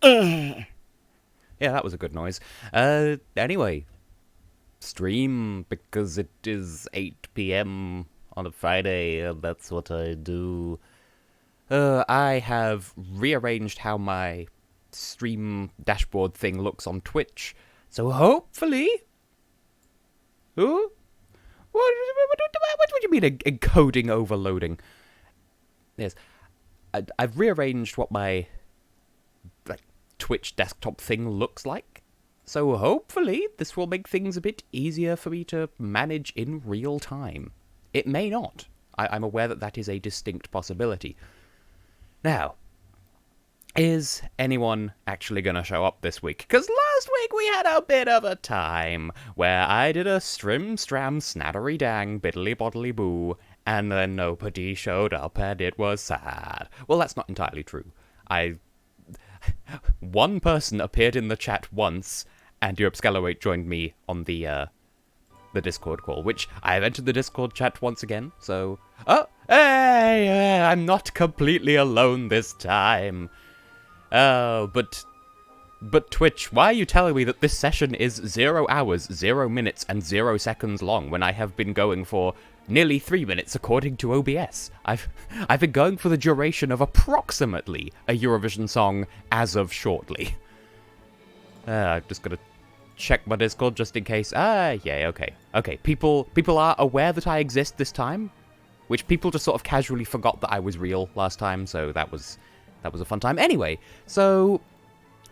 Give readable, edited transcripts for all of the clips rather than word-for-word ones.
Yeah, that was a good noise. Anyway, stream because it is 8 p.m. on a Friday, and that's what I do. I have rearranged how my stream dashboard thing looks on Twitch, so hopefully... Ooh? What do you mean encoding overloading? Yes, I've rearranged what my Twitch desktop thing looks like, so hopefully this will make things a bit easier for me to manage in real time. It may not. I'm aware that that is a distinct possibility. Now, is anyone actually going to show up this week? Because last week we had a bit of a time where I did a strim-stram snattery-dang biddly-boddly-boo, and then nobody showed up and it was sad. Well, that's not entirely true. One person appeared in the chat once, and Europe joined me on the Discord call, which I have entered the Discord chat once again, so... Oh, hey, I'm not completely alone this time. But Twitch, why are you telling me that this session is 0 hours, 0 minutes, and 0 seconds long when I have been going for nearly 3 minutes according to OBS? I've been going for the duration of approximately a Eurovision song as of shortly. I'm just gonna check my Discord just in case. Yeah, okay. Okay, people are aware that I exist this time, which people just sort of casually forgot that I was real last time, so that was a fun time. Anyway, so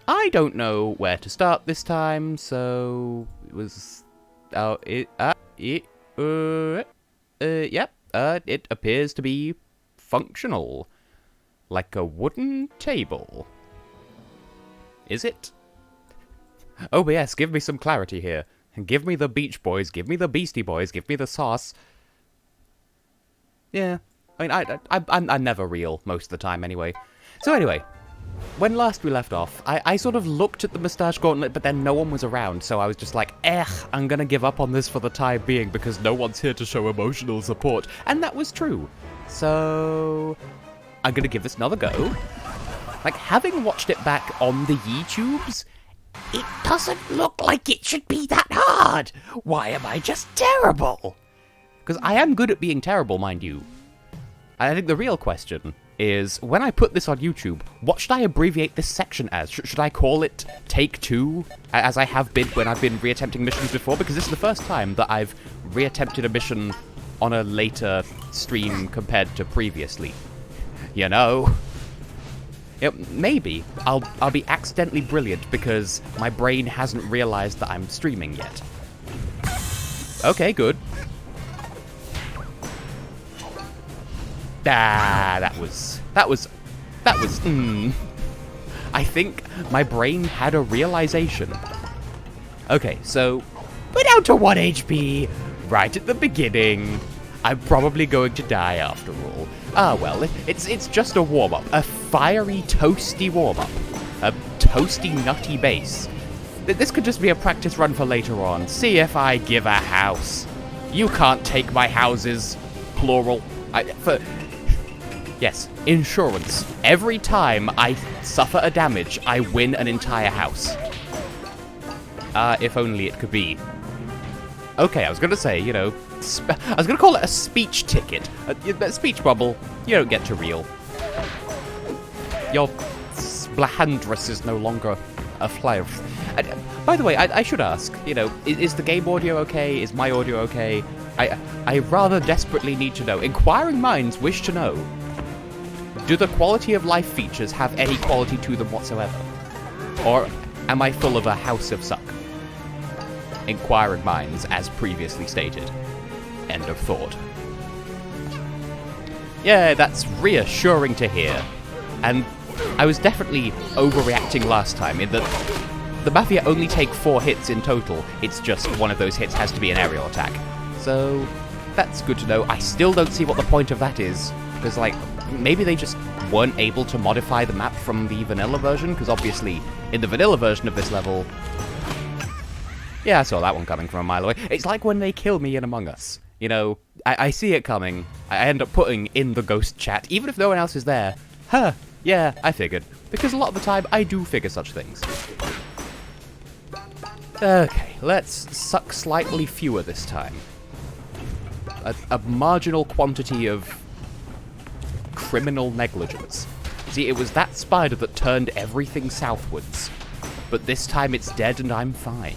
I don't know where to start this time, so it was... Yep, it appears to be functional. Like a wooden table. Is it? OBS, give me some clarity here. Give me the Beach Boys, give me the Beastie Boys, give me the sauce. Yeah, I mean, I'm never real most of the time anyway. So anyway, when last we left off, I sort of looked at the Moustache Gauntlet, but then no one was around, so I was just like, I'm gonna give up on this for the time being because no one's here to show emotional support. And that was true. So I'm gonna give this another go. Like, having watched it back on the YouTubes, it doesn't look like it should be that hard. Why am I just terrible? Because I am good at being terrible, mind you. I think the real question is, when I put this on YouTube, what should I abbreviate this section as? Should I call it Take 2, as I have been when I've been reattempting missions before? Because this is the first time that I've reattempted a mission on a later stream compared to previously. You know? Yep, maybe I'll be accidentally brilliant because my brain hasn't realized that I'm streaming yet. Okay, good. That was, I think my brain had a realization. Okay, so, we're down to 1 HP, right at the beginning. I'm probably going to die after all. Ah, well, it's just a warm-up. A fiery, toasty warm-up. A toasty, nutty base. This could just be a practice run for later on. See if I give a house. You can't take my houses. Plural. Yes, insurance. Every time I suffer a damage, I win an entire house. If only it could be. Okay, I was gonna say, you know, I was gonna call it a speech ticket. A speech bubble, you don't get to reel. Your splahandress is no longer a flyer. By the way, I should ask, you know, is the game audio okay? Is my audio okay? I rather desperately need to know. Inquiring minds wish to know. Do the quality of life features have any quality to them whatsoever? Or am I full of a house of suck? Inquiring minds, as previously stated. End of thought. Yeah, that's reassuring to hear. And I was definitely overreacting last time in that the Mafia only take 4 hits in total. It's just one of those hits has to be an aerial attack. So, that's good to know. I still don't see what the point of that is. Because, like, maybe they just weren't able to modify the map from the vanilla version, because obviously, in the vanilla version of this level... Yeah, I saw that one coming from a mile away. It's like when they kill me in Among Us. You know, I see it coming, I end up putting in the ghost chat, even if no one else is there. Huh, yeah, I figured. because a lot of the time I do figure such things. Okay, let's suck slightly fewer this time. A marginal quantity of criminal negligence. See, it was that spider that turned everything southwards. But this time it's dead and I'm fine.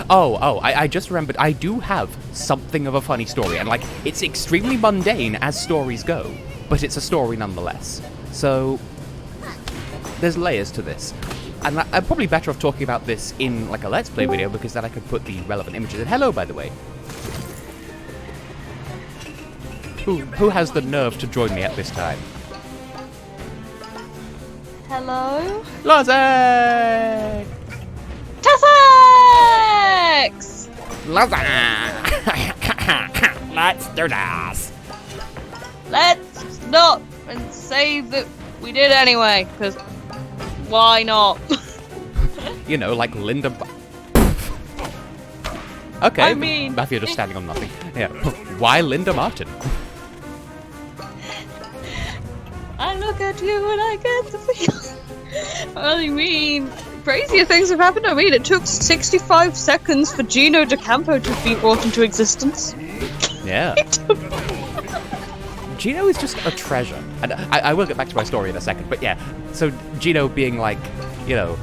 I just remembered, I do have something of a funny story, and, like, it's extremely mundane as stories go, but it's a story nonetheless. So, there's layers to this. And I'm probably better off talking about this in, like, a Let's Play video, because then I could put the relevant images in. Hello, by the way. Who has the nerve to join me at this time? Hello? Lozzie! Tessellating! Let's do this! Let's stop and say that we did anyway, because why not? You know, like Linda... Okay, I mean... Matthew just standing on nothing. Yeah. Why Linda Martin? I look at you and I get the feeling. I mean, crazier things have happened. I mean, it took 65 seconds for Gino DeCampo to be brought into existence. Yeah. Gino is just a treasure. And I will get back to my story in a second, but yeah. So Gino being like, you know,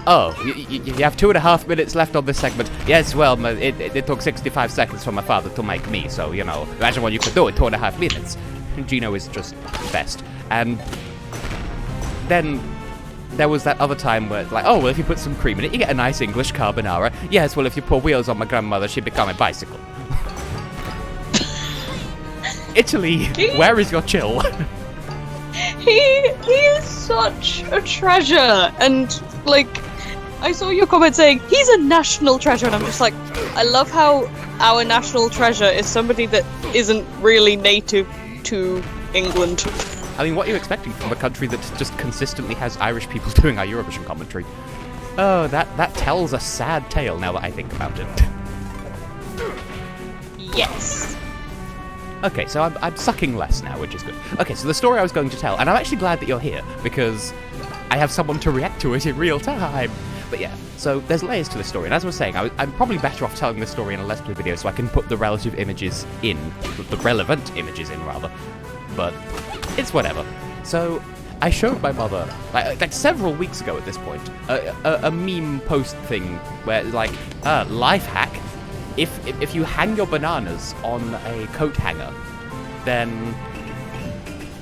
oh, you have 2.5 minutes left on this segment. Yes, well, it took 65 seconds for my father to make me, so, you know, imagine what you could do in 2.5 minutes. Gino is just best. And then there was that other time where it's like, oh, well, if you put some cream in it, you get a nice English carbonara. Yes, well, if you put wheels on my grandmother, she'd become a bicycle. Italy, where is your chill? He is such a treasure, and, like, I saw your comment saying, he's a national treasure, and I'm just like, I love how our national treasure is somebody that isn't really native to England. I mean, what are you expecting from a country that just consistently has Irish people doing our Eurovision commentary? Oh, that tells a sad tale now that I think about it. Yes. Okay, so I'm sucking less now, which is good. Okay, so the story I was going to tell, and I'm actually glad that you're here, because I have someone to react to it in real time. But yeah, so there's layers to the story, and as I was saying, I'm probably better off telling this story in a Let's Play video so I can put the relative images in, the relevant images in, rather. But it's whatever. So I showed my mother, like several weeks ago at this point, a meme post thing where, like, life hack, if you hang your bananas on a coat hanger, then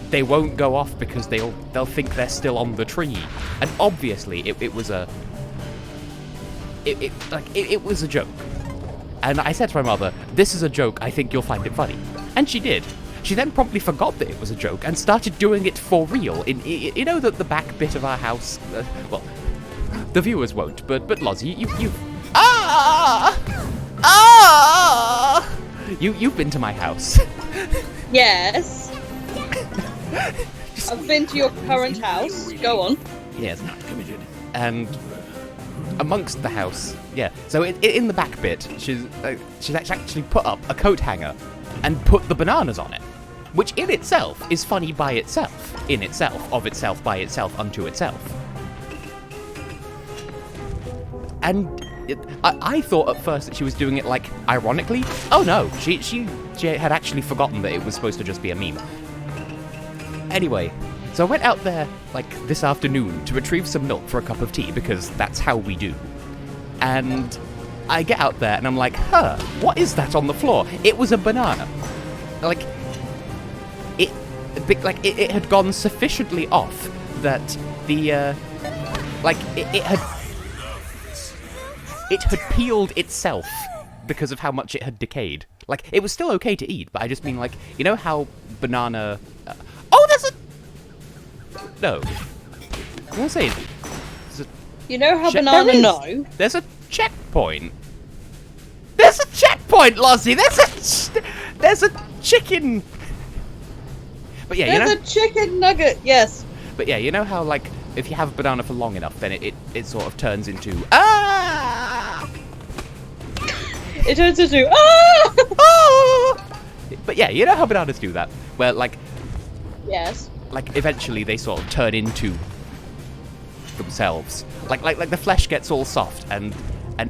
they won't go off because they'll think they're still on the tree. And obviously it was a joke. And I said to my mother, this is a joke, I think you'll find it funny. And she did. She then promptly forgot that it was a joke and started doing it for real. You know the back bit of our house? Well, the viewers won't, but Lozzie, you've you've been to my house. Yes. I've been to your current house. Go on. Yes. And amongst the house, yeah. So in the back bit, she's actually put up a coat hanger and put the bananas on it, which in itself is funny by itself, in itself, of itself, by itself, unto itself. And I thought at first that she was doing it, like, ironically. Oh no, she had actually forgotten that it was supposed to just be a meme. Anyway, so I went out there, like, this afternoon to retrieve some milk for a cup of tea, because that's how we do. And I get out there and I'm like, what is that on the floor? It was a banana. Like, it had gone sufficiently off that the, it had peeled itself because of how much it had decayed. Like, it was still okay to eat, but I just mean, like, you know how banana... oh, there's a... No. I'm gonna say... You know how banana no? There's a checkpoint. There's a checkpoint, Lozzie! There's a chicken... But yeah, there's a chicken nugget, yes. But yeah, you know how, like, if you have a banana for long enough, then it sort of turns into... It turns into... But yeah, you know how bananas do that? Where, like... Yes. like, eventually they sort of turn into themselves. Like the flesh gets all soft, and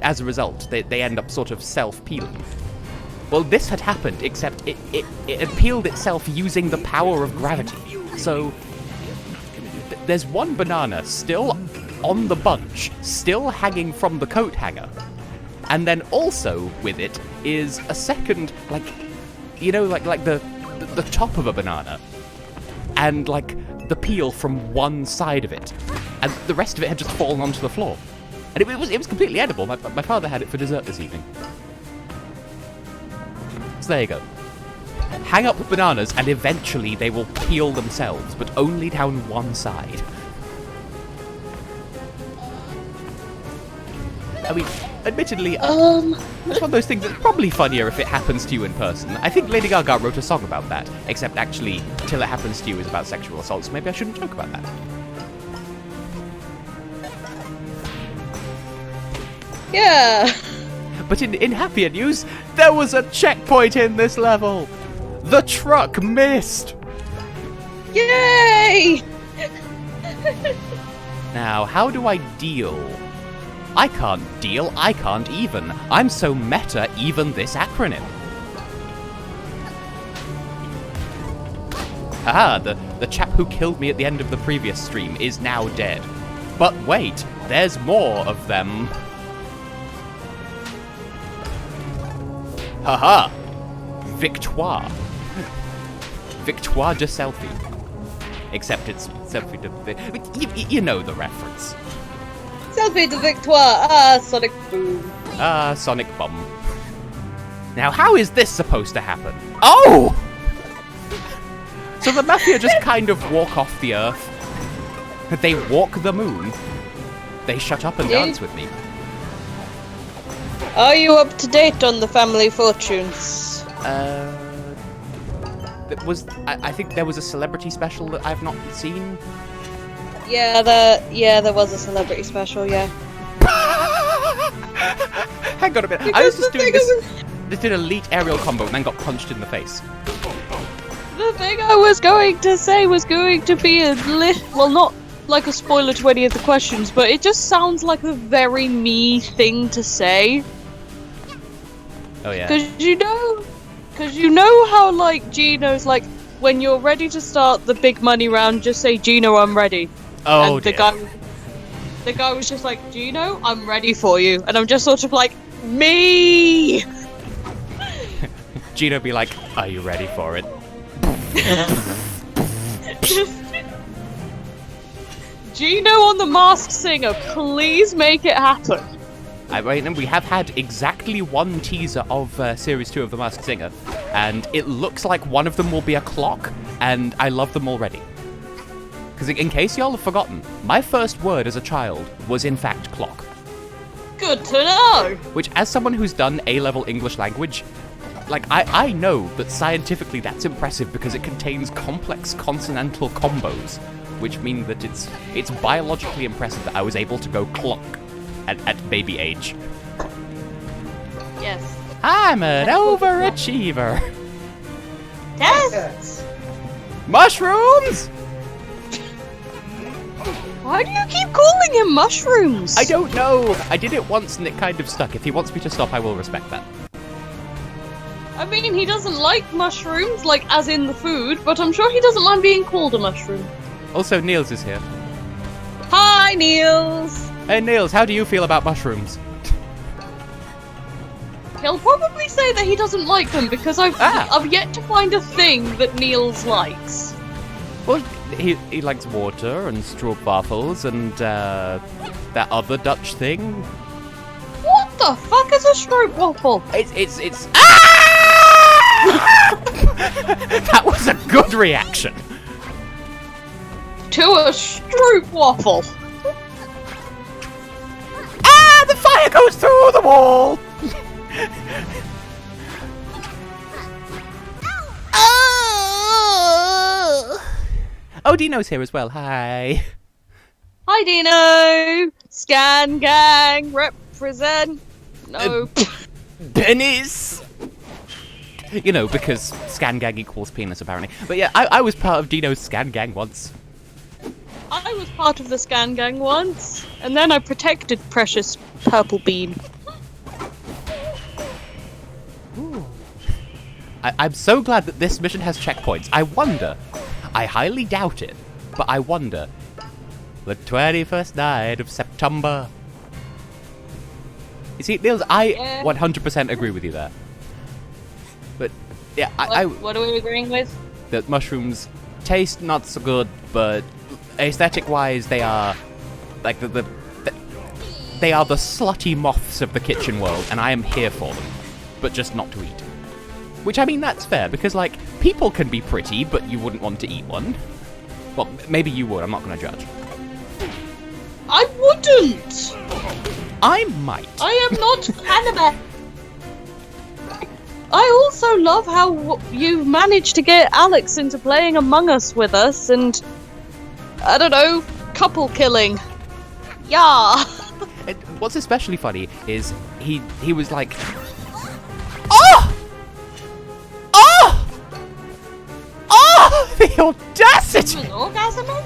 as a result, they end up sort of self-peeling. Well, this had happened, except it had peeled itself using the power of gravity. So, there's one banana still on the bunch, still hanging from the coat hanger. And then also with it is a second, like, you know, like the top of a banana. And, like, the peel from one side of it. And the rest of it had just fallen onto the floor. And it was completely edible. My father had it for dessert this evening. So there you go. Hang up the bananas and eventually they will peel themselves, but only down one side. I mean, admittedly, it's one of those things that's probably funnier if it happens to you in person. I think Lady Gaga wrote a song about that, except actually, Till It Happens to You is about sexual assault, so maybe I shouldn't joke about that. Yeah. But in happier news, there was a checkpoint in this level! The truck missed! Yay! Now, how do I deal? I can't deal, I can't even. I'm so meta, even this acronym. Ah, the chap who killed me at the end of the previous stream is now dead. But wait, there's more of them. Haha! Victoire. Victoire de selfie. Except it's selfie de... You know the reference. Selfie de Victoire. Sonic Boom. Sonic Bomb. Now, how is this supposed to happen? Oh! So the Mafia just kind of walk off the Earth. They walk the moon. They shut up and dance with me. Are you up to date on the family fortunes? I think there was a celebrity special that I've not seen. Yeah, there was a celebrity special, yeah. Hang on a minute. I was just doing this did elite aerial combo and then got punched in the face. The thing I was going to say was going to be well, not like a spoiler to any of the questions, but it just sounds like a very me thing to say. Oh yeah. Cause you know how like Gino's like, when you're ready to start the big money round, just say, Gino, I'm ready. Oh, and the guy was just like, Gino, I'm ready for you. And I'm just sort of like, me! Gino be like, are you ready for it? Gino on the Masked Singer, please make it happen. I mean, we have had exactly one teaser of Series 2 of The Masked Singer, and it looks like one of them will be a clock, and I love them already. Because in case y'all have forgotten, my first word as a child was in fact clock. Good to know! Which, as someone who's done A-level English language, like, I know that scientifically that's impressive because it contains complex consonantal combos, which mean that it's biologically impressive that I was able to go clock at baby age. Yes. I'm an overachiever. Yes! Mushrooms! Why do you keep calling him mushrooms? I don't know. I did it once and it kind of stuck. If he wants me to stop, I will respect that. I mean, he doesn't like mushrooms, like as in the food, but I'm sure he doesn't mind being called a mushroom. Also, Niels is here. Hi, Niels! Hey, Niels, how do you feel about mushrooms? He'll probably say that he doesn't like them because I've yet to find a thing that Niels likes. Well, he likes water and stroopwafels and that other Dutch thing. What the fuck is a stroopwafel? It's That was a good reaction. To a stroopwafel. Ah, the fire goes through the wall. Oh, Dino's here as well. Hi. Hi, Dino. Scan gang represent. No. Pennies. You know, because scan gang equals penis, apparently. But yeah, I was part of Dino's scan gang once. I was part of the scan gang once, and then I protected precious purple bean. Ooh. I'm so glad that this mission has checkpoints. I wonder, I highly doubt it, but I wonder, the 21st night of September. You see, Niels, I 100% agree with you there. But, yeah, What are we agreeing with? That mushrooms taste not so good, but aesthetic-wise, they are, like, they are the slutty moths of the kitchen world, and I am here for them, but just not to eat. Which, I mean, that's fair, because, like, people can be pretty, but you wouldn't want to eat one. Well, maybe you would, I'm not going to judge. I wouldn't! I might. I am not Annabelle. I also love how you managed to get Alex into playing Among Us with us and, I don't know, couple killing. Yeah. And what's especially funny is he was like, oh! Oh! Oh! The audacity! He was orgasming?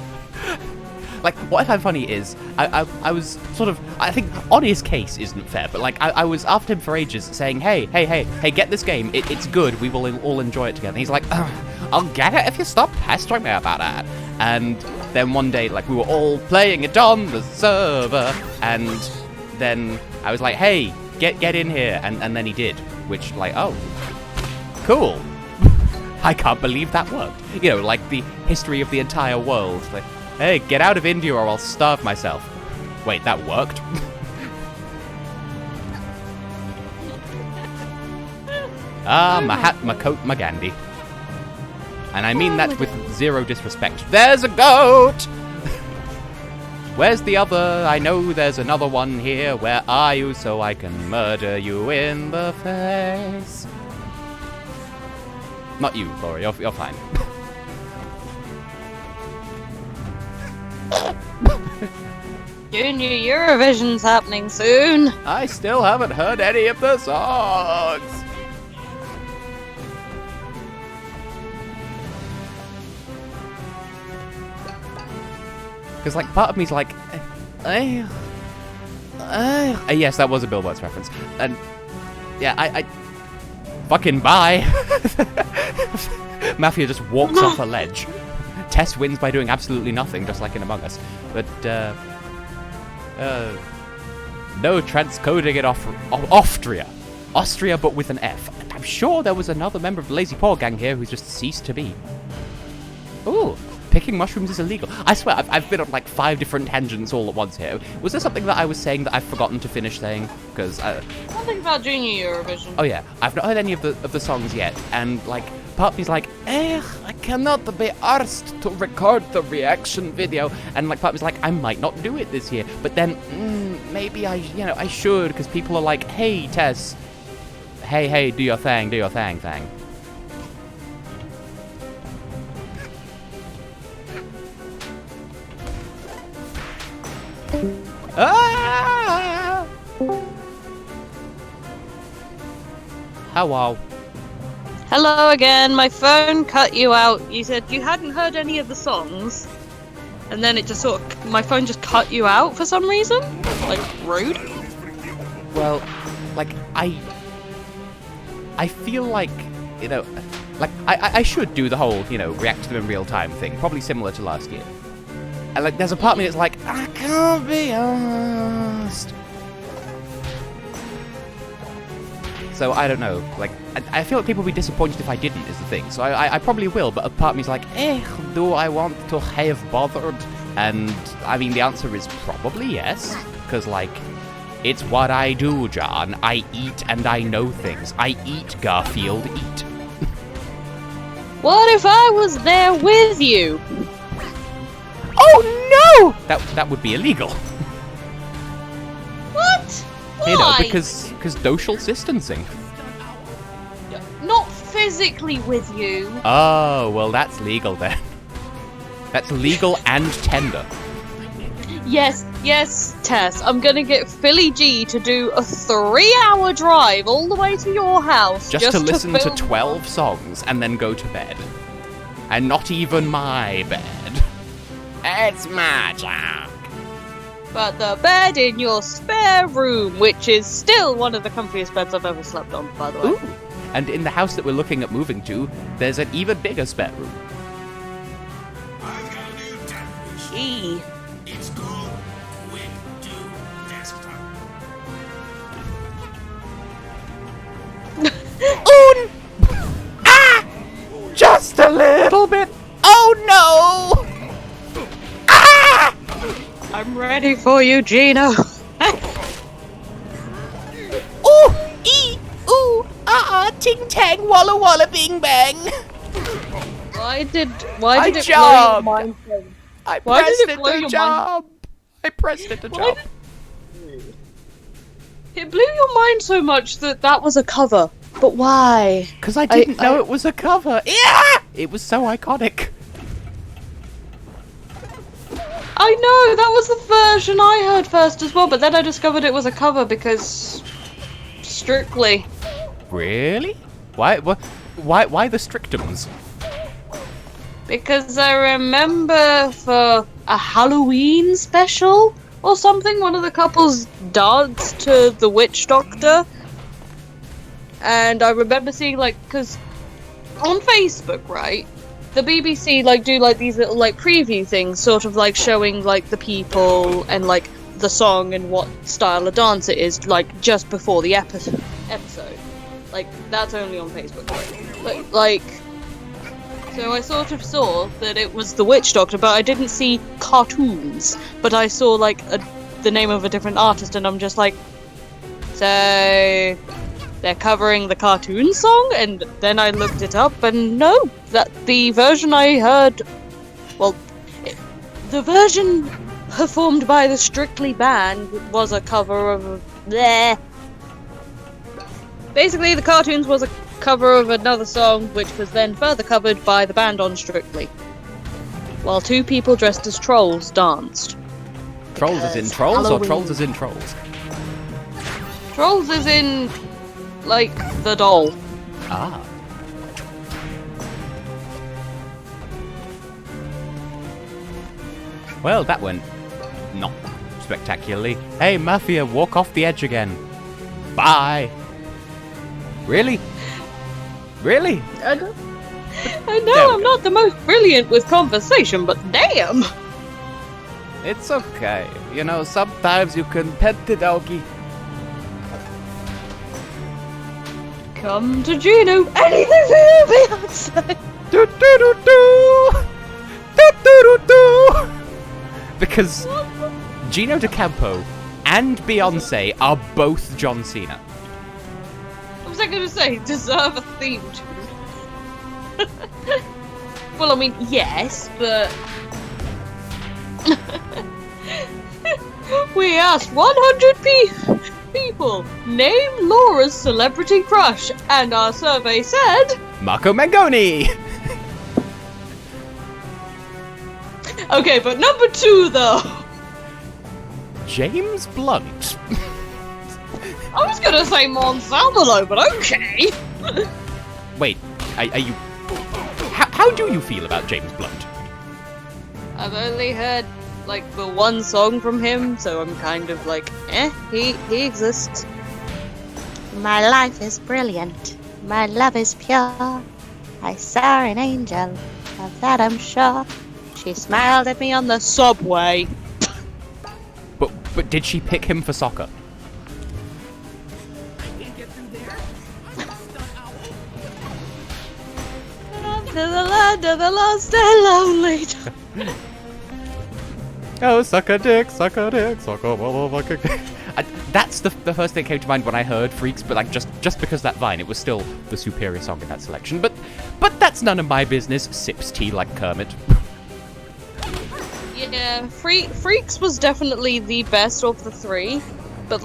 Like, what I find funny is, I was sort of, I think, on his case isn't fair, but, like, I was after him for ages saying, hey, get this game, it's good, we will all enjoy it together. And he's like, I'll get it if you stop pestering me about that. And then one day, like, we were all playing it on the server, and then I was like, hey, get in here, and then he did, which, like, oh, cool. I can't believe that worked. You know, like, the history of the entire world, like, hey, get out of India or I'll starve myself. Wait, that worked? Mahatma coat my Gandhi. And I mean that with zero disrespect. There's a goat! Where's the other? I know there's another one here. Where are you so I can murder you in the face? Not you, Laura, you're fine. Junior Eurovision's happening soon. I still haven't heard any of the songs. Because, like, part of me's like, yes, that was a BillBots reference. And, yeah, I fucking bye. Mafia just walks off a ledge. Tess wins by doing absolutely nothing, just like in Among Us. But, no transcoding in Austria. Austria, but with an F. I'm sure there was another member of the Lazy Paw gang here who just ceased to be. Ooh, picking mushrooms is illegal. I swear, I've been on like 5 different tangents all at once here. Was there something that I was saying that I've forgotten to finish saying? Because something about Junior Eurovision. Oh yeah, I've not heard any of the songs yet, and like part of me's like, I cannot be arsed to record the reaction video, and like part of me's like, I might not do it this year, but then maybe I should, because people are like, hey Tess, hey, do your thing. Ah! Hello. Hello again. My phone cut you out. You said you hadn't heard any of the songs, and then it just my phone just cut you out for some reason. Like, rude. Well, like I feel like, like I should do the whole, react to them in real time thing, probably similar to last year. And like, there's a part of me that's like, I can't be asked. So I don't know. Like, I feel like people would be disappointed if I didn't, is the thing. So I probably will, but a part of me's like, do I want to have bothered? And I mean, the answer is probably yes, because like, it's what I do, John. I eat and I know things. I eat, Garfield, eat. What if I was there with you? Oh no! That would be illegal. What? Why? Because social distancing. Not physically with you. Oh, well that's legal then. That's legal and tender. Yes, Tess. I'm gonna get Philly G to do a 3-hour drive all the way to your house Just to listen to film 12 songs and then go to bed. And not even my bed. It's magic. But the bed in your spare room, which is still one of the comfiest beds I've ever slept on, by the way. Ooh. And in the house that we're looking at moving to, there's an even bigger spare room. I've got a new tab machine. Gee. It's called Quick Do Desktop. Oon! Ah! Just a little bit. Oh no! Ah! I'm ready for you, Gino. Ooh! Ooh! Ting tang walla walla bing bang! Why did it jumped. blow your mind so I Why pressed did it it blow to your jump! I pressed it to Why jump. It blew your mind so much that was a cover. But why? Because I didn't know it was a cover. Yeah! It was so iconic. I know, that was the version I heard first as well, but then I discovered it was a cover because... Strictly. Really? Why the strictums? Because I remember for a Halloween special or something, one of the couples danced to the Witch Doctor. And I remember seeing, because on Facebook, right, the BBC, do, these little, preview things, sort of, showing, the people and, the song and what style of dance it is, just before the episode. That's only on Facebook, right? But, so I sort of saw that it was the Witch Doctor, but I didn't see cartoons. But I saw, the name of a different artist, and I'm just like, so... they're covering the cartoon song? And then I looked it up, and no, that the version I heard... Well, the version performed by the Strictly band was a cover of... Bleh. Basically, the cartoons was a cover of another song, which was then further covered by the band on Strictly. While two people dressed as trolls danced. Trolls as in trolls, Halloween. or trolls as in trolls? Trolls as in... the doll. Ah. Well, that went not spectacularly. Hey, Mafia, walk off the edge again. Bye. Really? Really? I know I'm not the most brilliant with conversation, but damn! It's okay. You know, sometimes you can pet the doggy. Come to Gino, anything for you, Beyonce! Do do do do! Do do do do! Because Gino D'Acampo and Beyonce are both John Cena. What was I gonna say? Deserve a theme tune. Well, I mean, yes, but... We asked 100 people, name Laura's celebrity crush, and our survey said... Marco Mengoni! Okay, but number 2, though. James Blunt. I was gonna say Monsalvo, but okay. Wait, are you... How do you feel about James Blunt? I've only heard, the one song from him, so I'm kind of he exists. My life is brilliant. My love is pure. I saw an angel, of that I'm sure. She smiled at me on the subway. But did she pick him for soccer? To the land of the lost and lonely. Oh, suck a dick, suck a dick, suck a motherfucking dick. That's the first thing that came to mind when I heard Freaks, but just because that Vine, it was still the superior song in that selection. But that's none of my business. Sips tea like Kermit. Yeah, Freaks was definitely the best of the 3, but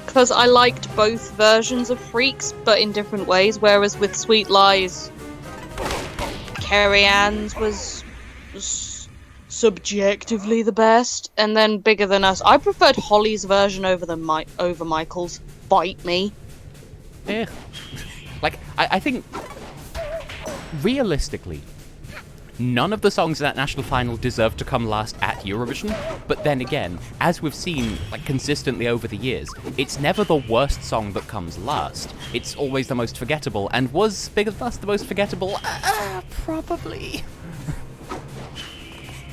because I liked both versions of Freaks, but in different ways, whereas with Sweet Lies, Carrie Ann's was subjectively the best, and then Bigger Than Us. I preferred Holly's version over over Michael's. Bite me. Yeah. Like, I think, realistically, none of the songs in that national final deserve to come last at Eurovision, but then again, as we've seen, like, consistently over the years, it's never the worst song that comes last. It's always the most forgettable, and was Bigger Than Us the most forgettable? Probably.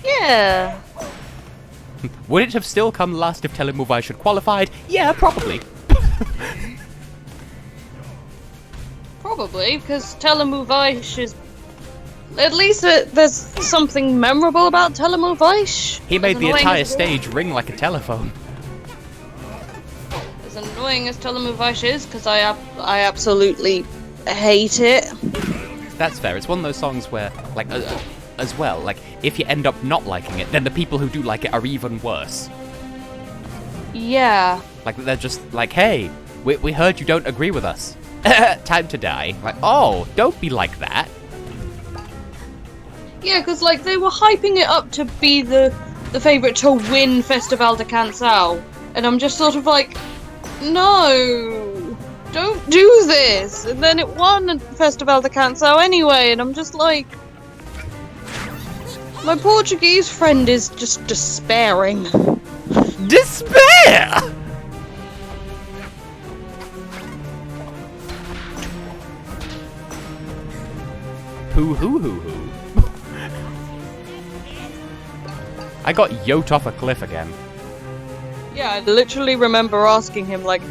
Yeah. Would it have still come last if TeaLBiTZ had qualified? Yeah, probably. Probably, because TeaLBiTZ is... At least there's something memorable about TeaLBiTZ. He made As the annoying entire as it stage ring like a telephone. is. As annoying as TeaLBiTZ is, because I absolutely hate it. That's fair. It's one of those songs where, like, as well, like, if you end up not liking it, then the people who do like it are even worse. Yeah. Like, they're just like, hey, we heard you don't agree with us. Time to die. Like, oh, don't be like that. Yeah, because, like, they were hyping it up to be the favourite to win Festival de Canção. And I'm just sort of like, no, don't do this. And then it won Festival de Canção anyway, and I'm just like... My Portuguese friend is just despairing. Despair! Hoo. I got yoked off a cliff again. Yeah, I literally remember asking him, like,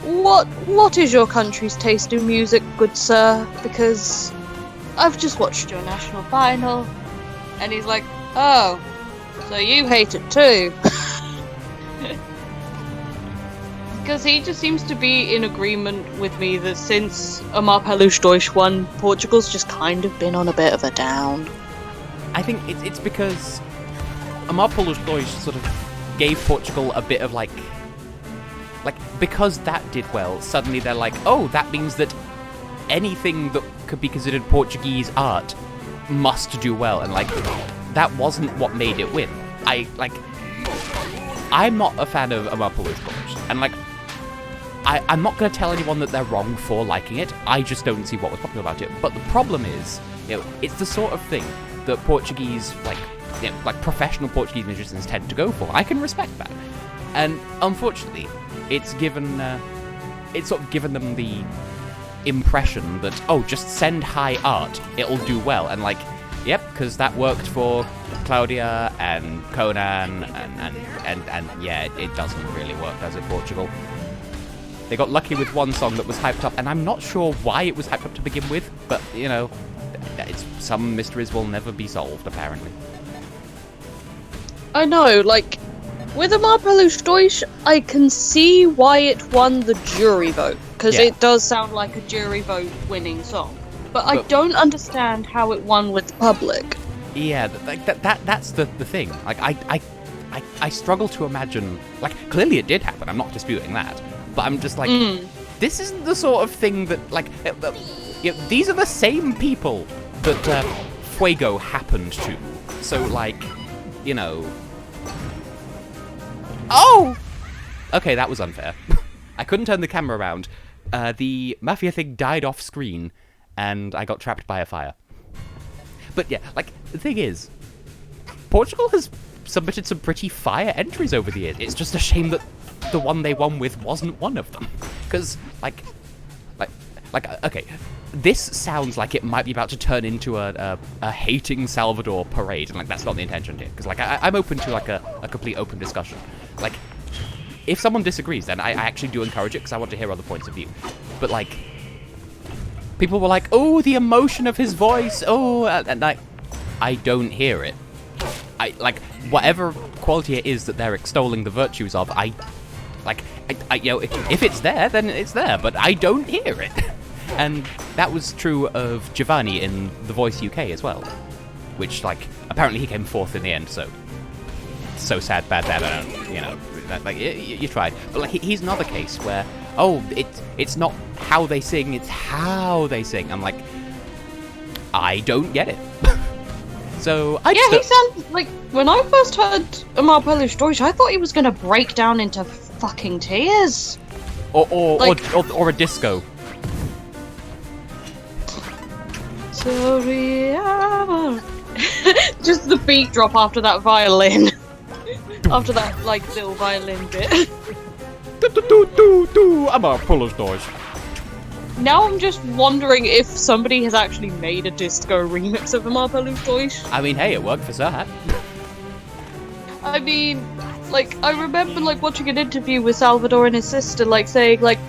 What is your country's taste in music, good sir? Because I've just watched your national final. And he's like, oh, so you hate it too. Because he just seems to be in agreement with me that since Amar Pelos Deutsch won, Portugal's just kind of been on a bit of a down. I think it's because Amar Pelos Deutsch sort of gave Portugal a bit of like, because that did well, suddenly they're like, oh, that means that anything that could be considered Portuguese art must do well, and like, that wasn't what made it win. I'm not a fan of Amar Pelos Deutsch, and like, I'm not going to tell anyone that they're wrong for liking it. I just don't see what was popular about it. But the problem is, it's the sort of thing that Portuguese, like professional Portuguese musicians tend to go for. I can respect that. And unfortunately, it's sort of given them the impression that, oh, just send high art, it'll do well. And like, yep, because that worked for Claudia and Conan, and yeah, it doesn't really work, does it, Portugal? They got lucky with one song that was hyped up, and I'm not sure why it was hyped up to begin with, but, some mysteries will never be solved, apparently. I know, like, with Amar Pelos Deutsch, I can see why it won the jury vote, because it does sound like a jury vote winning song. But I don't understand how it won with the public. Yeah, that's the thing. Like, I struggle to imagine, like, clearly it did happen, I'm not disputing that. But I'm just like, this isn't the sort of thing that, like, these are the same people that Fuego happened to. So, like, Oh! Okay, that was unfair. I couldn't turn the camera around. The Mafia thing died off screen, and I got trapped by a fire. But yeah, like, the thing is, Portugal has submitted some pretty fire entries over the years. It's just a shame that the one they won with wasn't one of them. Because, okay, this sounds like it might be about to turn into a hating Salvador parade, and, like, that's not the intention here. Because, like, I'm open to, like, a complete open discussion. Like, if someone disagrees, then I actually do encourage it, because I want to hear other points of view. But, like, people were like, oh, the emotion of his voice, oh, and I don't hear it. Whatever quality it is that they're extolling the virtues of, if it's there, then it's there, but I don't hear it. And that was true of Giovanni in The Voice UK as well, which, like, apparently he came fourth in the end, so sad, bad, you tried. But, like, he's another case where, oh, it's not how they sing, it's how they sing. I'm like, I don't get it. So I Yeah, he sounds like when I first heard Amar Polish Deutsch, I thought he was gonna break down into fucking tears. or a disco. Sorry, just the beat drop after that violin. After that, like, little violin bit. I'm a Polish Deutsch. Now I'm just wondering if somebody has actually made a disco remix of Amar Polish Deutsch. I mean, hey, it worked for Serhat. I mean, like, I remember, like, watching an interview with Salvador and his sister, like, saying, like,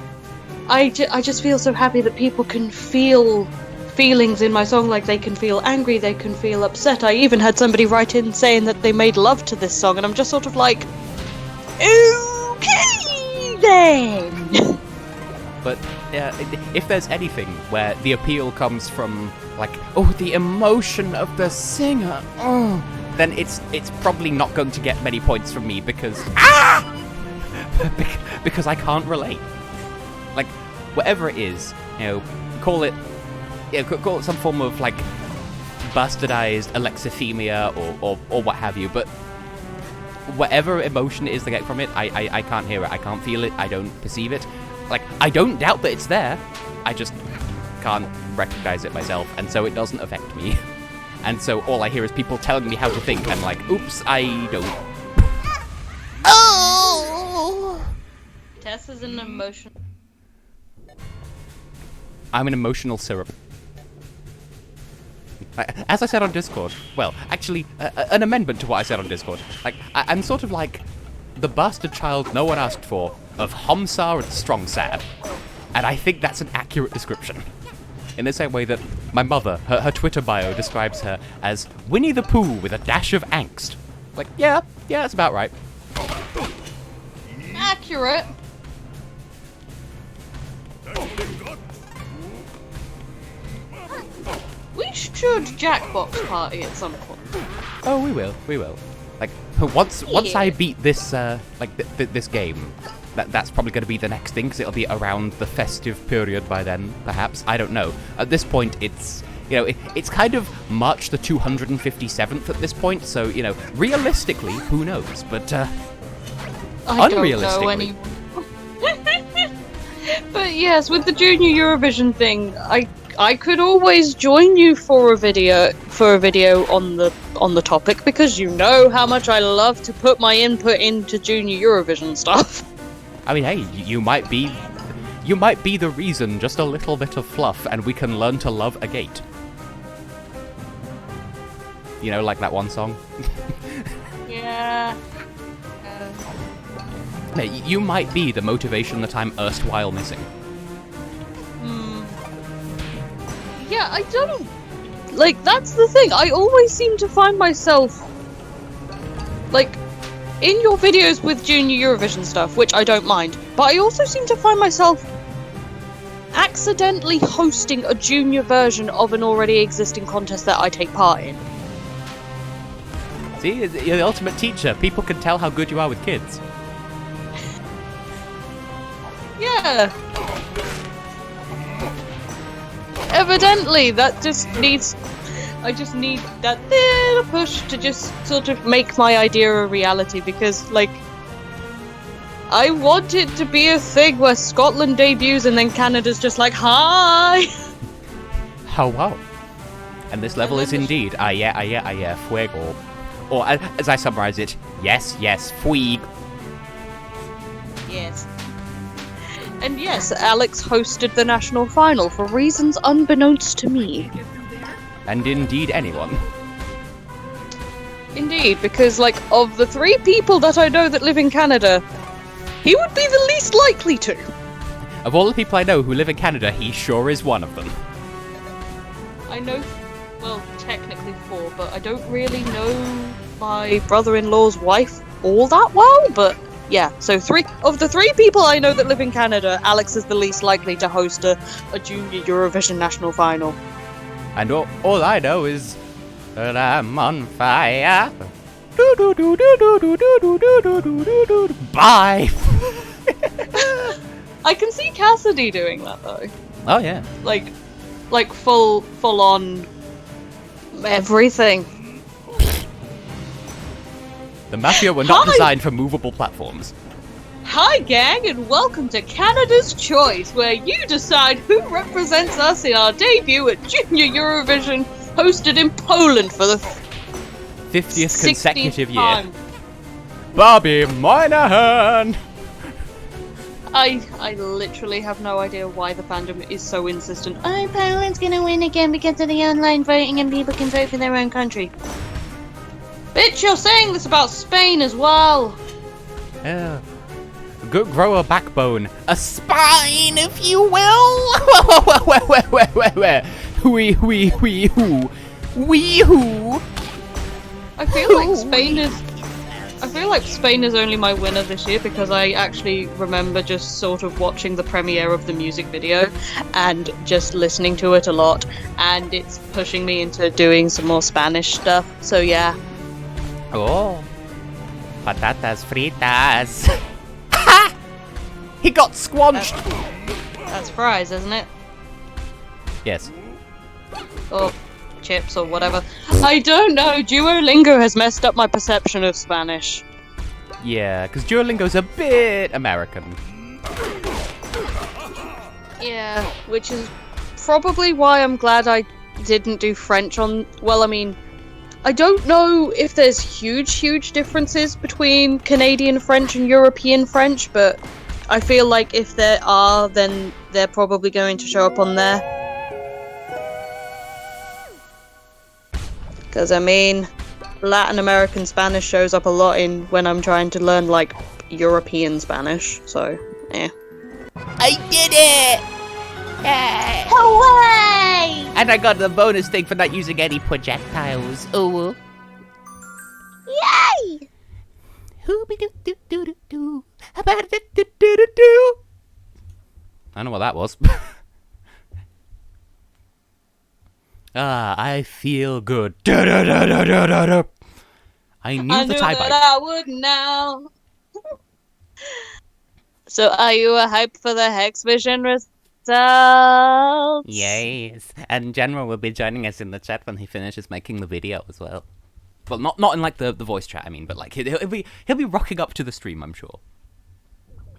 I just feel so happy that people can feel feelings in my song, like, they can feel angry, they can feel upset. I even had somebody write in saying that they made love to this song, and I'm just sort of like, okay, then! But if there's anything where the appeal comes from, like, oh, the emotion of the singer, oh, then it's probably not going to get many points from me because because I can't relate. Like, whatever it is, call it some form of, like, bastardized alexithymia or what have you, but whatever emotion it is they get from it, I can't hear it, I can't feel it, I don't perceive it. Like, I don't doubt that it's there, I just can't recognize it myself, and so it doesn't affect me. And so all I hear is people telling me how to think, and like, oops, I don't. Oh! Tess is an emotion. I'm an emotional syrup. As I said on Discord, well, actually, an amendment to what I said on Discord. Like, I'm sort of like the bastard child no one asked for of Homsar and Strong Sad. And I think that's an accurate description. In the same way that my mother, her Twitter bio describes her as Winnie the Pooh with a dash of angst. Like, yeah, that's about right. Accurate. We should Jackbox party at some point. Oh, we will. Like, once I beat this, this game, that's probably going to be the next thing, because it'll be around the festive period by then, perhaps. I don't know. At this point, it's, it's kind of March the 257th at this point, so, realistically, who knows? But, I unrealistically. don't know anyone. But yes, with the Junior Eurovision thing, I could always join you for a video on the topic, because you know how much I love to put my input into Junior Eurovision stuff. I mean, hey, you might be the reason, just a little bit of fluff, and we can learn to love a gate. Like that one song? Yeah. Hey, you might be the motivation that I'm erstwhile missing. Yeah, I don't... Like, that's the thing. I always seem to find myself... Like, in your videos with Junior Eurovision stuff, which I don't mind, but I also seem to find myself accidentally hosting a junior version of an already existing contest that I take part in. See, you're the ultimate teacher. People can tell how good you are with kids. Yeah. Evidently, that just needs... I just need that little push to just sort of make my idea a reality, because, like, I want it to be a thing where Scotland debuts and then Canada's just like, hi! Oh, wow. And this level is indeed, yeah, fuego. Or, as I summarize it, yes, fuig. Yes. And yes, Alex hosted the national final for reasons unbeknownst to me. And indeed anyone. Indeed, because, like, of the 3 people that I know that live in Canada, he would be the least likely to. Of all the people I know who live in Canada, he sure is one of them. I know, well, technically 4, but I don't really know my brother-in-law's wife all that well, but yeah, so 3 of the 3 people I know that live in Canada, Alex is the least likely to host a junior Eurovision national final. And all I know is that I'm on fire. Bye. I can see Cassidy doing that though. Oh yeah. Like full on Everything. The Mafia were not Hi! designed for movable platforms. Hi, gang, and welcome to Canada's Choice, where you decide who represents us in our debut at Junior Eurovision, hosted in Poland for the 50th 60th consecutive year. time. Bobby Moynihan! I literally have no idea why the fandom is so insistent. Oh, Poland's gonna win again because of the online voting and people can vote for their own country. Bitch, you're saying this about Spain as well. Yeah. Grow a backbone. A spine, if you will! Wee-hoo. I feel like Spain is only my winner this year because I actually remember just sort of watching the premiere of the music video and just listening to it a lot, and it's pushing me into doing some more Spanish stuff, so yeah. Oh. Patatas fritas. Ha! He got squanched! That's fries, isn't it? Yes. Or chips or whatever. I don't know, Duolingo has messed up my perception of Spanish. Yeah, because Duolingo's a bit American. Yeah, which is probably why I'm glad I didn't do French on... Well, I mean, I don't know if there's huge differences between Canadian French and European French, but I feel like if there are, then they're probably going to show up on there. Because, I mean, Latin American Spanish shows up a lot in when I'm trying to learn, like, European Spanish, so, yeah. I did it! Yay! Hooray! And I got the bonus thing for not using any projectiles. Ooh. Yay! Hooby-doo-doo-doo-doo-doo. I don't know what that was. I feel good. Da-da-da-da-da-da-da. I knew the tie that bike. I would now. So, are you hyped for the Hex Vision results? Yes, and General will be joining us in the chat when he finishes making the video as well. Well, not in like the voice chat, I mean, but like he'll be rocking up to the stream, I'm sure.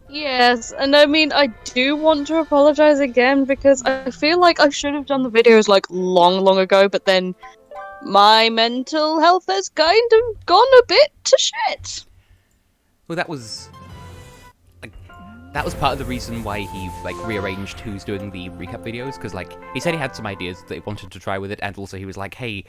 Yes, and I mean, I do want to apologize again because I feel like I should have done the videos like long ago, but then my mental health has kind of gone a bit to shit. Well, that was part of the reason why he like rearranged who's doing the recap videos, because like he said he had some ideas that he wanted to try with it, and also he was like, hey,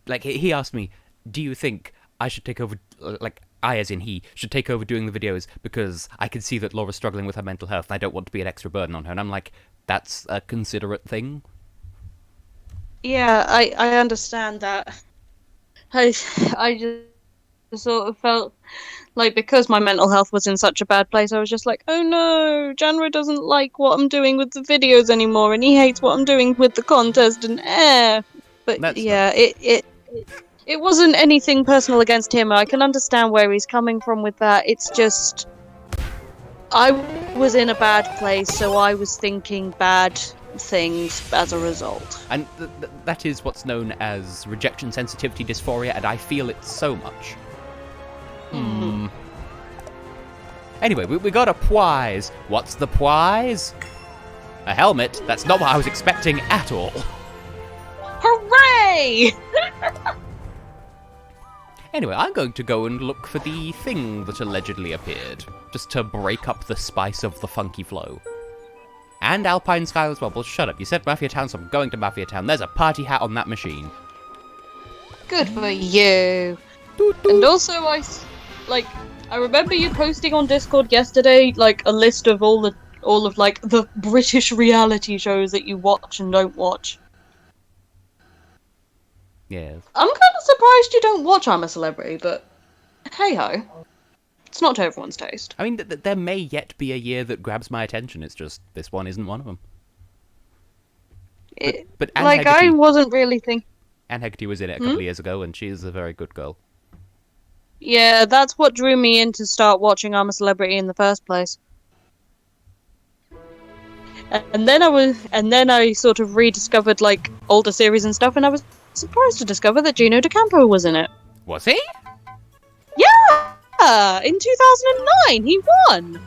like he asked me, do you think I should take over, like I as in he should take over doing the videos because I can see that Laura's struggling with her mental health and I don't want to be an extra burden on her, and I'm like, that's a considerate thing. Yeah, I understand that. I just sort of felt like because my mental health was in such a bad place, I was just like, oh no, Janra doesn't like what I'm doing with the videos anymore, and he hates what I'm doing with the contest, and But That's yeah, it wasn't anything personal against him. I can understand where he's coming from with that. It's just I was in a bad place, so I was thinking bad things as a result. And that is what's known as rejection sensitivity dysphoria, and I feel it so much. Anyway, we got a prize. What's the prize? A helmet? That's not what I was expecting at all. Hooray! Anyway, I'm going to go and look for the thing that allegedly appeared, just to break up the spice of the funky flow. And Alpine Sky as well. Well, shut up. You said Mafia Town, so I'm going to Mafia Town. There's a party hat on that machine. Good for you. And also, I remember you posting on Discord yesterday, like, a list of all of the British reality shows that you watch and don't watch. Yes. I'm kind of surprised you don't watch I'm a Celebrity, but hey-ho. It's not to everyone's taste. I mean, there may yet be a year that grabs my attention. It's just, this one isn't one of them. But Anne like, Hegarty, I wasn't really thinking... Anne Hegarty was in it a couple of years ago, and she's a very good girl. Yeah, that's what drew me in to start watching I'm a Celebrity in the first place. And then I sort of rediscovered like older series and stuff, and I was surprised to discover that Gino D'Acampo was in it. Was he? Yeah, in 2009 he won.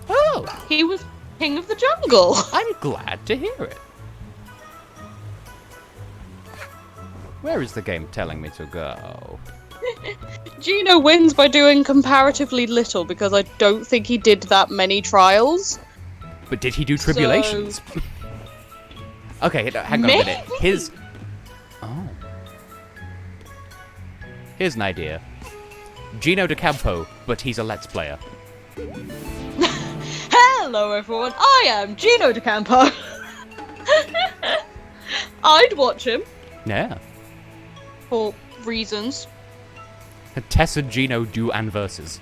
Oh, He was King of the Jungle. I'm glad to hear it. Where is the game telling me to go? Gino wins by doing comparatively little because I don't think he did that many trials. But did he do Tribulations? Okay, hang on a minute. Oh. Here's an idea. Gino D'Acampo, but he's a Let's Player. Hello everyone, I am Gino D'Acampo. I'd watch him Yeah. for reasons. Tess and Gino do and versus.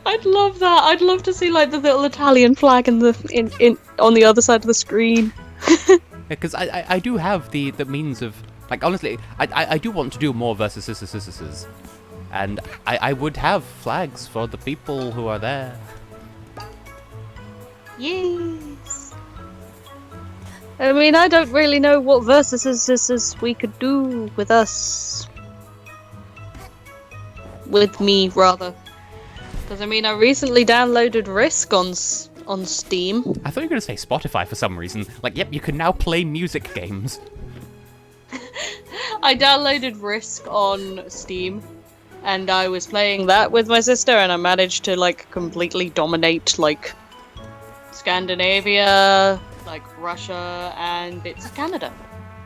I'd love that. I'd love to see like the little Italian flag in on the other side of the screen. Because I do have the means of, like, honestly, I do want to do more versus. And I would have flags for the people who are there. Yes. I mean, I don't really know what versus we could do with us. With me, rather. Because, I mean, I recently downloaded Risk on Steam. I thought you were going to say Spotify for some reason. Like, yep, you can now play music games. I downloaded Risk on Steam, and I was playing that with my sister, and I managed to, like, completely dominate, like, Scandinavia, like, Russia, and bits of Canada.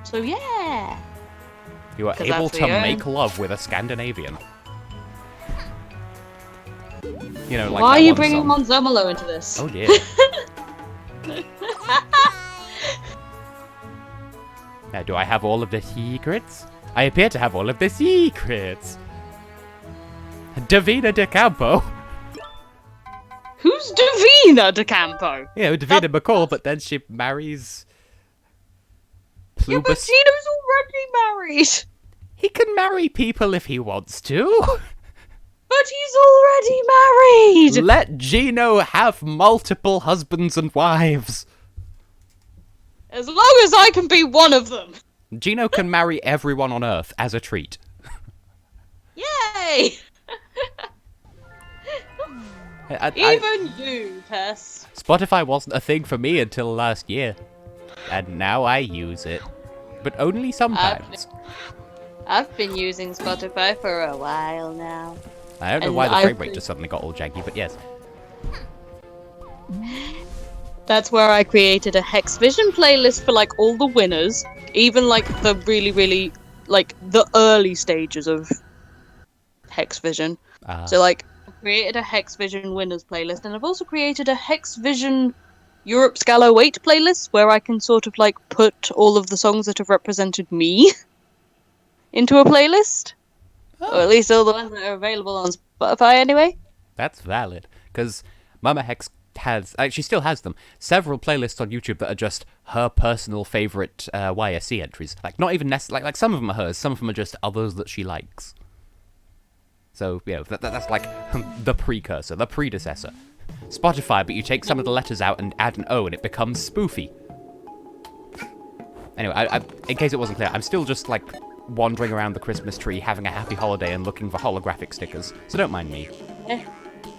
So, yeah! You are 'Cause able that's to the make love with a Scandinavian. You know, like Why are that you one bringing song. Monzumolo into this? Oh dear. Now, do I have all of the secrets? I appear to have all of the secrets. Davina D'Acampo. Who's Davina D'Acampo? Yeah, Davina McCall, but then she marries... Yeah, but Plubus. Gino's already married! He can marry people if he wants to. But he's already married! Let Gino have multiple husbands and wives. As long as I can be one of them! Gino can marry everyone on Earth as a treat. Yay! Even you, Tess. Spotify wasn't a thing for me until last year. And now I use it. But only sometimes. I've been using Spotify for a while now. I don't know and why the I've frame rate been- just suddenly got all janky, but yes. That's where I created a Hexvision playlist for like all the winners, even like the really, really, like the early stages of Hexvision. So like, I created a Hexvision winners playlist, and I've also created a Hexvision Europe Scalo 8 playlist where I can sort of like put all of the songs that have represented me into a playlist. Or at least all the ones that are available on Spotify anyway. That's valid. Because Mama Hex has, she still has them, several playlists on YouTube that are just her personal favourite YSC entries. Like, not even necessarily, like some of them are hers, some of them are just others that she likes. So, you know, that's like the precursor, the predecessor. Spotify, but you take some of the letters out and add an O and it becomes spoofy. Anyway, in case it wasn't clear, I'm still just, like, wandering around the Christmas tree, having a happy holiday and looking for holographic stickers, so don't mind me.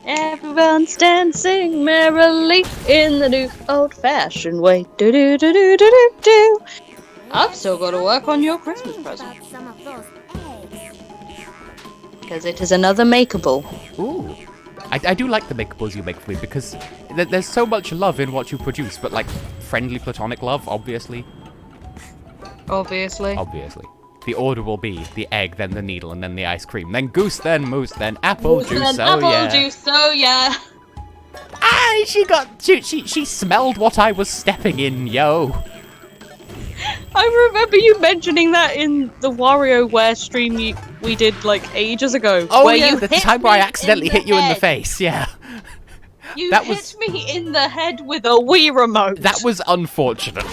Everyone's dancing merrily in the new old-fashioned way. Do do do do do do do. I've still got to work on your Christmas present. Because it is another makeable. Ooh. I do like the makeables you make for me, because there's so much love in what you produce, but, like, friendly platonic love, obviously. Obviously. Obviously. The order will be the egg, then the needle, and then the ice cream, then goose, then moose, then apple juice, oh apple yeah. juice, oh yeah. Ah, she smelled what I was stepping in, yo. I remember you mentioning that in the WarioWare stream we did like ages ago. Oh where yeah, you the hit time where I me accidentally in the hit you in the head. face, yeah. You That hit was- me in the head with a Wii remote. That was unfortunate.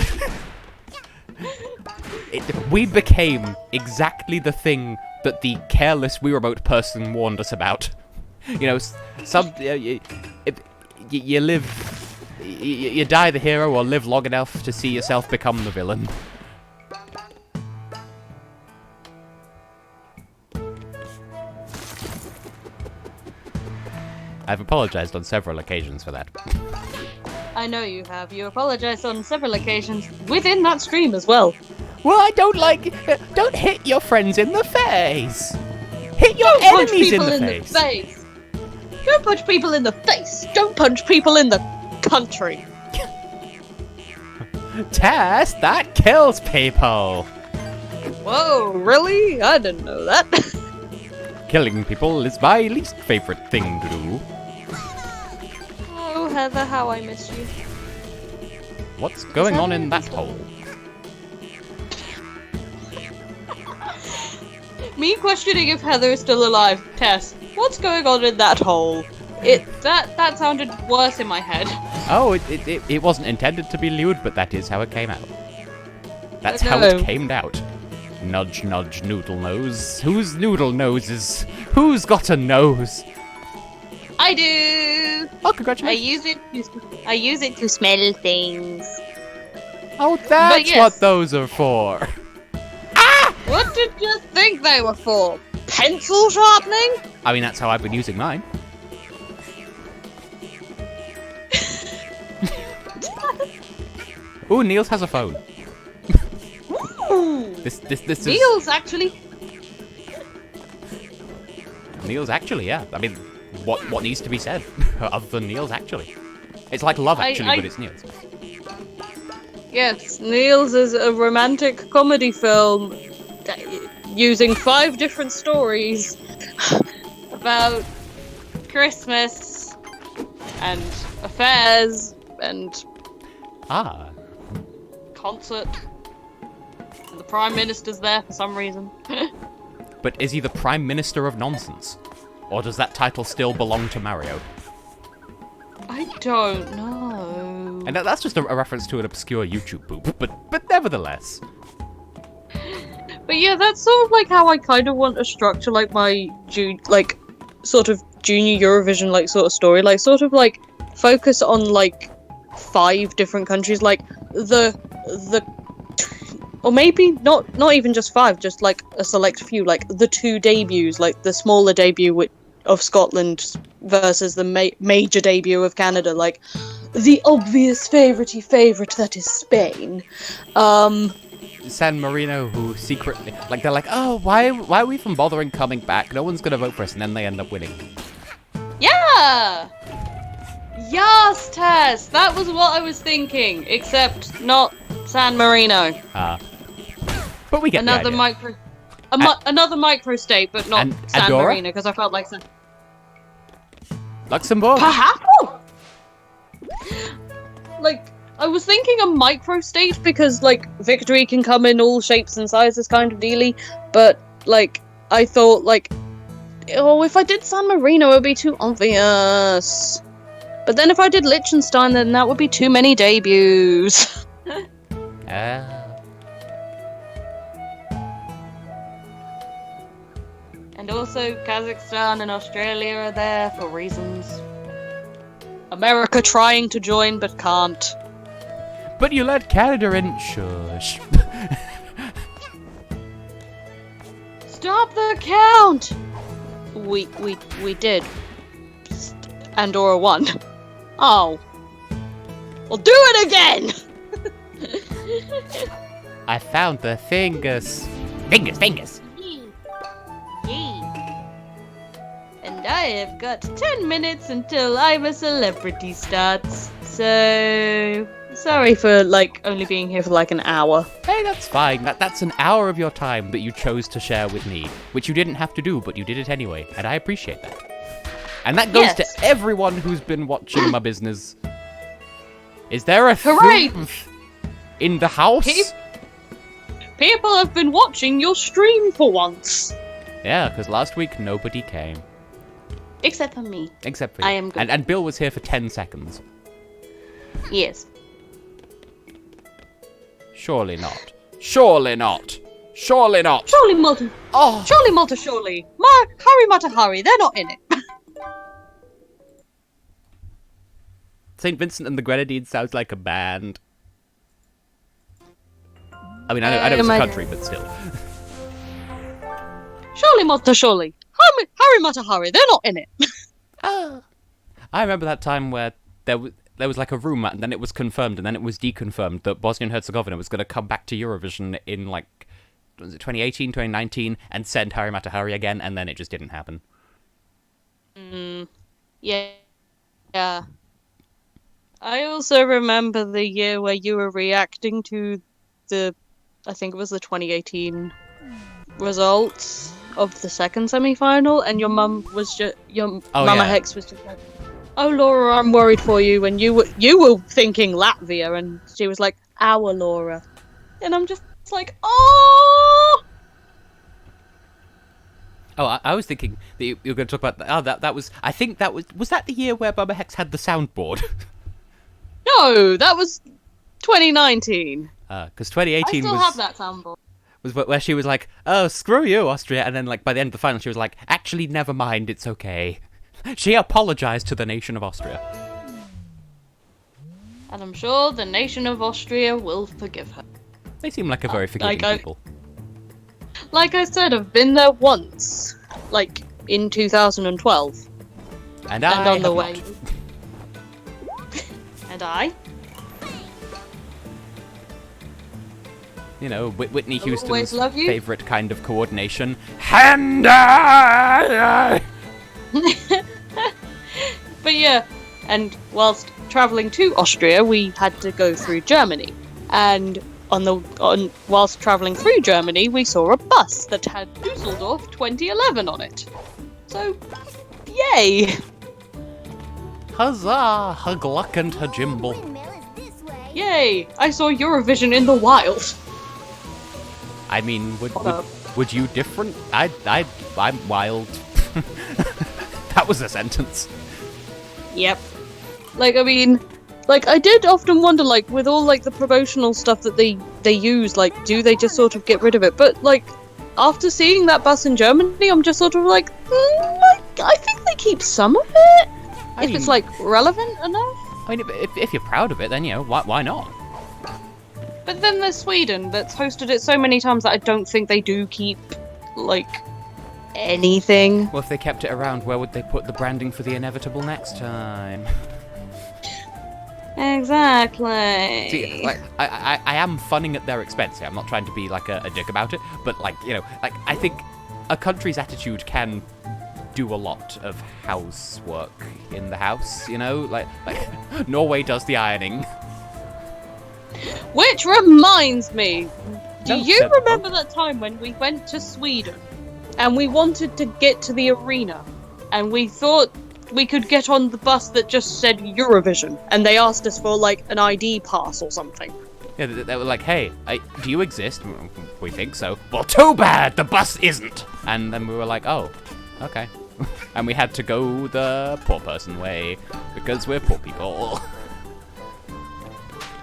We became exactly the thing that the careless Wii Remote person warned us about. You know, you live, you die the hero or live long enough to see yourself become the villain. I've apologized on several occasions for that. I know you have. You apologized on several occasions within that stream as well. Well, I don't don't hit your friends in the face. Hit your Don't punch enemies people in the face. Don't punch people in the face. Don't punch people in the country. Tess, that kills people. Whoa, really? I didn't know that. Killing people is my least favorite thing to do. Oh, Heather, how I miss you. What's going on in that hole? Me questioning if Heather is still alive. Tess, what's going on in that hole? That sounded worse in my head. Oh, it wasn't intended to be lewd, but that is how it came out. That's how No. it came out. Nudge, nudge, noodle nose. Whose noodle noses? Who's got a nose? I do. Oh, I congratulations. use it to smell things. Oh, that's yes. what those are for. What did you think they were for? Pencil sharpening? I mean, that's how I've been using mine. Ooh, Niels has a phone. Ooh. This is... Niels, actually. Niels actually, yeah. I mean, what needs to be said other than Niels actually? It's like Love Actually, but it's Niels. Yes, Niels is a romantic comedy film using 5 different stories about Christmas and affairs and Ah. concert. And the Prime Minister's there for some reason. But is he the Prime Minister of Nonsense? Or does that title still belong to Mario? I don't know. And that's just a reference to an obscure YouTube poop, but nevertheless. But yeah, that's sort of like how I kind of want to structure like my sort of junior Eurovision like sort of story, like sort of like focus on like 5 different countries, like or maybe not even just 5, just like a select few, like the 2 debuts, like the smaller debut of Scotland versus the major debut of Canada, like the obvious favourite that is Spain. San Marino, who secretly, like, they're like, oh, why are we even bothering coming back? No one's gonna vote for us, and then they end up winning. Yeah! Yes, Tess! That was what I was thinking, except not San Marino. But we get Another the idea. another microstate, but not San Andorra? Marino, because I felt like San... Luxembourg? Perhaps? Like, I was thinking a microstate because, like, victory can come in all shapes and sizes kind of dealy, but, like, I thought, like, oh, if I did San Marino, it would be too obvious. But then if I did Liechtenstein, then that would be too many debuts. And also, Kazakhstan and Australia are there for reasons. America trying to join, but can't. But you let Canada in. Shush. Stop the count! We did. Andorra won. Oh. Well, do it again! I found the fingers. Fingers. And I have got 10 minutes until I'm a Celebrity starts. So... sorry for, like, only being here for, like, an hour. Hey, that's fine. That's an hour of your time that you chose to share with me, which you didn't have to do, but you did it anyway, and I appreciate that. And that goes to everyone who's been watching my business. Is there a Hooray! thief in the house? People have been watching your stream for once. Yeah, because last week nobody came. Except for me. Except for you. I am good. And Bill was here for 10 seconds. Yes. Surely not. Surely not. Surely not. Surely Malta. Oh. Surely Malta, surely. Harry Mata Hari, they're not in it. St. Vincent and the Grenadines sounds like a band. I mean, I know it's a country, but still. Surely Mata Surely. Harry Mata Hari, they're not in it. I remember that time where there was like a rumour, and then it was confirmed, and then it was deconfirmed that Bosnia and Herzegovina was going to come back to Eurovision in, like, was it 2018, 2019, and send Harry Mata Hari again, and then it just didn't happen. Yeah. I also remember the year where you were reacting to I think it was the 2018 results of the second semi-final, and your mum was just Mama Hex was just like, "Oh, Laura, I'm worried for you," and you were thinking Latvia, and she was like, "Our Laura," and I'm just like, "Oh." Oh, I was thinking that you were going to talk about that was that the year where Mama Hex had the soundboard? No, that was 2019. Because 2018 I still have that soundboard. Was where she was like, "Oh, screw you, Austria," and then like by the end of the final, she was like, "Actually, never mind, it's okay." She apologized to the nation of Austria. And I'm sure the nation of Austria will forgive her. They seem like a very forgiving people. Like I said, I've been there once, like in 2012. And I on the have way. not. And I. You know, Whitney always Houston's love you. favorite kind of coordination. Hand-eye! But yeah, and whilst travelling to Austria, we had to go through Germany. And whilst travelling through Germany, we saw a bus that had Dusseldorf 2011 on it. So, yay! Huzzah! Hugluck and Hajimble. Yay! I saw Eurovision in the wild. I mean, would you different? I'm wild. That was a sentence. Yep. Like, I mean, like, I did often wonder, like, with all, like, the promotional stuff that they use, like, do they just sort of get rid of it? But, like, after seeing that bus in Germany, I'm just sort of like, I think they keep some of it. If it's, like, relevant enough. I mean, if you're proud of it, then, you know, why not? But then there's Sweden that's hosted it so many times that I don't think they do keep, like, anything. Well, if they kept it around, where would they put the branding for the inevitable next time? Exactly. See, like, I am funning at their expense here. I'm not trying to be, like, a dick about it, but, like, you know, like, I think a country's attitude can do a lot of housework in the house, you know? Like Norway does the ironing. Which reminds me, do No, you no. remember that time when we went to Sweden and we wanted to get to the arena and we thought we could get on the bus that just said Eurovision and they asked us for like an ID pass or something? Yeah, they were like, "Hey, do you exist?" We think so. Well, too bad, the bus isn't. And then we were like, "Oh, okay." And we had to go the poor person way because we're poor people.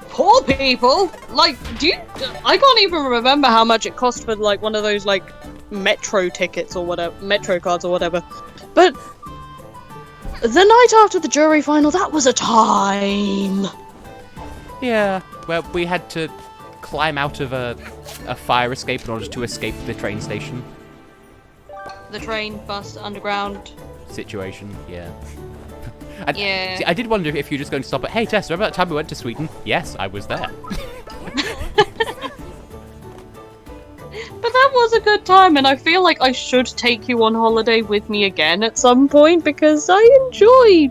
Poor people? Like, I can't even remember how much it cost for, like, one of those, like, metro tickets or whatever, metro cards or whatever. But the night after the jury final, that was a time. Yeah, well, we had to climb out of a fire escape in order to escape the train station The train, bus, underground. situation, yeah. Yeah. See, I did wonder if you were just going to stop at, "Hey, Tess, remember that time we went to Sweden?" Yes, I was there. But that was a good time, and I feel like I should take you on holiday with me again at some point because I enjoy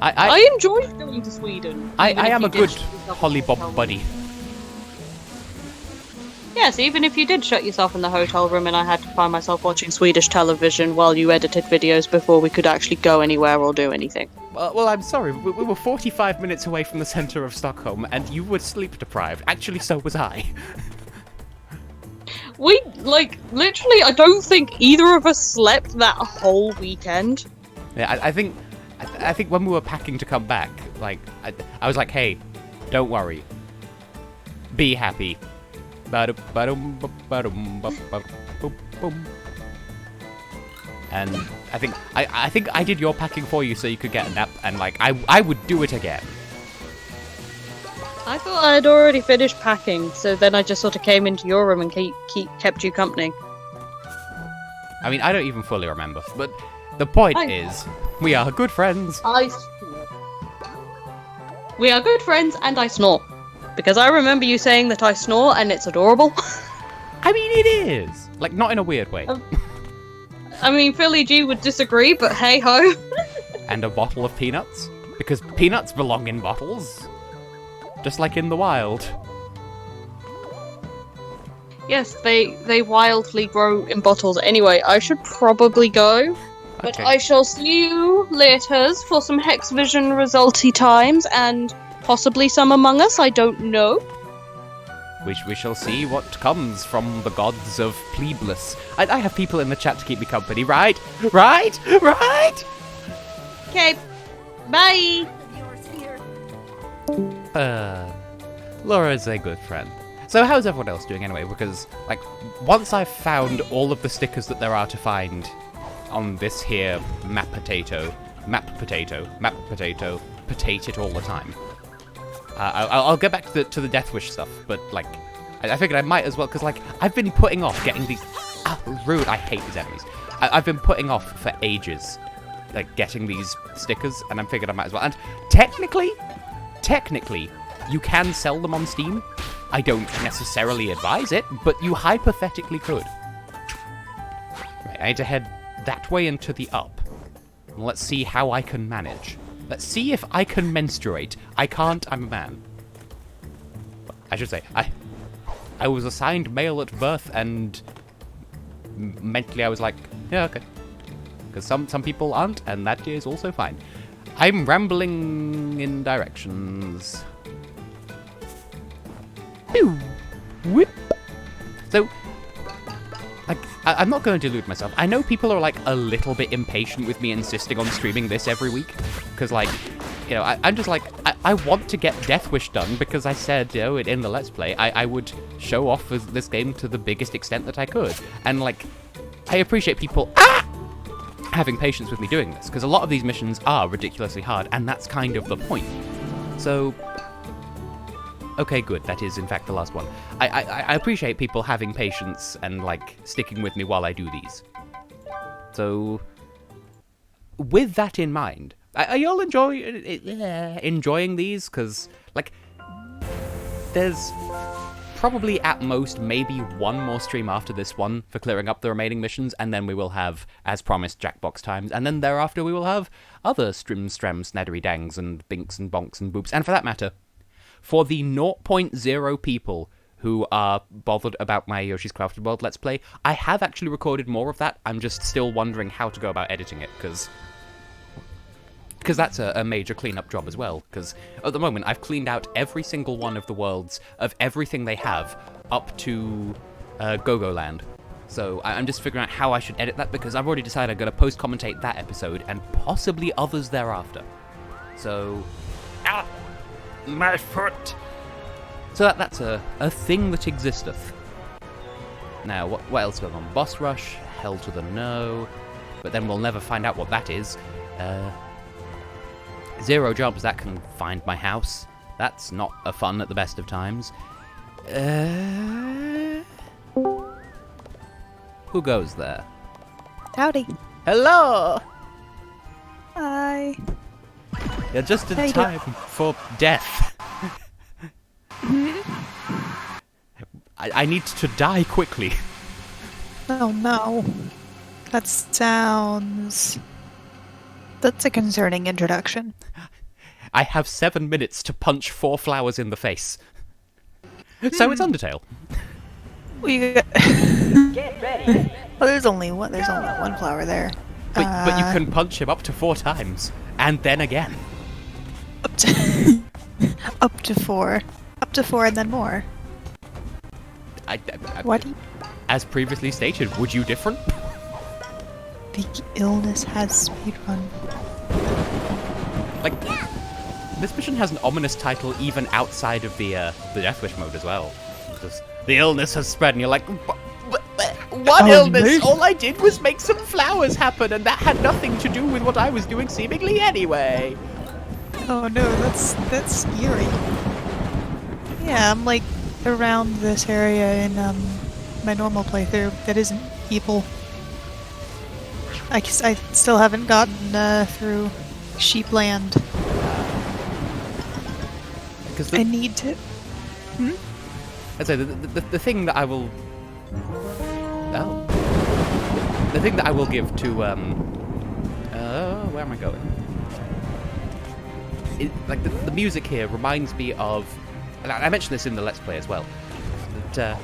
going to Sweden. I even if am you a did good shut yourself in the Hollybob hotel room. buddy. Yes, even if you did shut yourself in the hotel room and I had to find myself watching Swedish television while you edited videos before we could actually go anywhere or do anything. Well, I'm sorry. We were 45 minutes away from the centre of Stockholm, and you were sleep deprived. Actually, so was I. We, like, literally, I don't think either of us slept that whole weekend. Yeah, I think when we were packing to come back, like, I was like, "Hey, don't worry. Be happy." And I think I did your packing for you so you could get a nap, and like I would do it again. I thought I had already finished packing, so then I just sort of came into your room and kept you company. I mean, I don't even fully remember, but the point is, we are good friends. We are good friends, and I snore. Because I remember you saying that I snore, and it's adorable. I mean, it is. Like, not in a weird way. I mean, Philly G would disagree, but hey-ho. And a bottle of peanuts. Because peanuts belong in bottles. Just like in the wild. Yes, they wildly grow in bottles. Anyway, I should probably go. But Okay. I shall see you later for some Hex Vision resulty times, and possibly some Among Us, I don't know. We shall see what comes from the gods of Pleebliss. I have people in the chat to keep me company, right? Right? Right? Okay, bye! Laura's a good friend. So how's everyone else doing anyway? Because, like, once I've found all of the stickers that there are to find on this here map potato, potato it all the time. I'll get back to the Death Wish stuff, but, like, I figured I might as well, because, like, I've been putting off getting these... rude, I hate these enemies. I've been putting off for ages, like, getting these stickers, and I figured I might as well. And technically, you can sell them on Steam. I don't necessarily advise it, but you hypothetically could. Right, I need to head that way and to the up. And let's see how I can manage. Let's see if I can menstruate. I can't, I'm a man. I should say, I was assigned male at birth, and mentally I was like, yeah, okay. Because some people aren't, and that is also fine. I'm rambling in directions. Pew! Whip! So, like, I'm not going to delude myself. I know people are, like, a little bit impatient with me insisting on streaming this every week. Because, like, you know, I'm just like, I want to get Death Wish done because I said, you know, in the Let's Play, I would show off this game to the biggest extent that I could. And, like, I appreciate people having patience with me doing this, because a lot of these missions are ridiculously hard, and that's kind of the point. So... okay, good. That is, in fact, the last one. I appreciate people having patience and, like, sticking with me while I do these. So, with that in mind, are you all enjoying these? Because, like, there's probably at most maybe one more stream after this one for clearing up the remaining missions, and then we will have, as promised, Jackbox times, and then thereafter we will have other strims, strams, snaddery dangs, and binks and bonks and boops, and for that matter, for the 0.0 people who are bothered about my Yoshi's Crafted World Let's Play, I have actually recorded more of that. I'm just still wondering how to go about editing it, because that's a major cleanup job as well, because at the moment I've cleaned out every single one of the worlds of everything they have up to Go-Go Land. So I'm just figuring out how I should edit that, because I've already decided I'm going to post-commentate that episode and possibly others thereafter. So... my foot! So that's a thing that existeth. Now, what else going on? Boss Rush, Hell to the No, but then we'll never find out what that is. 0 jobs that can find my house. That's not a fun at the best of times. Who goes there? Howdy. Hello! Hi. You're just in time for death. I need to die quickly. Oh no. That sounds... That's a concerning introduction. I have 7 minutes to punch 4 flowers in the face. So it's Undertale. We got... Get ready. Well, there's only one flower there. But you can punch him up to 4 times. And then again. Up to 4. Up to 4 and then more. What? As previously stated, would you different? The Illness Has Speedrun. Like, this mission has an ominous title even outside of the Death Wish mode as well. Just, the illness has spread, and you're like, one illness, me? all I did was make some flowers happen, and that had nothing to do with what I was doing seemingly anyway. Oh no, that's scary. Yeah, I'm like around this area in my normal playthrough that isn't people. I still haven't gotten through Sheepland. Because I need to. I'd say the thing that I will... Oh. The thing that I will give to, where am I going? Like, the music here reminds me of... And I mentioned this in the Let's Play as well. That,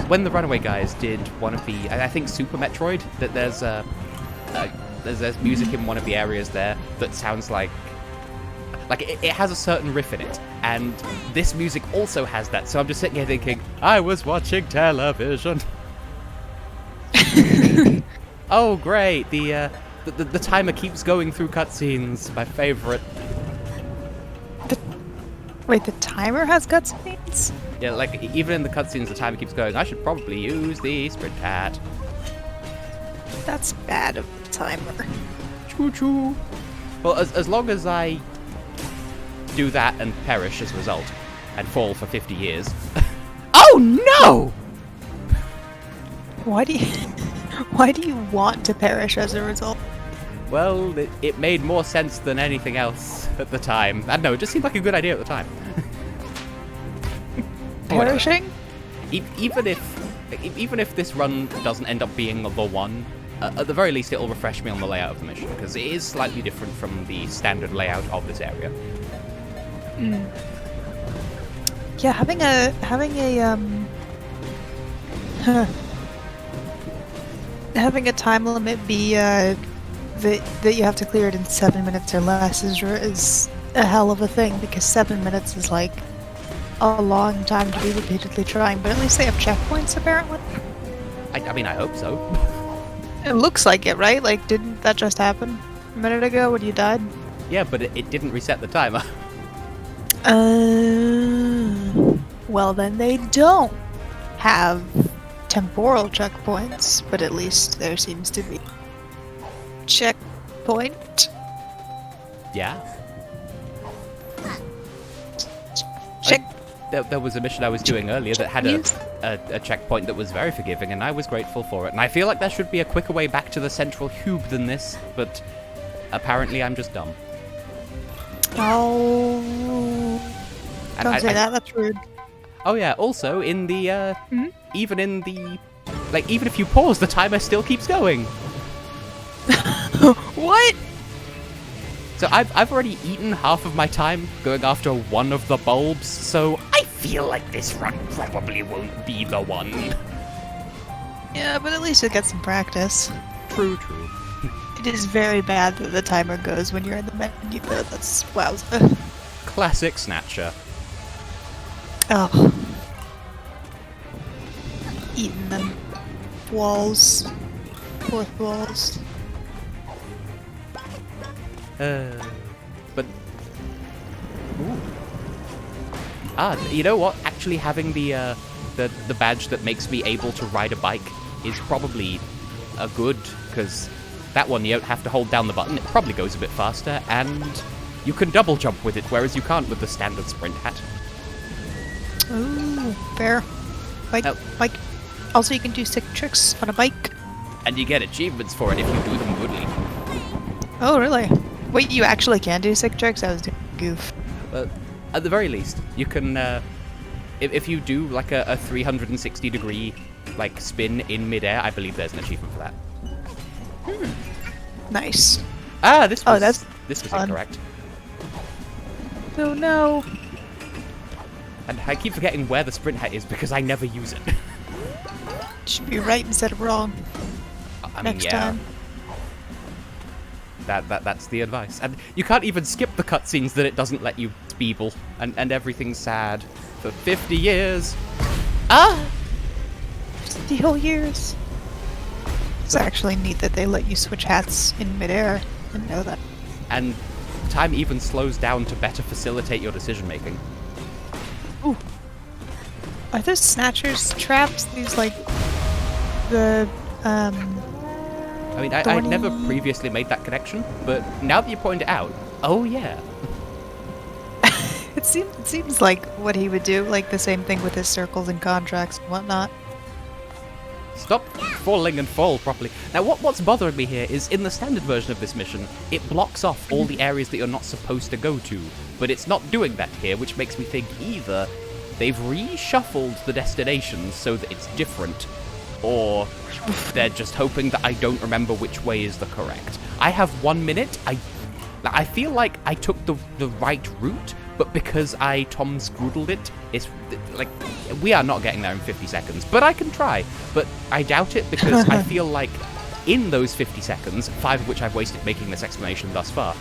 when the Runaway guys did one of the... I think Super Metroid, that there's music in one of the areas there that sounds like... Like, it has a certain riff in it, and this music also has that, so I'm just sitting here thinking, I was watching television. Oh, great, the timer keeps going through cutscenes, my favorite. Wait, the timer has cutscenes? Yeah, like, even in the cutscenes, the timer keeps going, I should probably use the sprint hat. That's bad of the timer. Choo-choo. Well, as long as I do that and perish as a result, and fall for 50 years. Oh no! Why do you want to perish as a result? Well, it made more sense than anything else at the time. I don't know, it just seemed like a good idea at the time. Perishing? Even if this run doesn't end up being the one, at the very least it'll refresh me on the layout of the mission, because it is slightly different from the standard layout of this area. Yeah, having a time limit be that you have to clear it in 7 minutes or less is a hell of a thing, because 7 minutes is like a long time to be repeatedly trying. But at least they have checkpoints apparently. I mean, I hope so. It looks like it, right? Like, didn't that just happen a minute ago when you died? Yeah, but it didn't reset the timer. Well, then they don't have temporal checkpoints, but at least there seems to be checkpoint. Yeah. Check. There was a mission I was doing earlier that had a checkpoint that was very forgiving, and I was grateful for it. And I feel like there should be a quicker way back to the central hube than this, but apparently I'm just dumb. Oh, And don't say that. That's rude. Oh yeah. Also, in the even if you pause, the timer still keeps going. What? So I've already eaten half of my time going after one of the bulbs, so I feel like this run probably won't be the one. Yeah, but at least it gets some practice. True. It is very bad that the timer goes when you're in the menu, though. That's wowza. Classic Snatcher. Oh. Eating them walls. Fourth walls. But... Ooh. Ah, you know what? Actually having the badge that makes me able to ride a bike is probably a good, because that one you don't have to hold down the button, it probably goes a bit faster, and you can double jump with it, whereas you can't with the standard sprint hat. Ooh, fair. Bike. Also, you can do sick tricks on a bike. And you get achievements for it if you do them goodly. Oh, really? Wait, you actually can do sick tricks? I was doing goof. But at the very least, you can, if you do like a 360 degree like spin in midair, I believe there's an achievement for that. Nice. Ah, this was fun. incorrect. Oh no. And I keep forgetting where the sprint hat is because I never use it. Should be right instead of wrong. I mean, Next yeah. time. That's the advice. And you can't even skip the cutscenes that it doesn't let you speeble, and everything's sad for 50 years. Ah! 50 whole years. It's actually neat that they let you switch hats in midair. I didn't know that. And time even slows down to better facilitate your decision making. Ooh. Are those snatchers traps? These like the I mean, I'd never thorny- previously made that connection, but now that you point it out, oh yeah. it seems like what he would do, like the same thing with his circles and contracts and whatnot. Stop falling and fall properly. Now, what's bothering me here is in the standard version of this mission, it blocks off all the areas that you're not supposed to go to, but it's not doing that here, which makes me think either they've reshuffled the destinations so that it's different, or they're just hoping that I don't remember which way is the correct. I have 1 minute. I feel like I took the right route, but because I Tom Scroodled it, it's like we are not getting there in 50 seconds. But I can try. But I doubt it because I feel like in those 50 seconds, 5 of which I've wasted making this explanation thus far,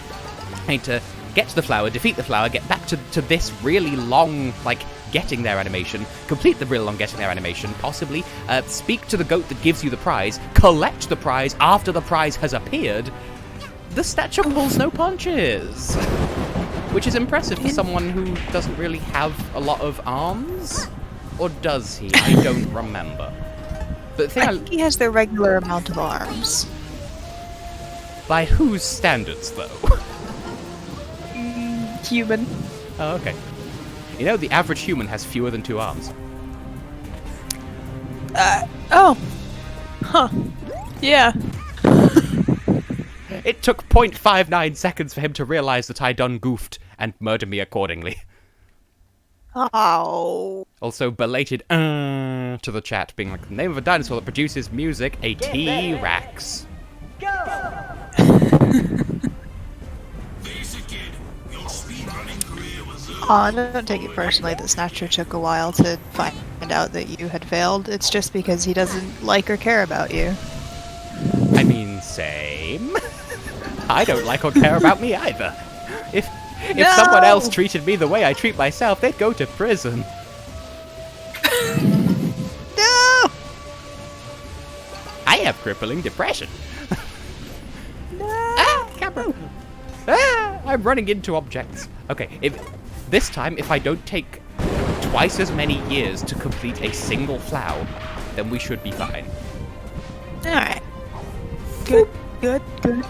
I need to get to the flower, defeat the flower, get back to this really long, like, getting there animation, complete the really long getting there animation, possibly, speak to the goat that gives you the prize, collect the prize after the prize has appeared. The stature pulls no punches, which is impressive for someone who doesn't really have a lot of arms, or does he? I don't remember. But the thing I think he has the regular amount of arms. by whose standards, though? Human. Oh, okay. You know, the average human has fewer than 2 arms. Oh. Huh. Yeah. It took 0.59 seconds for him to realize that I done goofed and murder me accordingly. Oh. Also, belated to the chat, being like, the name of a dinosaur that produces music, a T-Rex. Face it, kid. Your speedrunning career was over. I don't take it personally that Snatcher took a while to find out that you had failed. It's just because he doesn't like or care about you. I mean, same. I don't like or care about me either. If someone else treated me the way I treat myself, they'd go to prison. No! I have crippling depression. No! Camera. I'm running into objects. Okay, this time, if I don't take twice as many years to complete a single flower, then we should be fine. Alright. Good, good, good.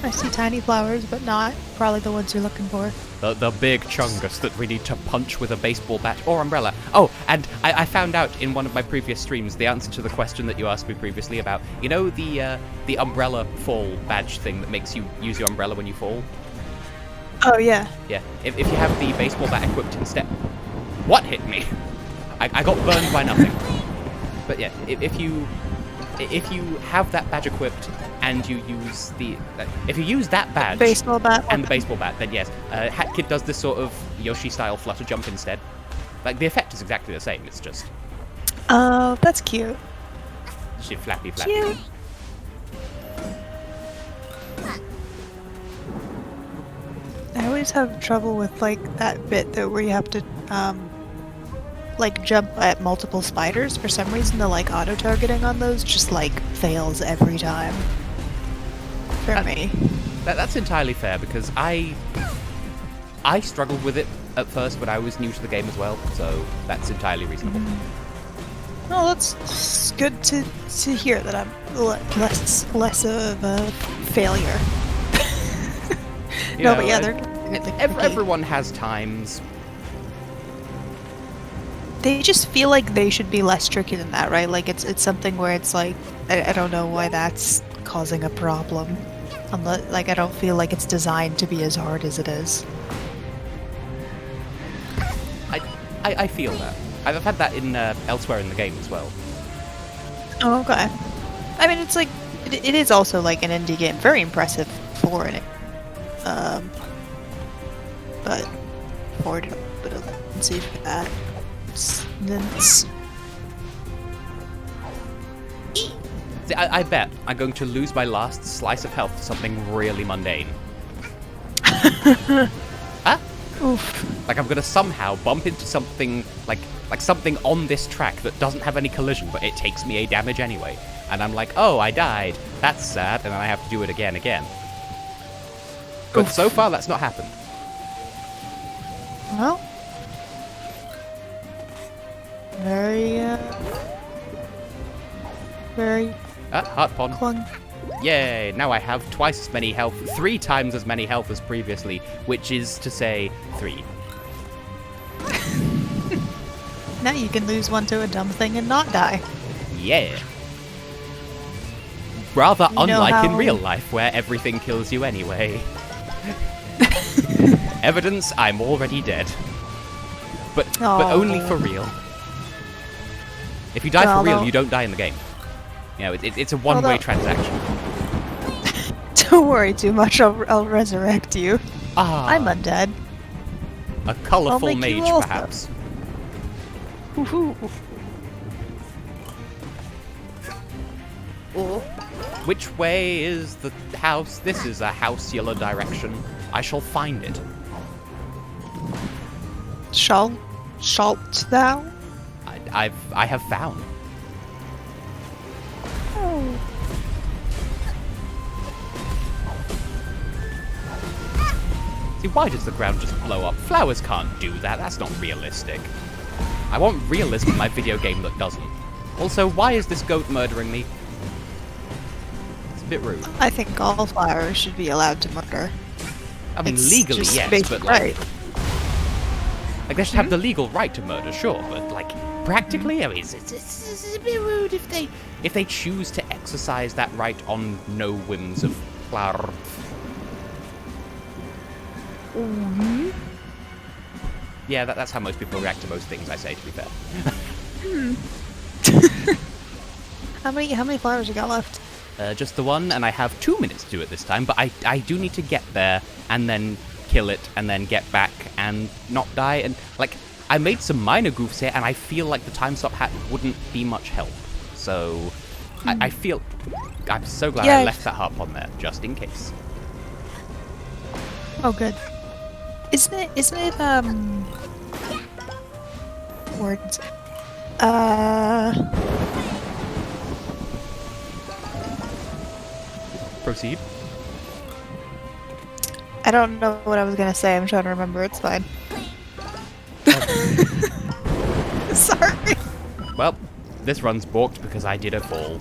I see tiny flowers, but not probably the ones you're looking for. The big chungus that we need to punch with a baseball bat or umbrella. Oh, and I found out in one of my previous streams the answer to the question that you asked me previously about, you know, the umbrella fall badge thing that makes you use your umbrella when you fall? Oh, yeah. Yeah, if you have the baseball bat equipped instead... What hit me? I got burned by nothing. But yeah, if you have that badge equipped and you use if you use that badge Baseball bat. and the baseball bat, then yes, Hat Kid does this sort of Yoshi-style flutter jump instead. Like, the effect is exactly the same, it's just... Oh, that's cute. She flappy flappy. Cute. I always have trouble with, like, that bit though where you have to, like, jump at multiple spiders. For some reason, the, like, auto-targeting on those just, like, fails every time. For me. That's entirely fair, because I struggled with it at first when I was new to the game as well, so that's entirely reasonable. Well, that's good to hear that I'm less of a failure. You No, know, but yeah, they're definitely everyone has times. They just feel like they should be less tricky than that, right? Like it's something where it's like I don't know why that's causing a problem. Unless, like, I don't feel like it's designed to be as hard as it is. I feel that. I've had that in elsewhere in the game as well. Oh, okay. I mean, it's like it is also like an indie game, very impressive for it. But forward a bit of see for that. See, I bet I'm going to lose my last slice of health to something really mundane. Huh? Oof. Like I'm gonna somehow bump into something like something on this track that doesn't have any collision, but it takes me a damage anyway. And I'm like, oh, I died. That's sad, and then I have to do it again. But so far, that's not happened. Well, very Very Heart Pond. clung. Yay! Now I have twice as many health, 3 times as many health as previously, which is to say 3. Now you can lose one to a dumb thing and not die. Yeah. Rather You know unlike in how- real life, where everything kills you anyway. Evidence, I'm already dead. But only Aw. for real. If you die Well, for real, no. you don't die in the game. You know, it's a one-way no. transaction. Don't worry too much, I'll resurrect you. Ah, I'm undead. a colourful I'll make you mage, also. perhaps. Woohoo. Which way is the house? This is a house-yellow direction. I shall find it. Shalt thou? I have found. Oh. See, why does the ground just blow up? Flowers can't do that. That's not realistic. I want realism in my video game that doesn't. Also, why is this goat murdering me? It's a bit rude. I think all flowers should be allowed to murder. I mean, It's legally, just yes, basic but like, right. like they should have the legal right to murder, sure, but like practically, I mean, it's a bit rude if they choose to exercise that right on no whims of flower. Yeah, that's how most people react to most things I say, to be fair. How many flowers you got left? Just the one, and I have 2 minutes to do it this time, but I do need to get there, and then kill it, and then get back, and not die, and, like, I made some minor goofs here, and I feel like the time stop hat wouldn't be much help. So, I feel... I'm so glad I Yeah. left that harp on there, just in case. Oh, good. Isn't it, words? Proceed. I don't know what I was gonna say, I'm trying to remember, it's fine. Sorry. Well, this run's balked because I did a fall.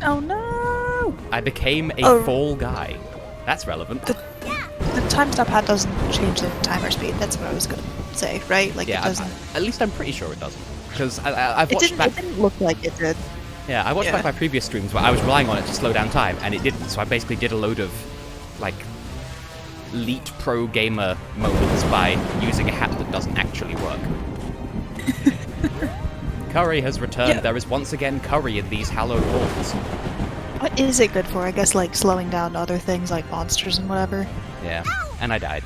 Oh no! I became a Oh. fall guy. That's relevant. The time stop hat doesn't change the timer speed, that's what I was gonna say, right? Like, Yeah, it doesn't... at least I'm pretty sure it doesn't. Because I've It watched didn't, back... it didn't look like it did. Yeah, I watched Yeah. back my previous streams where I was relying on it to slow down time, and it didn't, so I basically did a load of, like, elite pro gamer moments by using a hat that doesn't actually work. Curry has returned. Yeah. There is once again curry in these hallowed halls. What is it good for? I guess, like, slowing down other things like monsters and whatever. Yeah, and I died.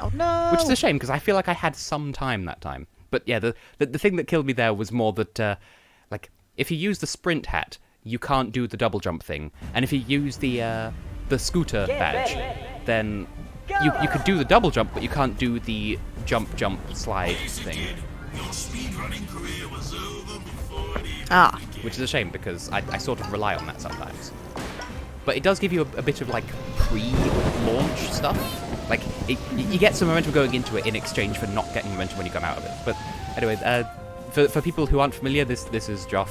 Oh no! Which is a shame, because I feel like I had some time that time. But yeah, the thing that killed me there was more that, like, if you use the sprint hat, you can't do the double jump thing. And if you use the scooter badge, then you could do the double jump, but you can't do the jump slide thing. Your speedrunning career was over before it even Ah. Which is a shame, because I sort of rely on that sometimes. But it does give you a bit of, like, pre-launch stuff. Like, you get some momentum going into it in exchange for not getting momentum when you come out of it. But anyway, for people who aren't familiar, this is Joff.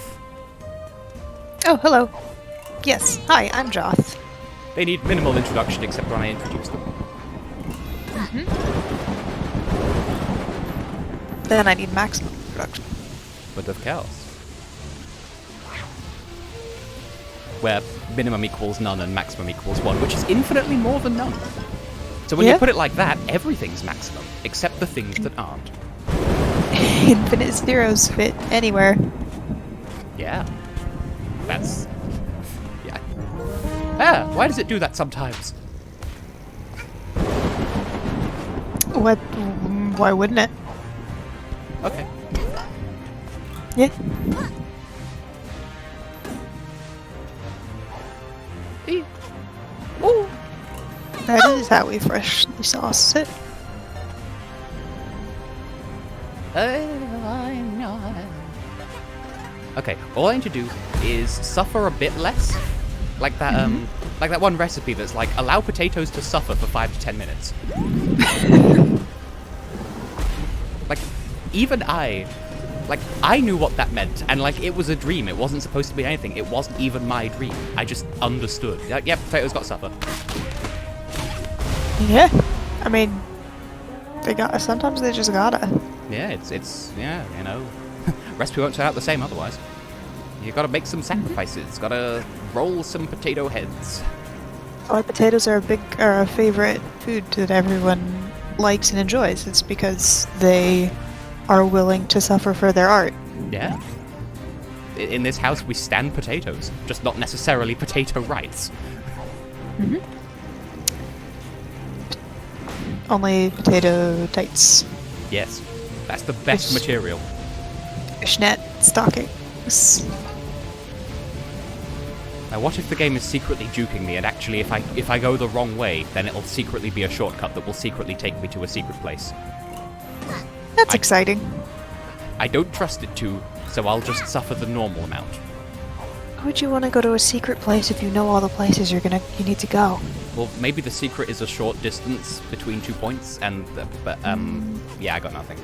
Oh, hello. Yes, hi, I'm Joth. They need minimal introduction except when I introduce them. Then I need maximum production. But of chaos. Where minimum equals none and maximum equals 1, which is infinitely more than none. So when Yeah. you put it like that, everything's maximum, except the things that aren't. Infinite zeros fit anywhere. Yeah. That's... yeah. Ah, why does it do that sometimes? What? Why wouldn't it? Okay. Yeah. Ooh. That is how we freshly sauce it. Okay, all I need to do is suffer a bit less. Like that, like that one recipe that's like, allow potatoes to suffer for 5 to 10 minutes. Like, even I, Like, I knew what that meant, and like, it was a dream. It wasn't supposed to be anything. It wasn't even my dream. I just understood. Like, yep, potatoes got to suffer. Yeah. I mean, sometimes they just gotta. Yeah, it's yeah, you know, recipe won't turn out the same otherwise. You gotta make some sacrifices. Gotta roll some potato heads. Why potatoes are a favorite food that everyone likes and enjoys. It's because they are willing to suffer for their art. Yeah. In this house, we stand potatoes, just not necessarily potato rights. Only potato tights. Yes, that's the best material. Fishnet stockings. Now, what if the game is secretly duking me, and actually, if I go the wrong way, then it'll secretly be a shortcut that will secretly take me to a secret place. That's exciting. I don't trust it to, so I'll just suffer the normal amount. Why would you want to go to a secret place if you know all the places you need to go? Well, maybe the secret is a short distance between 2 points, and yeah, I got nothing.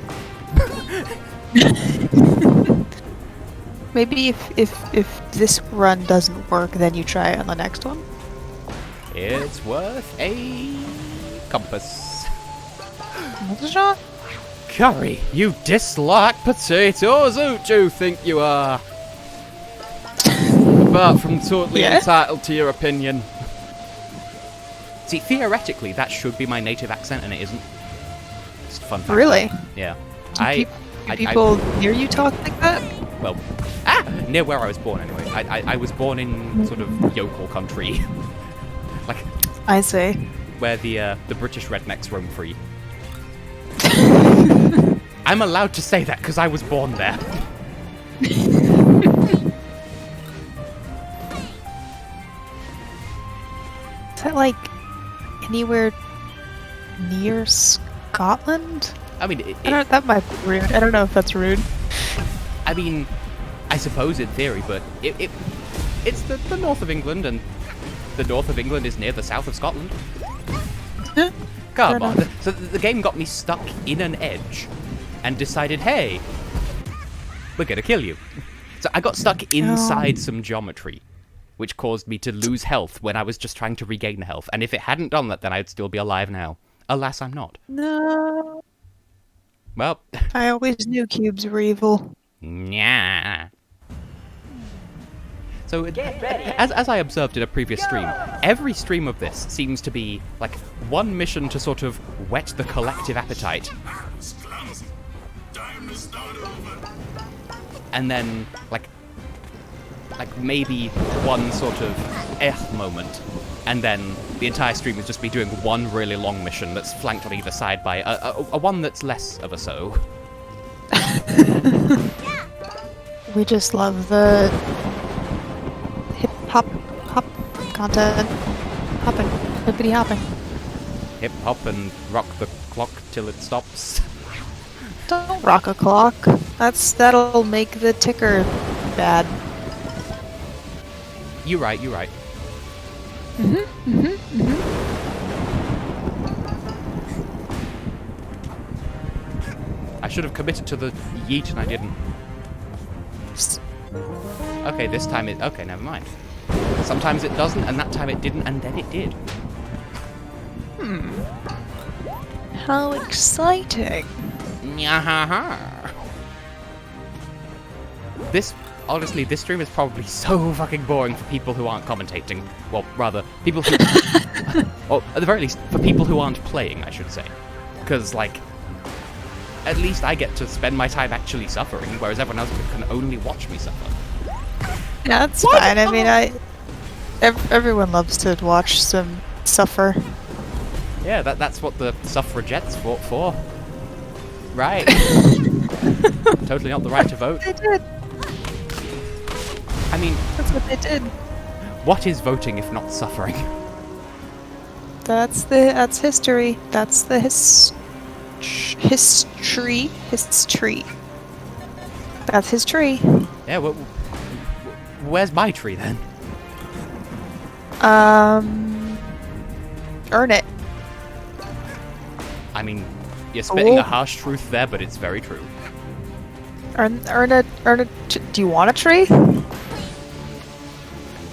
Maybe if this run doesn't work, then you try it on the next one. It's worth a compass. What's a shot? Curry, you dislike potatoes, who do you think you are? Apart from totally entitled to your opinion. See, theoretically, that should be my native accent, and it isn't. Just a fun fact. Really? Yeah. Do people near you talk like that? Well, near where I was born, anyway. I was born in sort of yokel country. Like, I see. where the British rednecks roam free. I'm allowed to say that because I was born there. Is that like anywhere near Scotland? I mean, that might be rude. I don't know if that's rude. I mean, I suppose in theory, but it's the north of England, and the north of England is near the south of Scotland. Come on. So the game got me stuck in an edge and decided, hey, we're gonna kill you. So I got stuck inside some geometry, which caused me to lose health when I was just trying to regain health. And if it hadn't done that, then I'd still be alive now. Alas, I'm not. No. Well, I always knew cubes were evil. yeah. So, as I observed in a previous stream, every stream of this seems to be, like, one mission to sort of whet the collective appetite. And then, like maybe one sort of moment. And then the entire stream is just me doing one really long mission that's flanked on either side by a one that's less of a so. We just love the hop content. Hopping. Hippity hopping. Hip hop and rock the clock till it stops. Don't rock a clock. That'll make the ticker bad. You're right. I should have committed to the yeet and I didn't. Okay, this time it... Okay, never mind. Sometimes it doesn't, and that time it didn't, and then it did. How exciting. Honestly, this stream is probably so fucking boring for people who aren't commentating. Well, rather, people who... or, at the very least, for people who aren't playing, I should say. Because, like, at least I get to spend my time actually suffering, whereas everyone else can only watch me suffer. Yeah, that's fine. I mean, everyone loves to watch some suffer. Yeah, that's what the suffragettes fought for. Right. Totally not the right to vote. They did. I mean... That's what they did. What is voting if not suffering? That's history. That's the history. That's his tree. Yeah, where's my tree then? Earn it. I mean, you're spitting a harsh truth there, but it's very true. Do you want a tree?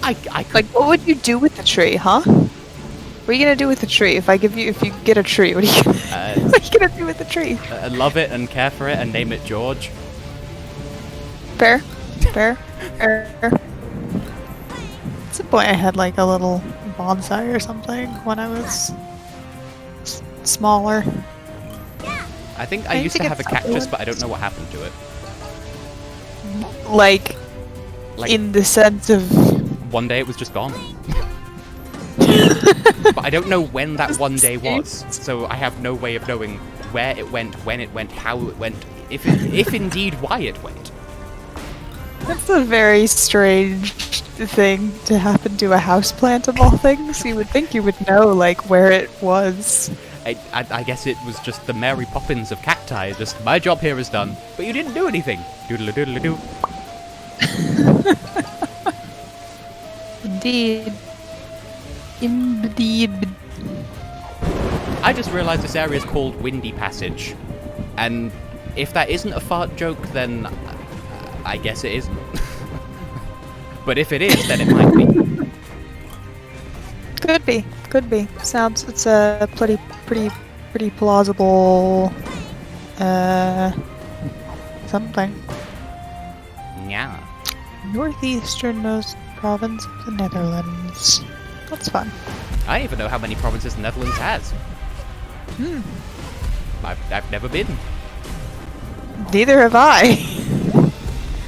I could, Like, what would you do with the tree, huh? What are you gonna do with the tree? If you get a tree, what are you what are you gonna do with the tree? love it and care for it and name it George. Fair. Fair. At some point I had like a little bonsai or something when I was smaller. I think I I used to think have a it's cactus, succulent. but I don't know what happened to it. Like, Like, in the sense of... one day it was just gone. But I don't know when that one day was, so I have no way of knowing where it went, when it went, how it went, if indeed why it went. That's a very strange thing to happen to a houseplant of all things. You would think you would know, like, where it was. I guess it was just the Mary Poppins of cacti. Just, my job here is done, but you didn't do anything. Doodle-a-doodle-a-doo. Indeed. Indeed. I just realized this area is called Windy Passage, and if that isn't a fart joke, then I guess it isn't. But if it is, then it might be. Could be. Could be. Sounds. It's a pretty plausible. Something. Yeah. Northeasternmost province of the Netherlands. That's fun. I don't even know how many provinces the Netherlands has. I've never been. Neither have I.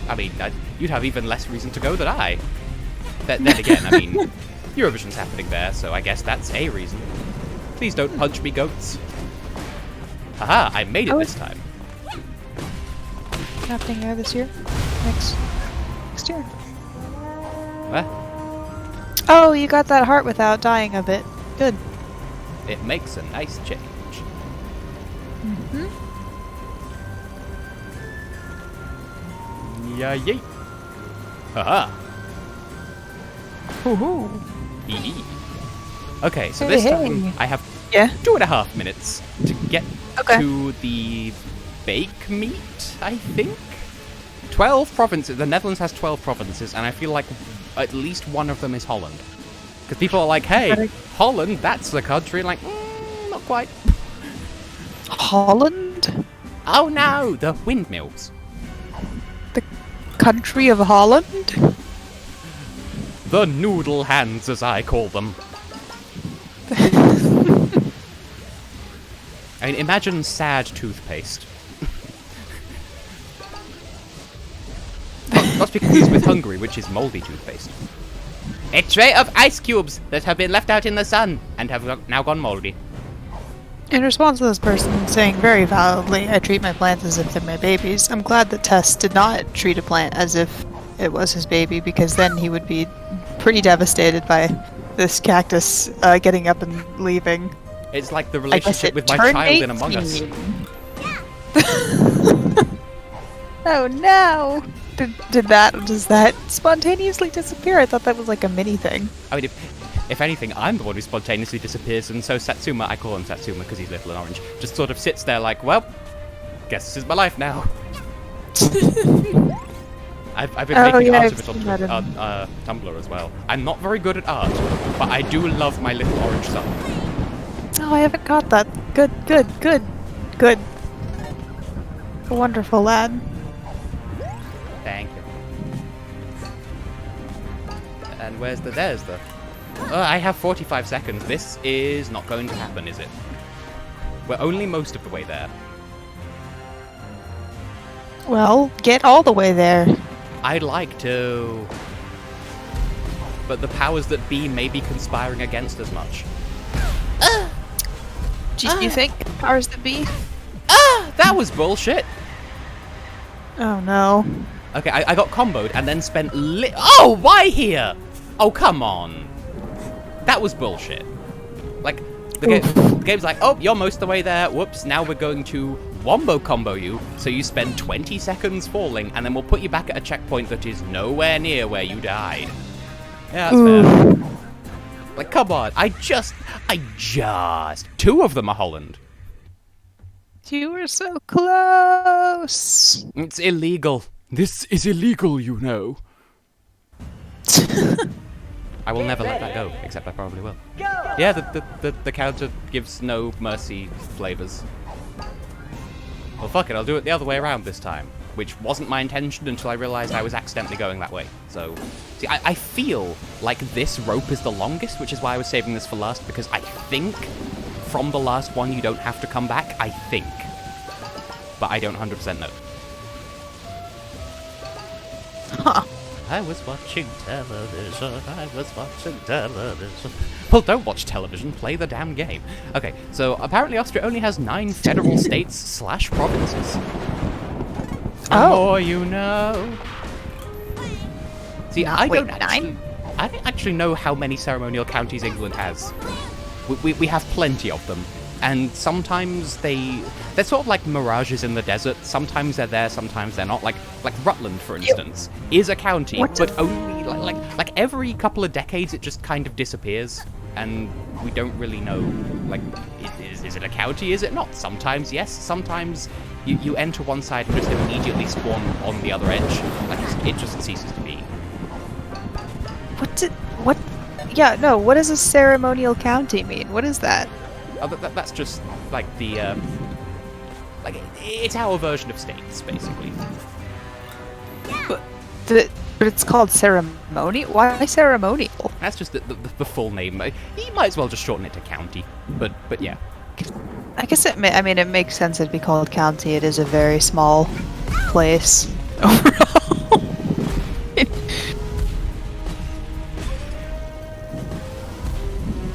I mean, you'd have even less reason to go than I. Then again, I mean, Eurovision's happening there, so I guess that's a reason. Please don't punch me, goats. Haha, I made it this time. Happening there this year. Next year. What? Oh, you got that heart without dying of it. Good. It makes a nice change. Mm-hmm. Yeah, yay. Haha. Hoo-hoo. Hee. Okay, so Hey, this hey. time I have Yeah. 2.5 minutes to get Okay. to the bake meat, I think? 12 provinces. The Netherlands has 12 provinces, and I feel like at least one of them is Holland. Because people are like, hey, Holland, that's the country. Like, not quite. Holland? Oh no, the windmills. The country of Holland? The noodle hands, as I call them. I mean, imagine sad toothpaste. Not to be confused with Hungary, which is moldy toothpaste. A tray of ice cubes that have been left out in the sun and have now gone moldy. In response to this person saying very validly, I treat my plants as if they're my babies, I'm glad that Tess did not treat a plant as if it was his baby, because then he would be pretty devastated by this cactus getting up and leaving. It's like the I guess relationship it with my turned child in Among Us. 18. Oh no! Does that spontaneously disappear? I thought that was like a mini thing. I mean, if anything, I'm the one who spontaneously disappears, and so Satsuma, I call him Satsuma because he's little and orange, just sort of sits there like, well, guess this is my life now. I've been making art of it on Tumblr as well. I'm not very good at art, but I do love my little orange son. Oh, I haven't got that. Good. A wonderful lad. Thank you. And there's the... I have 45 seconds. This is not going to happen, is it? We're only most of the way there. Well, get all the way there. I'd like to... But the powers that be may be conspiring against us much. Do you think powers that be? That was bullshit! Oh no. Okay, I got comboed and then spent Oh, why here? Oh, come on. That was bullshit. Like, the game's like, oh, you're most of the way there. Whoops, now we're going to wombo combo you, so you spend 20 seconds falling, and then we'll put you back at a checkpoint that is nowhere near where you died. Yeah, that's fair. Like, come on, I just... 2 of them are Holland. You were so close. It's illegal. This is illegal, you know. I will never let that go, except I probably will. Yeah, the counter gives no mercy flavors. Well, fuck it, I'll do it the other way around this time. Which wasn't my intention until I realized I was accidentally going that way. So, see, I feel like this rope is the longest, which is why I was saving this for last, because I think from the last one you don't have to come back, I think. But I don't 100% know. Huh. I was watching television, I was watching television. Well, don't watch television, play the damn game. Okay, so apparently Austria only has 9 federal states / provinces. The more you know. See, I don't actually know how many ceremonial counties England has. We have plenty of them. And sometimes they're sort of like mirages in the desert. Sometimes they're there, sometimes they're not. Like Rutland, for instance, is a county, but only like every couple of decades it just kind of disappears, and we don't really know. Like, is it a county? Is it not? Sometimes yes, sometimes you enter one side and just immediately spawn on the other edge. Like it just ceases to be. What? Yeah, no. What does a ceremonial county mean? What is that? Oh, that's just like the like it's our version of states, basically. But it's called ceremony. Why ceremonial? That's just the full name. You might as well just shorten it to county. But yeah. I guess it makes sense it'd be called county. It is a very small place overall.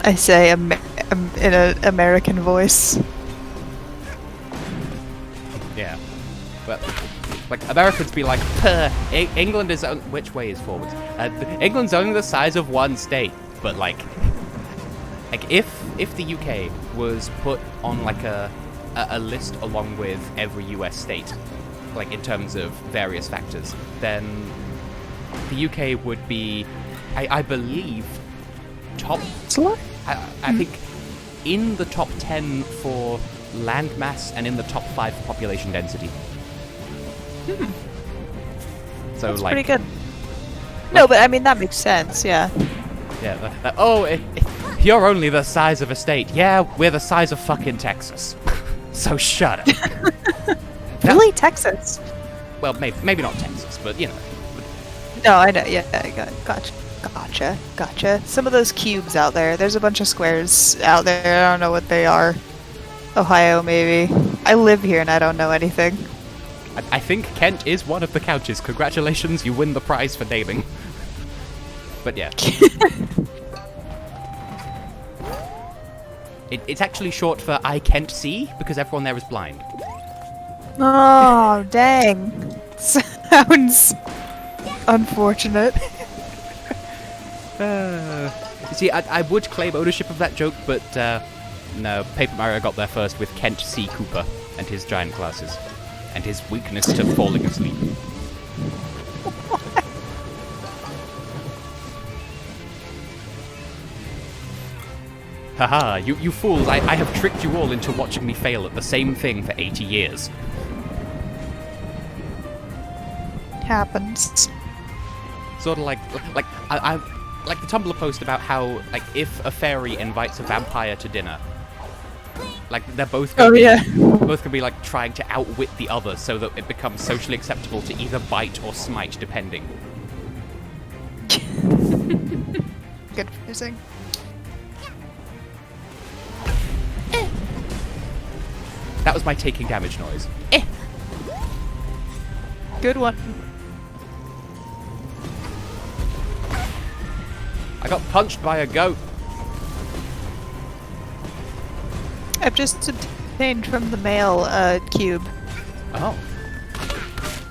I say in an American voice. Yeah. But like Americans be like, England is which way is forwards? England's only the size of one state, but like if the UK was put on like a list along with every US state, like in terms of various factors, then the UK would be, I believe, top. I think in the top 10 for landmass and in the top 5 for population density. So that's like pretty good. No, but I mean that makes sense. Yeah. Yeah. You're only the size of a state. Yeah, we're the size of fucking Texas. So shut up. Really, Texas? Well, maybe not Texas, but you know. No, I know. Yeah, gotcha. Some of those cubes out there. There's a bunch of squares out there. I don't know what they are. Ohio, maybe. I live here and I don't know anything. I think Kent is one of the counties. Congratulations, you win the prize for naming. But yeah. It's actually short for I can't see, because everyone there is blind. Oh, dang. Sounds unfortunate. See, I would claim ownership of that joke, but no, Paper Mario got there first with Kent C. Cooper and his giant glasses, and his weakness to falling asleep. Haha, you fools, I have tricked you all into watching me fail at the same thing for 80 years. Happens. Sort of like I like the Tumblr post about how, like, if a fairy invites a vampire to dinner, like, they're both both can be like trying to outwit the other so that it becomes socially acceptable to either bite or smite, depending. Good phrasing. That was my taking damage noise. Good one. I got punched by a goat. I've just obtained from the mail a cube. Oh.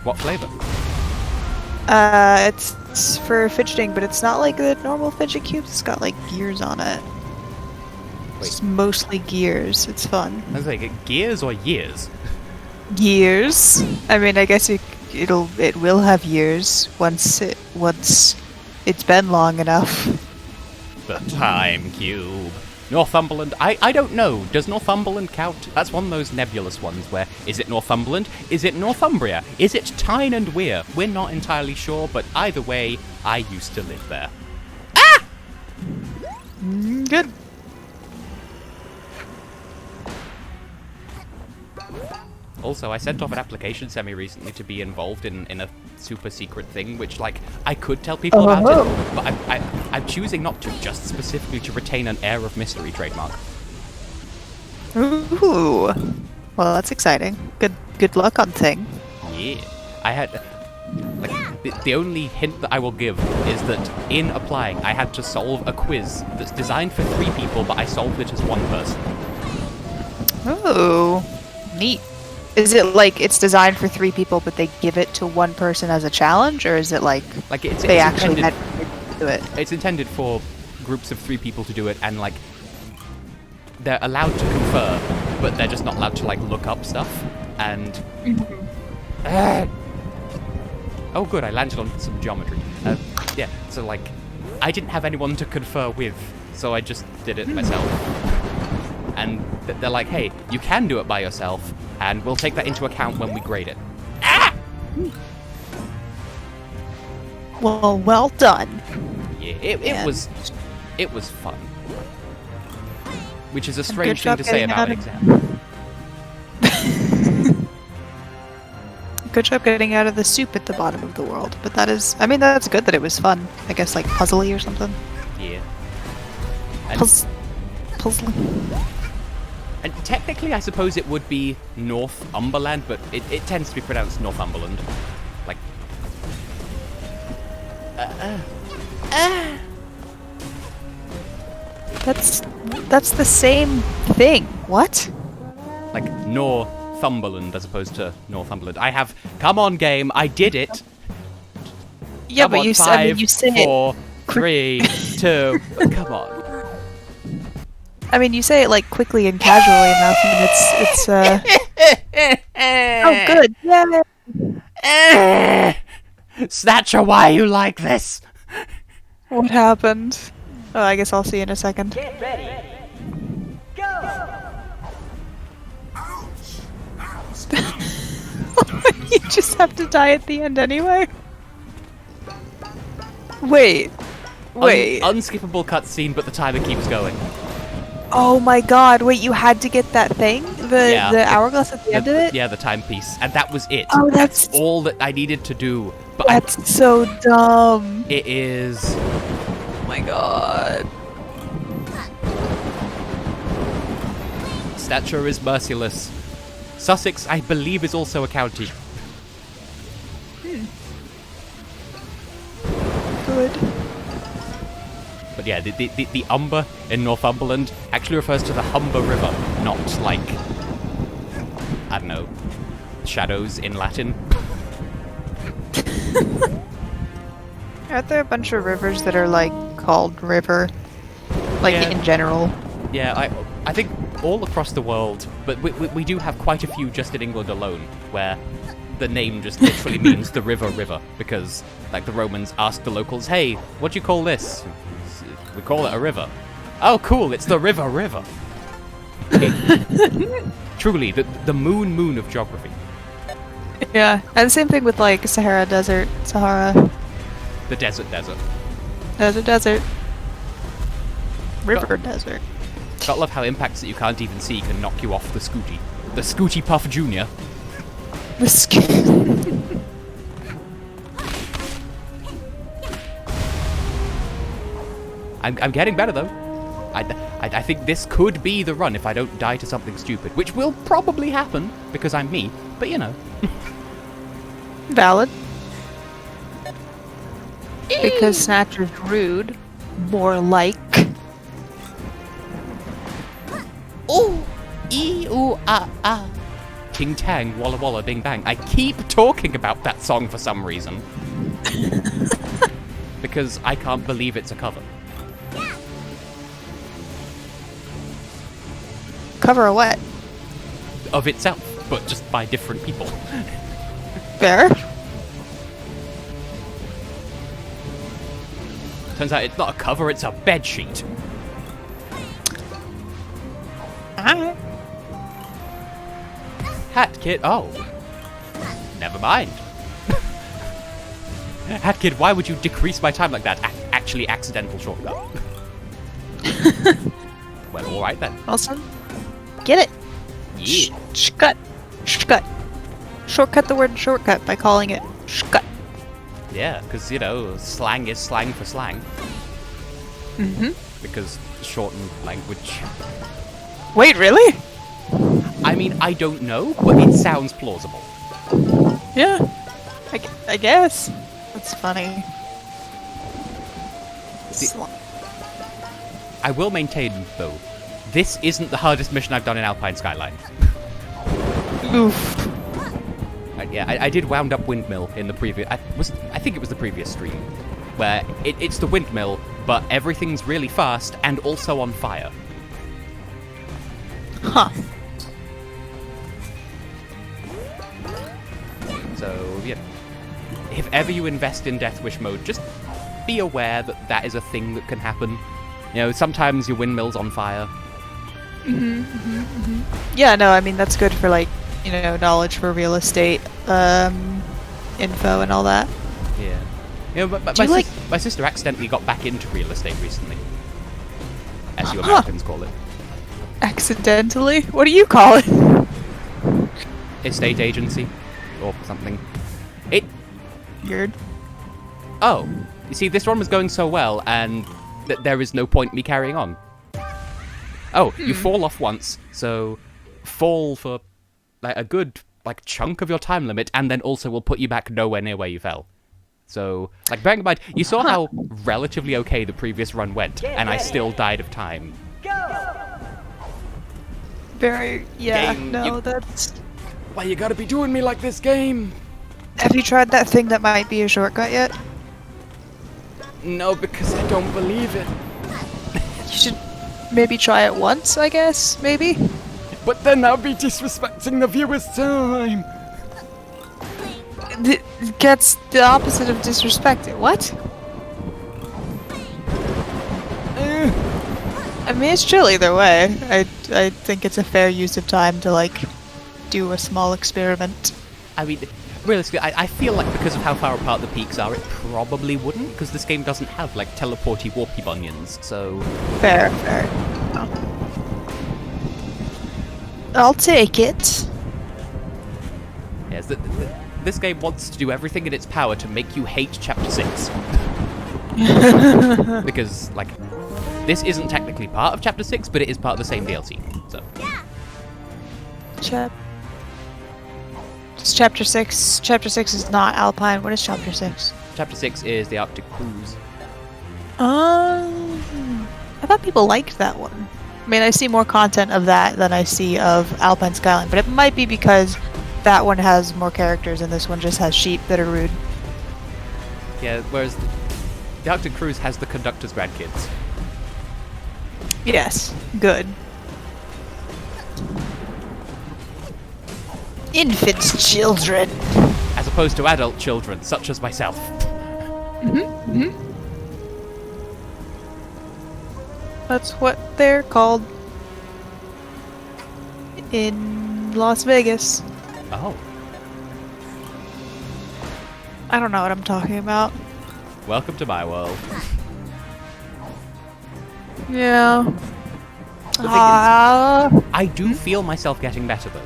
What flavor? It's for fidgeting, but it's not like the normal fidget cubes. It's got like gears on it. It's mostly gears. It's fun. I was like, gears or years? Gears. I mean, I guess it will have years once it's been long enough. The time cube. Northumberland. I don't know. Does Northumberland count? That's one of those nebulous ones where, is it Northumberland? Is it Northumbria? Is it Tyne and Weir? We're not entirely sure, but either way, I used to live there. Good. Also, I sent off an application semi-recently to be involved in a super secret thing, which, like, I could tell people about it, but I'm choosing not to, just specifically to retain an air of mystery trademark. Ooh. Well, that's exciting. Good luck on thing. Yeah. I had... Like, the only hint that I will give is that in applying, I had to solve a quiz that's designed for 3 people, but I solved it as 1 person. Ooh. Neat. Is it like it's designed for 3 people, but they give it to 1 person as a challenge, or is it like it's they actually intended, had to do it? It's intended for groups of 3 people to do it, and like they're allowed to confer, but they're just not allowed to like look up stuff. And oh, good, I landed on some geometry. Yeah, so like I didn't have anyone to confer with, so I just did it myself. And they're like, hey, you can do it by yourself, and we'll take that into account when we grade it. Well done. Yeah, it was fun. Which is a strange thing to say about an exam. Good job getting out of the soup at the bottom of the world. But that is, I mean, that's good that it was fun. I guess like puzzly or something. Yeah. And Puzzling. And technically, I suppose it would be Northumberland, but it tends to be pronounced Northumberland. Like... That's the same thing. What? Like Northumberland as opposed to Northumberland. I have... Come on, game, I did it! Yeah, Come but on, you said, I mean, you say 4, 3, 2... Come on. I mean, you say it like quickly and casually enough, and it's oh, good. Yeah. Snatcher, why are you like this? What happened? Oh, I guess I'll see you in a second. Get ready. Go! Ouch! You just have to die at the end anyway. Wait. Unskippable cutscene, but the timer keeps going. Oh my god, wait, you had to get that thing? The hourglass at the end of it? Yeah, the timepiece. And that was it. Oh, that's all that I needed to do. But that's so dumb. It is... Oh my god. Stature is merciless. Sussex, I believe, is also a county. Good. But yeah, the Umber in Northumberland actually refers to the Humber River, not like, I don't know, shadows in Latin. Aren't there a bunch of rivers that are like called river? Like in general? Yeah, I think all across the world, but we do have quite a few just in England alone, where the name just literally means the river, because like the Romans asked the locals, hey, what do you call this? We call it a river. Oh, cool, it's the river. Truly, the moon of geography. Yeah, and same thing with like Sahara. The desert. Desert. River desert. Gotta love how impacts that you can't even see can knock you off the Scooty. The Scooty Puff Jr. I'm getting better though. I think this could be the run if I don't die to something stupid, which will probably happen because I'm me. But you know. Valid. Because Snatcher's rude. More like. Ooh, ooh, ah. Ting tang, walla walla, bing bang. I keep talking about that song for some reason. Because I can't believe it's a cover. Cover a what? Of itself, but just by different people. Fair. Turns out it's not a cover, it's a bedsheet. Alright. Hat Kid. Oh. Never mind. Hat Kid, why would you decrease my time like that? Actually, accidental shortcut. Well, alright then. Awesome. Get it. Yeah. Shortcut. Shortcut. Shortcut the word shortcut by calling it shortcut. Yeah, because, you know, slang is slang for slang. Mm-hmm. Because shortened language. Wait, really? I mean, I don't know, but it sounds plausible. Yeah. I guess. That's funny. I will maintain, though, this isn't the hardest mission I've done in Alpine Skyline. Oof. Yeah, I did wound up windmill in the previous... I think it was the previous stream, where it's the windmill, but everything's really fast and also on fire. Huh. So, yeah. If ever you invest in Death Wish mode, just be aware that that is a thing that can happen. You know, sometimes your windmill's on fire. Yeah, no, I mean, that's good for, like, you know, knowledge for real estate, info and all that. Yeah. You know, but my sister accidentally got back into real estate recently. As you Americans call it. Accidentally? What do you call it? Estate agency. Or something. Weird. Oh. You see, this one was going so well, and there is no point me carrying on. Oh, you fall off once, so fall for like a good chunk of your time limit, and then also will put you back nowhere near where you fell. So, bearing in mind, you saw how relatively okay the previous run went, and I still died of time. Very, yeah, Game, no, that's... Why you gotta be doing me like this, game? Have you tried that thing that might be a shortcut yet? No, because I don't believe it. You should maybe try it once, I guess, maybe? But then I'll be disrespecting the viewer's time. That's the opposite of disrespect. What? I mean, it's chill either way. I think it's a fair use of time to, do a small experiment. I mean, realistically, I feel like because of how far apart the peaks are, it probably wouldn't, because this game doesn't have, teleporty warpy bunions, so... Fair. I'll take it. Yes, this game wants to do everything in its power to make you hate Chapter 6. Because, this isn't technically part of Chapter 6, but it is part of the same DLC, so... It's Chapter 6. Chapter 6 is not Alpine. What is Chapter 6? Chapter 6 is the Arctic Cruise. I thought people liked that one. I mean, I see more content of that than I see of Alpine Skyline, but it might be because that one has more characters and this one just has sheep that are rude. Yeah, whereas the Arctic Cruise has the conductor's grandkids. Yes, good. Infant children. As opposed to adult children, such as myself. That's what they're called in Las Vegas. Oh. I don't know what I'm talking about. Welcome to my world. Yeah. The thing is, I do feel myself getting better though,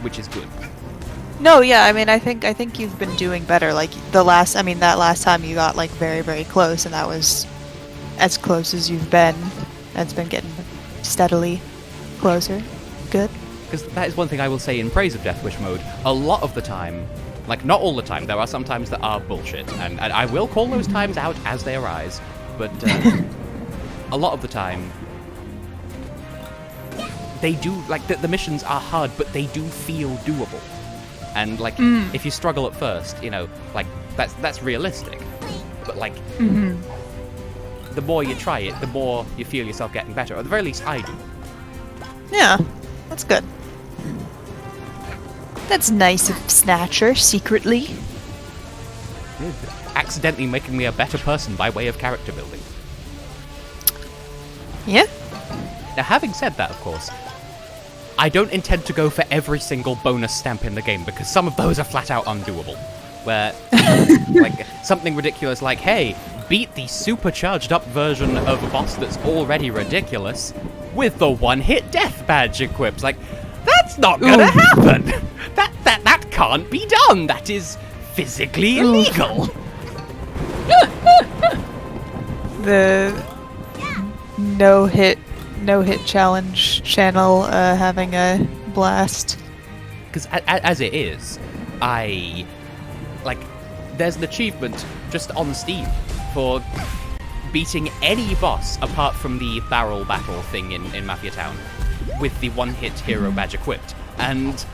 which is good. No, yeah, I mean, I think you've been doing better. That last time you got very, very close, and that was as close as you've been. And it's been getting steadily closer. Good. Because that is one thing I will say in praise of Death Wish mode. A lot of the time, not all the time, there are some times that are bullshit, and I will call those times out as they arise, but a lot of the time, they do, the missions are hard, but they do feel doable. And, if you struggle at first, that's realistic. But, the more you try it, the more you feel yourself getting better. Or at the very least, I do. Yeah, that's good. That's nice of Snatcher, secretly. Accidentally making me a better person by way of character building. Yeah? Now, having said that, of course, I don't intend to go for every single bonus stamp in the game, because some of those are flat out undoable. Where, like, something ridiculous like, hey, beat the supercharged up version of a boss that's already ridiculous with the one-hit death badge equipped. Like, that's not gonna happen! That can't be done! That is physically illegal! The no-hit challenge channel having a blast. Because as it is, there's an achievement just on Steam for beating any boss apart from the barrel battle thing in Mafia Town with the one-hit hero badge equipped. And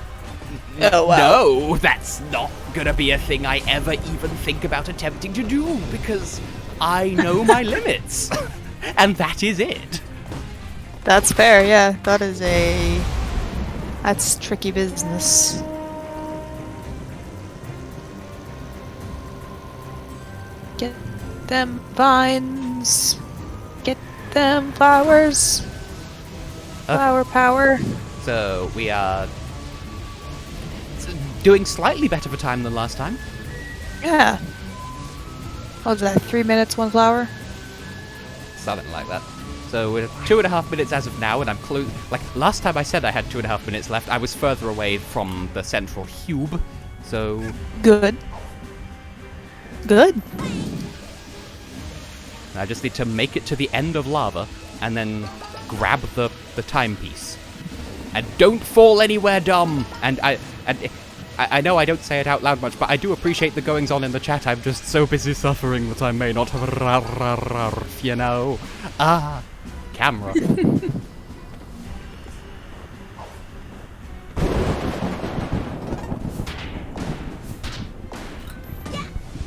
no, that's not gonna be a thing I ever even think about attempting to do, because I know my limits. And that is it. That's fair, yeah. That's tricky business. Get them vines. Get them flowers. Flower power. So we are doing slightly better for time than last time. Yeah. What was that, 3 minutes, 1 flower? Something like that. So we're 2.5 minutes as of now, and I'm close. Like, last time I said I had 2.5 minutes left, I was further away from the central cube, so... Good. Good. I just need to make it to the end of lava, and then grab the timepiece. And don't fall anywhere, dumb! And I know I don't say it out loud much, but I do appreciate the goings-on in the chat. I'm just so busy suffering that I may not have you know. Camera.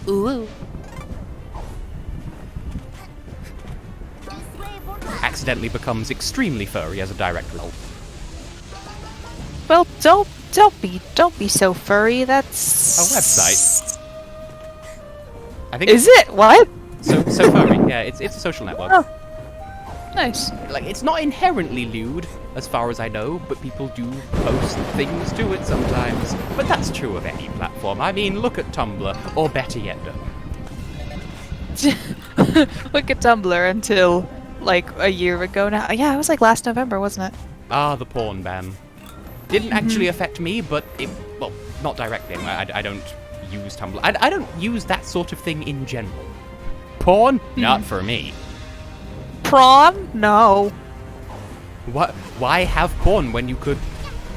Ooh. Accidentally becomes extremely furry as a direct result. Well, don't be so furry. That's A website. I think Is it? What? so furry. Yeah, it's a social network. Oh. Nice. Like, it's not inherently lewd, as far as I know, but people do post things to it sometimes. But that's true of any platform. I mean, look at Tumblr, or better yet, don't. Look at Tumblr until like a year ago now. Yeah, it was like last November, wasn't it? The porn ban. Didn't actually affect me, but well, not directly anyway. I don't use Tumblr. I don't use that sort of thing in general. Porn? Not for me. Prom? No. What? Why have porn when you could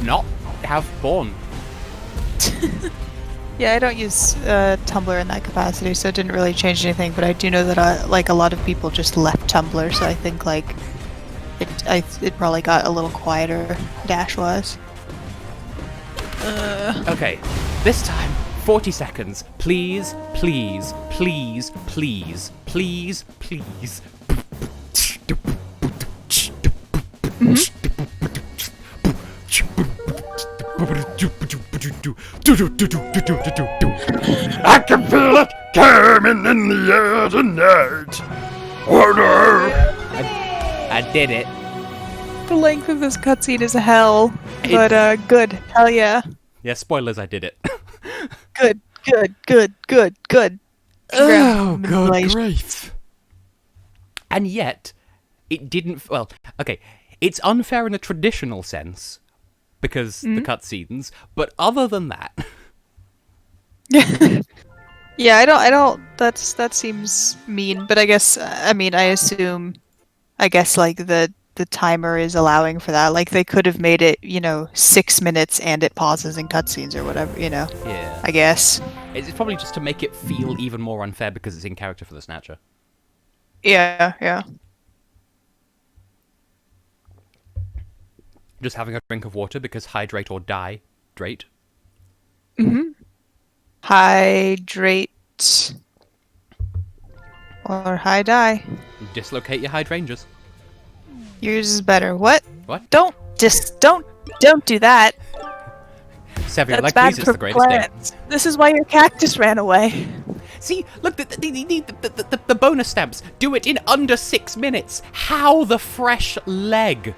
not have porn? Yeah, I don't use Tumblr in that capacity, so it didn't really change anything. But I do know that like a lot of people just left Tumblr, so I think like it probably got a little quieter dash-wise. Okay, this time, 40 seconds. Please, please, please, please, please, please. I can feel it coming in the air tonight. Oh no! I did it. The length of this cutscene is hell, but good. Hell yeah. Yeah, spoilers, I did it. Good. Oh, good Congratulations. grief. And yet, it didn't... Well, okay, it's unfair in a traditional sense, because the cutscenes, but other than that... Yeah, I don't, that seems mean, but I guess, I assume, like, the timer is allowing for that. Like, they could have made it, 6 minutes and it pauses in cutscenes or whatever, Yeah. I guess. It's probably just to make it feel even more unfair because it's in character for the Snatcher. Yeah. Just having a drink of water because hydrate or die. Drate. Hydrate. Or high die. Dislocate your hydrangeas. Yours is better. What? What? Don't do that. Sevier, That's like, bad please, it's for the greatest day. plants. This is why your cactus ran away. See, look, the bonus stamps do it in under 6 minutes. How the fresh leg?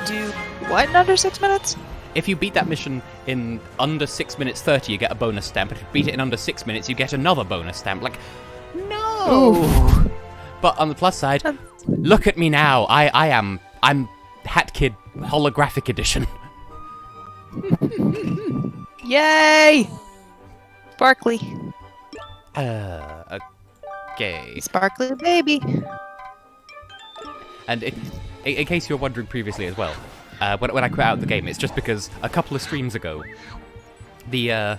do what in under 6 minutes? If you beat that mission in under 6 minutes 30, you get a bonus stamp. If you beat it in under 6 minutes, you get another bonus stamp. Like, no! Ooh. But on the plus side, look at me now. I'm Hat Kid Holographic Edition. Yay! Sparkly. Okay. Sparkly baby. And in case you were wondering previously as well, when I quit out the game, it's just because a couple of streams ago, the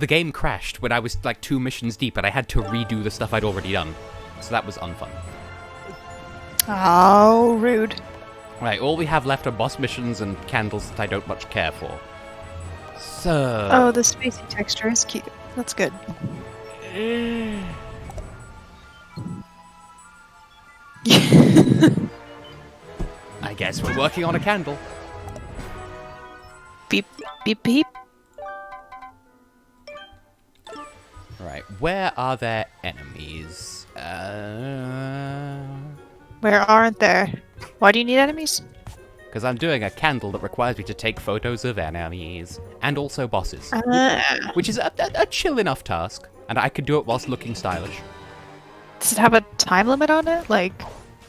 game crashed when I was like 2 missions deep, and I had to redo the stuff I'd already done. So that was unfun. Oh, rude. Right, all we have left are boss missions and candles that I don't much care for. So... Oh, the spacey texture is cute. That's good. I guess we're working on a candle. Beep, beep, beep. Right, where are there enemies? Where aren't there? Why do you need enemies? Because I'm doing a candle that requires me to take photos of enemies. And also bosses. Which is a chill enough task. And I could do it whilst looking stylish. Does it have a time limit on it? Like...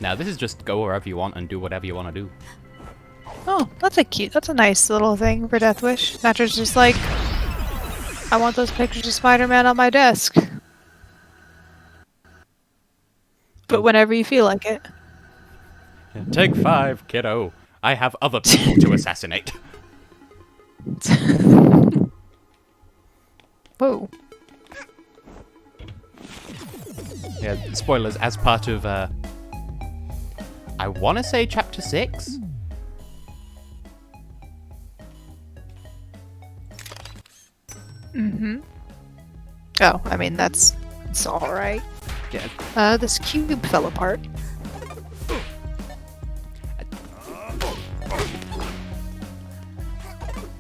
Now, this is just go wherever you want and do whatever you want to do. Oh, that's a nice little thing for Death Wish. Natur's just like, I want those pictures of Spider-Man on my desk. But whenever you feel like it. Take 5, kiddo. I have other people to assassinate. Whoa. Yeah, spoilers, as part of, I want to say chapter 6? Mm-hmm. Oh, I mean, it's alright. Yeah. This cube fell apart.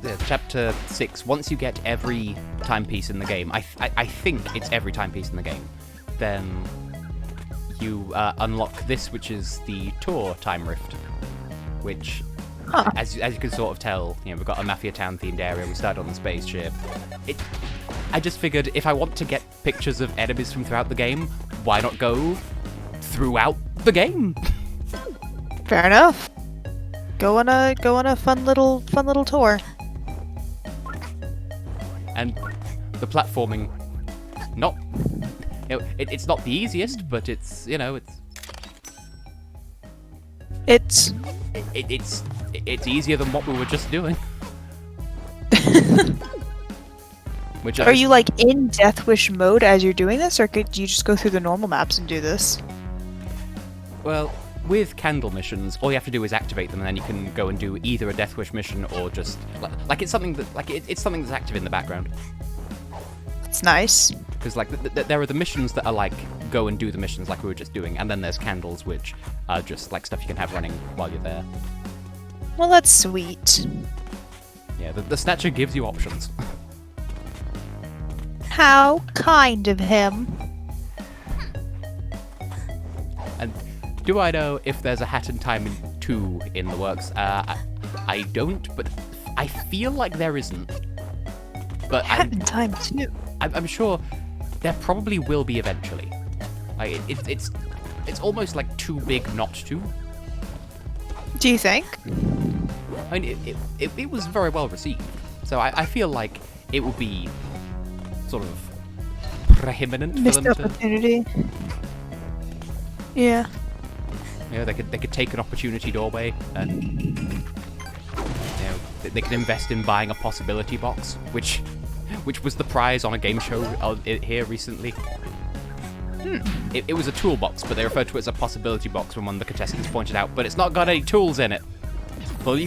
Yeah, chapter 6, once you get every timepiece in the game, I think it's every timepiece in the game, then you unlock this, which is the Tour Time Rift, which, as you can sort of tell, you know, we've got a Mafia Town themed area, we started on the spaceship. I just figured if I want to get pictures of enemies from throughout the game, why not go throughout the game? Fair enough. Go on a fun little tour. And the platforming, not, you know, it's not the easiest, but it's, you know, it's easier than what we were just doing. Which Are you like in Death Wish mode as you're doing this, or could you just go through the normal maps and do this? Well, with candle missions, all you have to do is activate them, and then you can go and do either a Death Wish mission or just like it's something that it's something that's active in the background. It's nice. Because like there are the missions that are like go and do the missions like we were just doing, and then there's candles which are just like stuff you can have running while you're there. Well, that's sweet. Yeah, the Snatcher gives you options. How kind of him. And do I know if there's a Hat in Time 2 in the works? I don't, but I feel like there isn't. But Hat in Time 2? I'm sure there probably will be eventually. Like it's almost like too big not to. Do you think? I mean, it was very well received, so I feel like it will be sort of preeminent for Missed them to. opportunity. Yeah. You know, they could take an opportunity doorway, and you know they could invest in buying a possibility box, which was the prize on a game show here recently. It was a toolbox, but they referred to it as a possibility box when one of the contestants pointed out, but it's not got any tools in it. Well,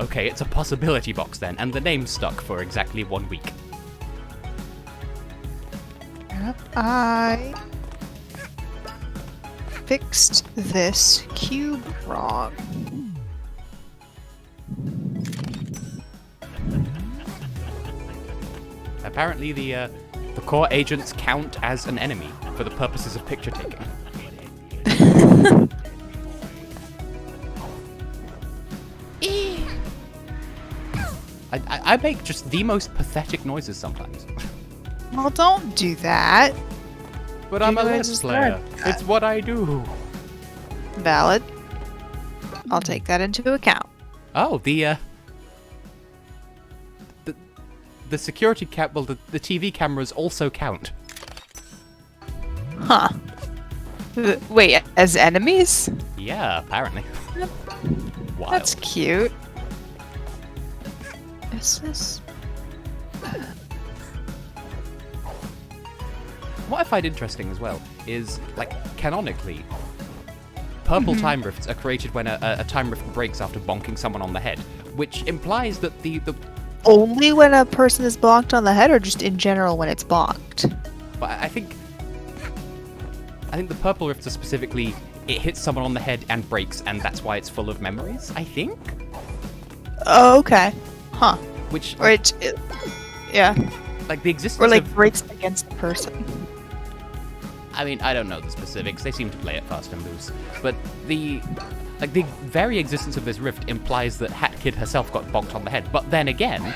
okay, it's a possibility box then, and the name stuck for exactly 1 week. I fixed this cube wrong. Apparently the core agents count as an enemy for the purposes of picture taking. I make just the most pathetic noises sometimes. Well, don't do that. But I'm a You Let's just Player. learned that. It's what I do. Valid. I'll take that into account. Oh, the security well, the TV cameras also count. Huh. Wait, as enemies? Yeah, apparently. Wild. That's cute. Is this... What I find interesting as well is, like, canonically, purple time rifts are created when a time rift breaks after bonking someone on the head, which implies that the Only when a person is blocked on the head, or just in general when it's blocked? but I think the purple rifts are specifically it hits someone on the head and breaks, and that's why it's full of memories. I think. Oh, okay. Huh. Which Or yeah. like the existence Or like of, breaks against the person. I mean, I don't know the specifics. They seem to play it fast and loose. But the very existence of this rift implies that Hat Kid herself got bonked on the head. But then again,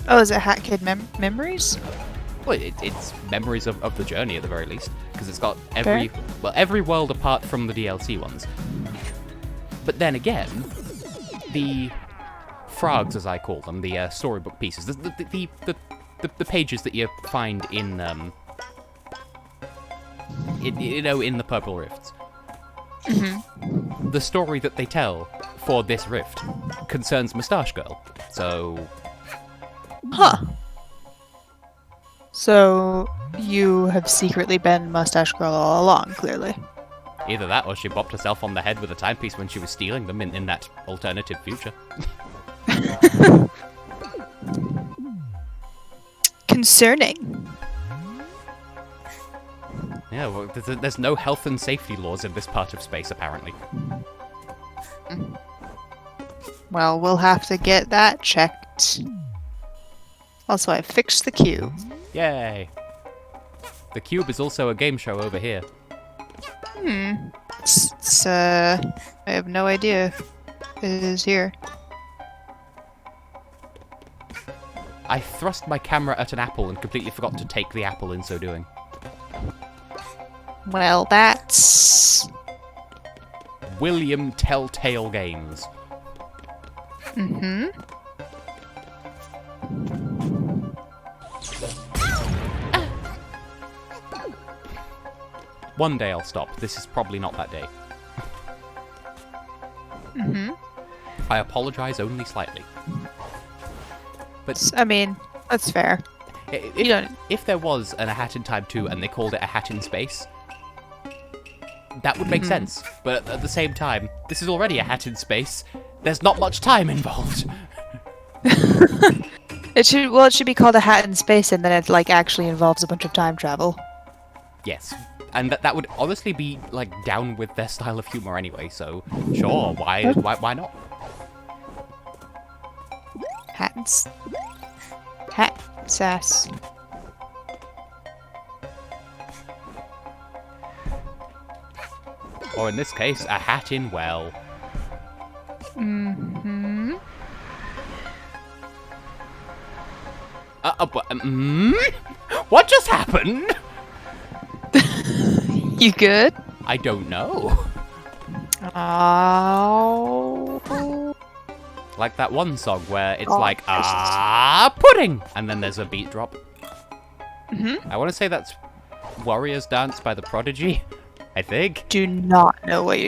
Oh, is it Hat Kid memories? well, it's memories of the journey at the very least, because it's got every world apart from the DLC ones. But then again, the frogs, as I call them, the storybook pieces, the pages that you find in in the purple rifts. The story that they tell for this rift concerns Moustache Girl. So, Huh. So, you have secretly been Mustache Girl all along, clearly. either that or she bopped herself on the head with a timepiece when she was stealing them in that alternative future. Concerning. Yeah, well, there's no health and safety laws in this part of space, apparently. Well, we'll have to get that checked. Also, I fixed the cube. Yay! The cube is also a game show over here. I have no idea if it is here. I thrust my camera at an apple and completely forgot to take the apple in so doing. Well, that's... William Telltale Games. Mm-hmm. One day I'll stop. This is probably not that day. Mm-hmm. I apologize only slightly. But I mean, that's fair. if there was a Hat in Time 2 and they called it a Hat in Space, that would make sense. But at the same time, this is already a Hat in Space. There's not much time involved. It should be called a Hat in Space, and then it like actually involves a bunch of time travel. Yes. And that would honestly be like down with their style of humor anyway, so sure, why not? Hat sass. Or in this case, a hat in well. Mm-hmm. What just happened? You good? I don't know. Oh. Like that one song where it's like, pudding! And then there's a beat drop. Mm-hmm. I want to say that's Warrior's Dance by The Prodigy, I think. Do not know what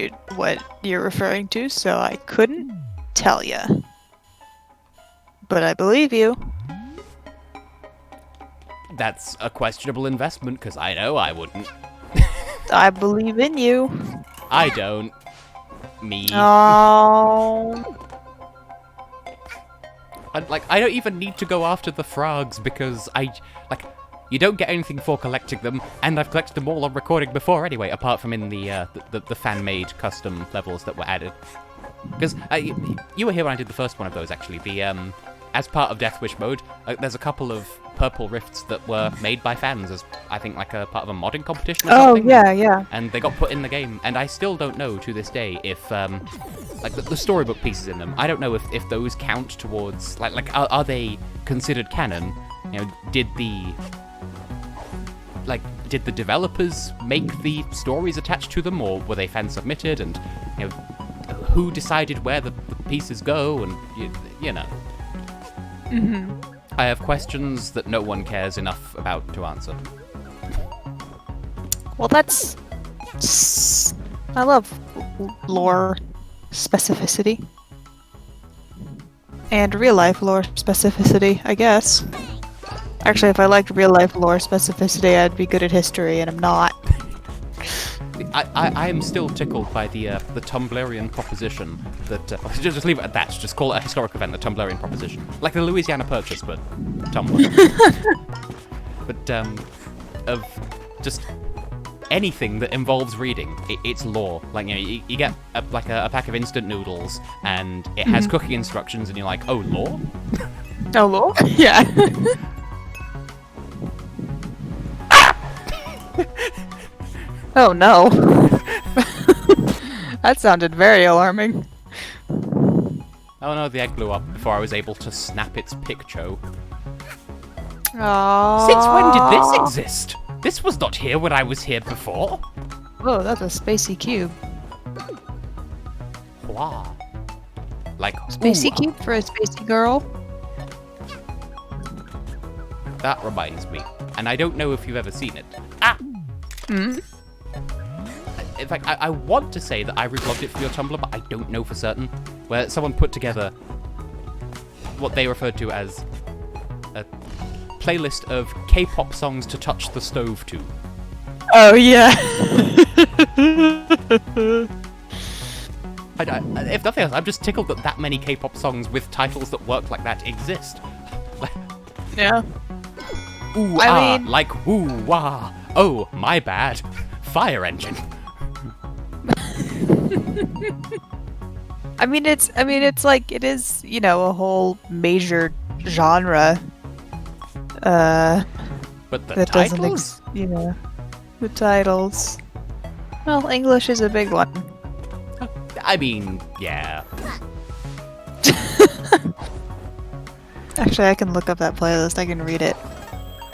you're referring to, so I couldn't tell you. But I believe you. That's a questionable investment, because I know I wouldn't. I believe in you. I don't. Me. Oh. I don't even need to go after the frogs, because you don't get anything for collecting them, and I've collected them all on recording before anyway, apart from in the fan-made custom levels that were added. Because you were here when I did the first one of those, actually. As part of Death Wish mode, there's a couple of purple rifts that were made by fans as, I think, like a part of a modding competition or something. Oh, yeah. And they got put in the game, and I still don't know to this day if like the storybook pieces in them. I don't know if those count towards like are they considered canon? You know, did the developers make the stories attached to them, or were they fan submitted? And you know, who decided where the pieces go? And you know, I have questions that no one cares enough about to answer. Well, I love lore specificity. And real-life lore specificity, I guess. Actually, if I liked real-life lore specificity, I'd be good at history, and I'm not. I am still tickled by the Tumblrian proposition that... just leave it at that. Just call it a historic event, the Tumblrian proposition. Like the Louisiana Purchase, but Tumblr. But, of just... anything that involves reading, it's lore. Like, you know, you get a pack of instant noodles, and it has cooking instructions, and you're like, oh, lore? Oh, lore? Yeah. Oh no. That sounded very alarming. Oh no, the egg blew up before I was able to snap its picture. Aww. Since when did this exist? This was not here when I was here before. Oh, that's a spacey cube. Wow. Like, Spacey ooh. cube for a spacey girl. That reminds me, and I don't know if you've ever seen it. Ah! In fact, I want to say that I reblogged it for your Tumblr, but I don't know for certain. Where someone put together what they referred to as a playlist of K-pop songs to touch the stove to. Oh yeah. If nothing else, I'm just tickled that many K-pop songs with titles that work like that exist. Yeah. Ooh, I mean... like woo wah. Oh, my bad. Fire engine. I mean, it's like, it is, you know, a whole major genre. But the That doesn't titles? you know, the titles. Well, English is a big one. I mean, yeah. Actually, I can look up that playlist. I can read it.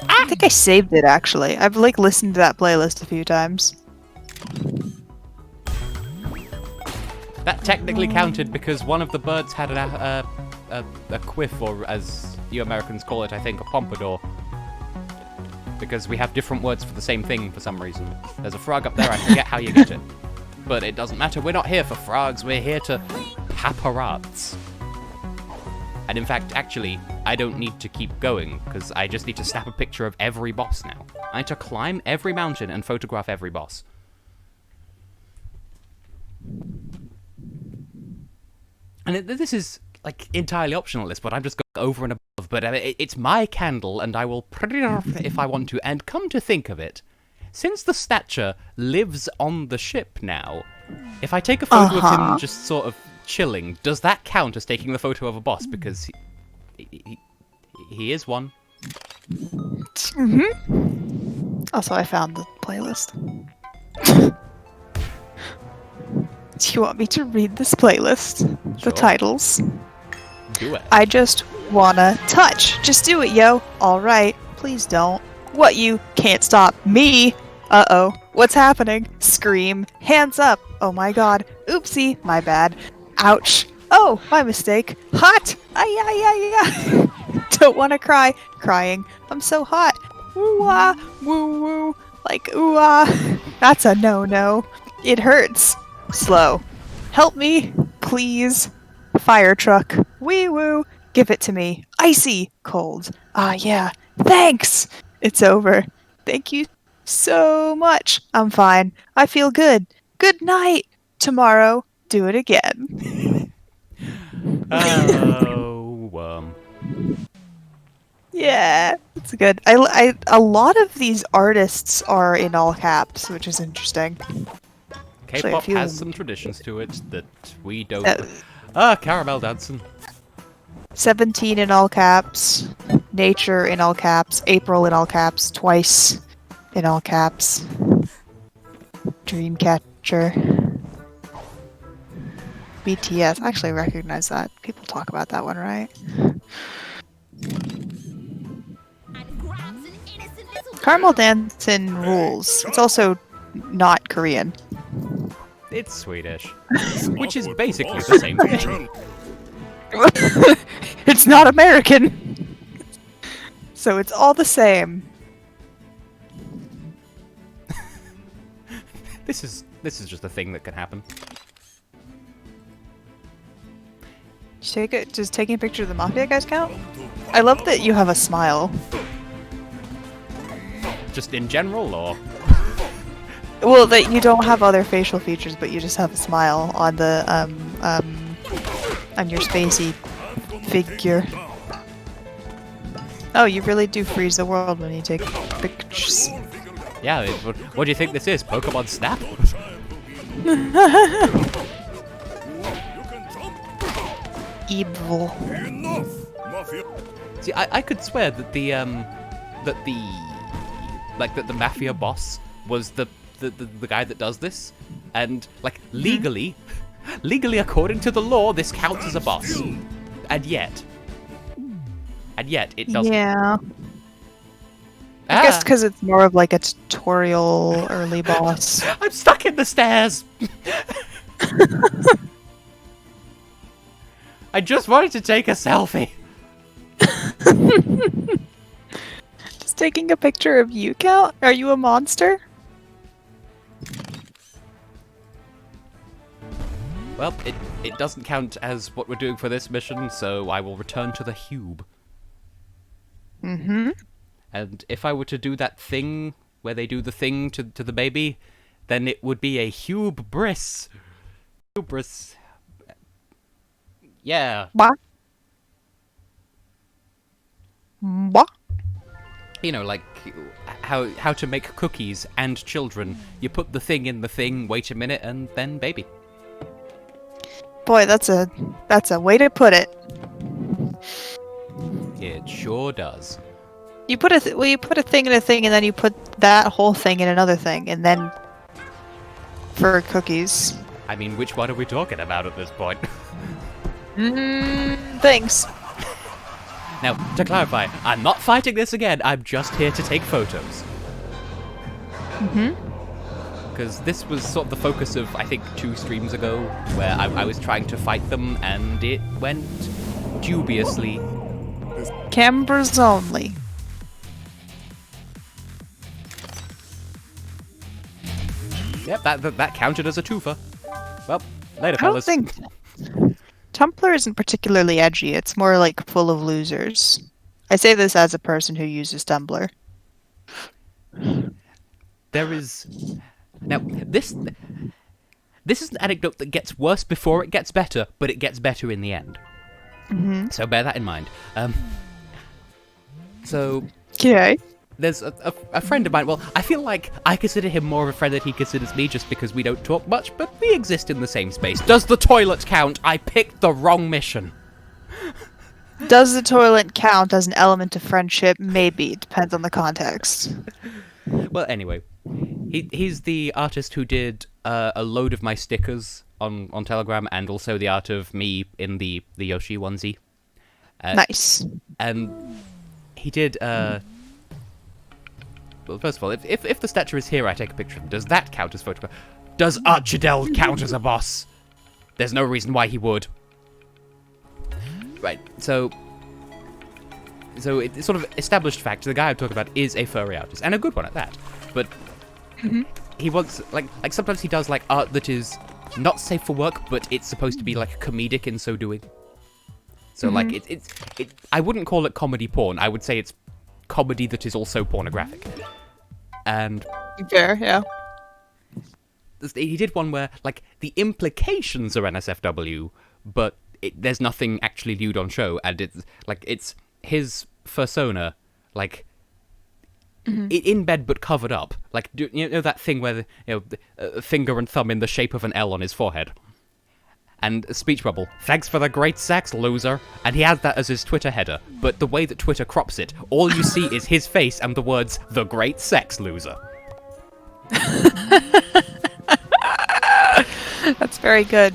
I think I saved it, actually. I've, like, listened to that playlist a few times. That technically counted because one of the birds had a quiff, or as you Americans call it, I think, a pompadour. Because we have different words for the same thing for some reason. There's a frog up there, I forget how you get it. But it doesn't matter, we're not here for frogs, we're here to paparazzi. And in fact, actually, I don't need to keep going, because I just need to snap a picture of every boss now. I need to climb every mountain and photograph every boss. And this is, like, entirely optional, this, but I'm just going over and above. But it's my candle, and I will put it off if I want to. And come to think of it, since the Snatcher lives on the ship now, if I take a photo of him just sort of chilling, does that count as taking the photo of a boss? Because he is one. Also, I found the playlist. Do you want me to read this playlist? Sure. The titles? Do it. I just wanna touch. Just do it, yo. Alright. Please don't. What, you can't stop me? Uh-oh. What's happening? Scream. Hands up. Oh my god. Oopsie. My bad. Ouch. Oh, my mistake. Hot. Ay, ay, ay, ay. Don't wanna cry. Crying. I'm so hot. Woo-ah. Woo-woo. Like, ooh-ah. That's a no-no. It hurts. Slow. Help me, please. Fire truck. Wee woo. Give it to me. Icy. Cold. Ah, yeah. Thanks. It's over. Thank you so much. I'm fine. I feel good. Good night. Tomorrow, do it again. Oh, Yeah, it's good. A lot of these artists are in all caps, which is interesting. K-pop has some traditions to it that we don't. Caramel dancing. 17 in all caps, Nature in all caps, April in all caps, Twice in all caps, Dreamcatcher. BTS. I actually recognize that. People talk about that one, right? Caramel Dancing rules. It's also not Korean. It's Swedish, which is basically the same thing. It's not American. So it's all the same. This is just a thing that can happen. Just taking a picture of the mafia guys count? I love that you have a smile. Just in general, or? Well, that you don't have other facial features, but you just have a smile on the on your spacey figure. Oh, you really do freeze the world when you take pictures. Yeah, what do you think this is? Pokemon Snap? Evil. See, I could swear that the mafia boss was the guy that does this, and like legally according to the law, this counts as a boss, and yet it doesn't. Yeah. I guess because it's more of like a tutorial early boss. I'm stuck in the stairs. I just wanted to take a selfie. Just taking a picture of you, Cal? Are you a monster? Well, it doesn't count as what we're doing for this mission, so I will return to the Hube. Mm-hmm. And if I were to do that thing where they do the thing to the baby, then it would be a hubris. Hubris. Yeah. What? What? You know, like how to make cookies and children. You put the thing in the thing, wait a minute, and then baby. Boy, that's a way to put it. It sure does. You put a thing in a thing, and then you put that whole thing in another thing, and then for cookies. I mean, which one are we talking about at this point? Thanks. Now, to clarify, I'm not fighting this again. I'm just here to take photos. Because this was sort of the focus of, I think, 2 streams ago, where I was trying to fight them, and it went dubiously. Cameras only. Yep, that counted as a twofer. Well, later, I don't fellas. think Tumblr isn't particularly edgy. It's more like full of losers. I say this as a person who uses Tumblr. There is... Now, this is an anecdote that gets worse before it gets better, but it gets better in the end. So bear that in mind. So... Okay. There's a friend of mine, well, I feel like I consider him more of a friend than he considers me just because we don't talk much, but we exist in the same space. Does the toilet count? I picked the wrong mission. Does the toilet count as an element of friendship? Maybe. It depends on the context. Well, anyway, he's the artist who did a load of my stickers on Telegram, and also the art of me in the Yoshi onesie. Nice. And he did... Well, first of all, if the statue is here, I take a picture of him. Does that count as photograph? Does Archidel count as a boss? There's no reason why he would. Right, so it's sort of established fact. The guy I'm talking about is a furry artist, and a good one at that. But he wants, like sometimes he does, like, art that is not safe for work, but it's supposed to be, like, comedic in so doing. So, like, I wouldn't call it comedy porn. I would say it's comedy that is also pornographic. And Fair, yeah. he did one where, like, the implications are NSFW, but there's nothing actually lewd on show, and it's his persona, like, in bed but covered up. Like, you know that thing where a finger and thumb in the shape of an L on his forehead? And speech bubble, thanks for the great sex, loser. And he has that as his Twitter header. But the way that Twitter crops it, all you see is his face and the words, the great sex, loser. That's very good.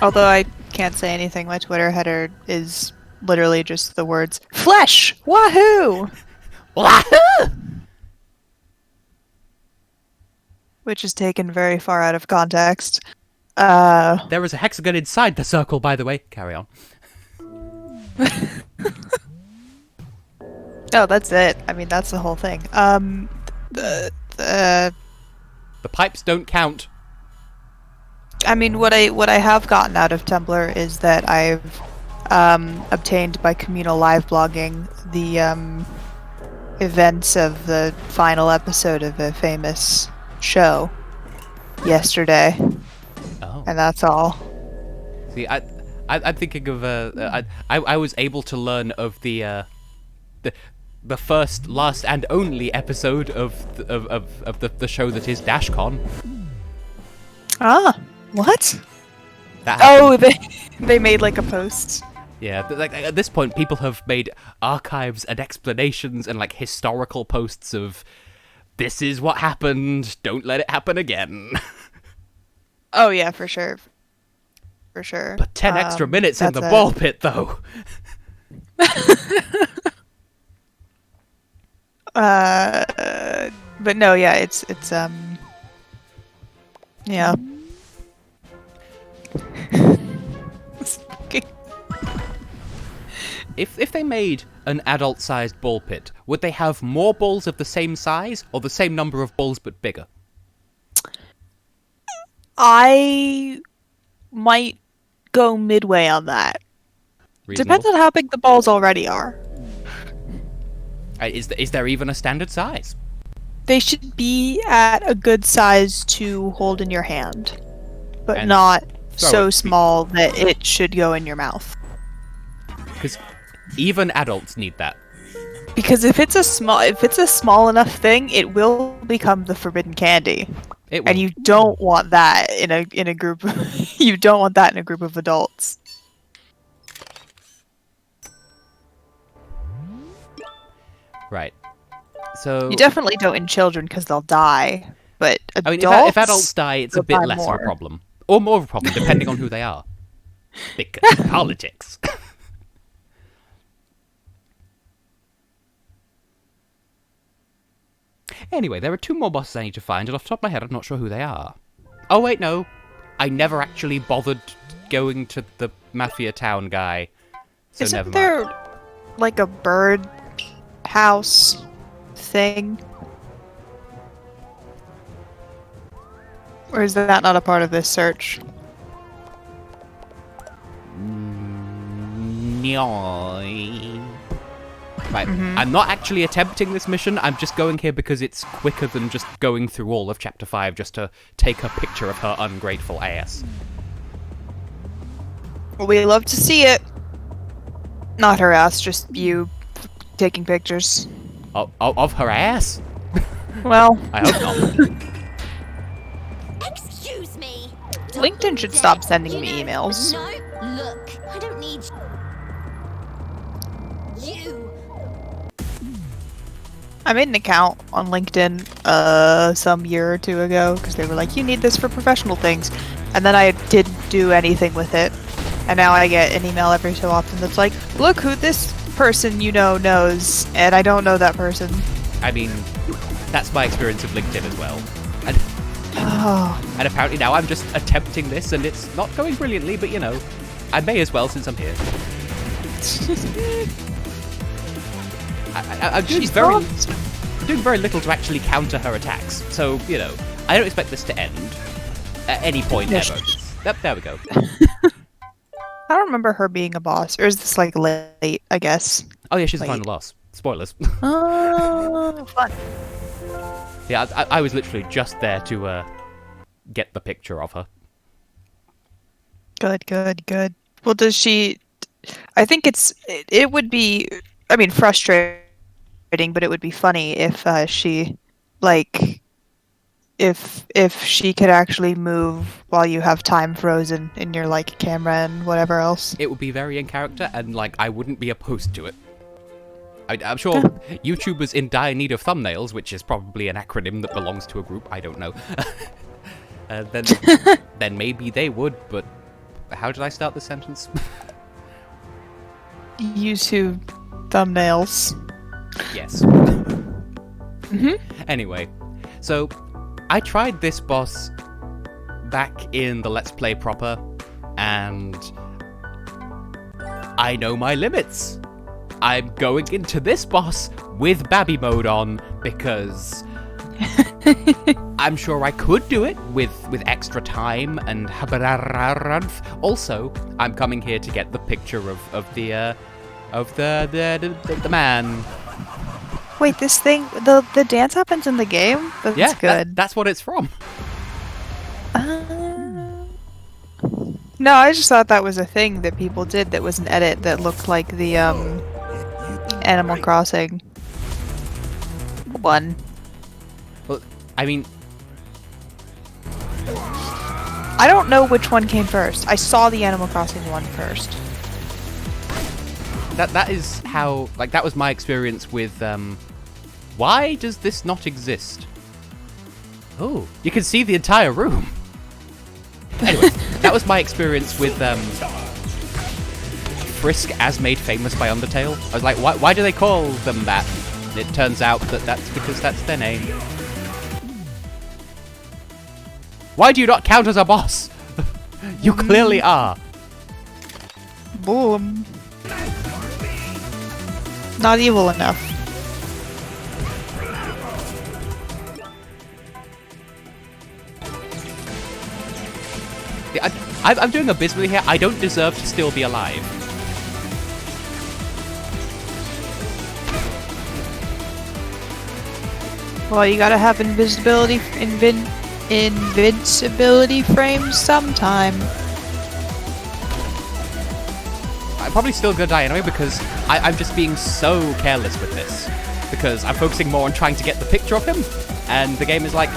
Although I can't say anything, my Twitter header is literally just the words "flesh, wahoo," which is taken very far out of context. There is a hexagon inside the circle, by the way. Carry on. Oh, that's it. I mean, that's the whole thing. The pipes don't count. I mean, what I have gotten out of Tumblr is that I've obtained by communal live blogging the events of the final episode of a famous show yesterday. Oh. And that's all. See, I'm thinking of I was able to learn of the first, last, and only episode of the show that is DashCon. Ah, what? That Oh, happened. they made like a post. Yeah, like at this point, people have made archives and explanations and like historical posts of this is what happened. Don't let it happen again. Oh yeah, for sure. For sure. But 10 extra minutes in the that's ball pit, though. But no, yeah, it's yeah. If they made an adult-sized ball pit, would they have more balls of the same size, or the same number of balls but bigger? I might go midway on that. Reasonable. Depends on how big the balls already are. Is there even a standard size? They should be at a good size to hold in your hand, but And not throw so it. small that it should go in your mouth. Because even adults need that. Because if it's a small enough thing, it will become the forbidden candy. It will. And you don't want that in a group. You don't want that in a group of adults. Right. So You definitely don't in children because they'll die. But I mean, adults, if adults die, it's a they'll bit die less of more. a problem, or more of a problem, depending on who they are. Because politics. Anyway, there are 2 more bosses I need to find, and off the top of my head, I'm not sure who they are. Oh wait, no, I never actually bothered going to the Mafia Town guy. So Isn't never mind. there like a bird house thing? Or is that not a part of this search? Right, I'm not actually attempting this mission, I'm just going here because it's quicker than just going through all of Chapter 5 just to take a picture of her ungrateful ass. Well, we love to see it. Not her ass, just you taking pictures. Of her ass? Well, I hope not. Excuse me. LinkedIn should stop sending me emails. No, look, I don't need you. I made an account on LinkedIn some year or 2 ago because they were like, you need this for professional things. And then I didn't do anything with it. And now I get an email every so often that's like, look who this person you know knows, and I don't know that person. I mean, that's my experience of LinkedIn as well. Oh. And apparently now I'm just attempting this and it's not going brilliantly, but you know, I may as well since I'm here. I'm doing doing very little to actually counter her attacks, so, you know, I don't expect this to end at any point ever. There we go. I don't remember her being a boss, or is this like late, I guess? Oh yeah, she's the Wait. final boss. Spoilers. Oh, fun. Yeah, I was literally just there to get the picture of her. Good, good, good. Well, does she... I think it would be, I mean, frustrating, but it would be funny if she, like, if she could actually move while you have time frozen in your, like, camera and whatever else. It would be very in character, and, like, I wouldn't be opposed to it. I'm sure YouTubers in dire need of thumbnails, which is probably an acronym that belongs to a group, I don't know. Then maybe they would, but How did I start the sentence? YouTube thumbnails. Yes. Anyway, so I tried this boss back in the Let's Play proper, and I know my limits. I'm going into this boss with Babby mode on because I'm sure I could do it with extra time and also I'm coming here to get the picture of the man. Wait, this thing, the dance happens in the game? That's Yeah, good. that's what it's from. No, I just thought that was a thing that people did that was an edit that looked like the Animal Crossing one. Well, I mean, I don't know which one came first. I saw the Animal Crossing one first. that is how, like, that was my experience with, why does this not exist? Oh, you can see the entire room. Anyway, that was my experience with, Frisk as made famous by Undertale. I was like, why do they call them that? And it turns out that that's because that's their name. Why do you not count as a boss? You clearly are. Boom. Not evil enough. I'm doing abysmally here. I don't deserve to still be alive. Well, you gotta have invincibility frames sometime. I'm probably still gonna die anyway because I'm just being so careless with this. Because I'm focusing more on trying to get the picture of him, and the game is like,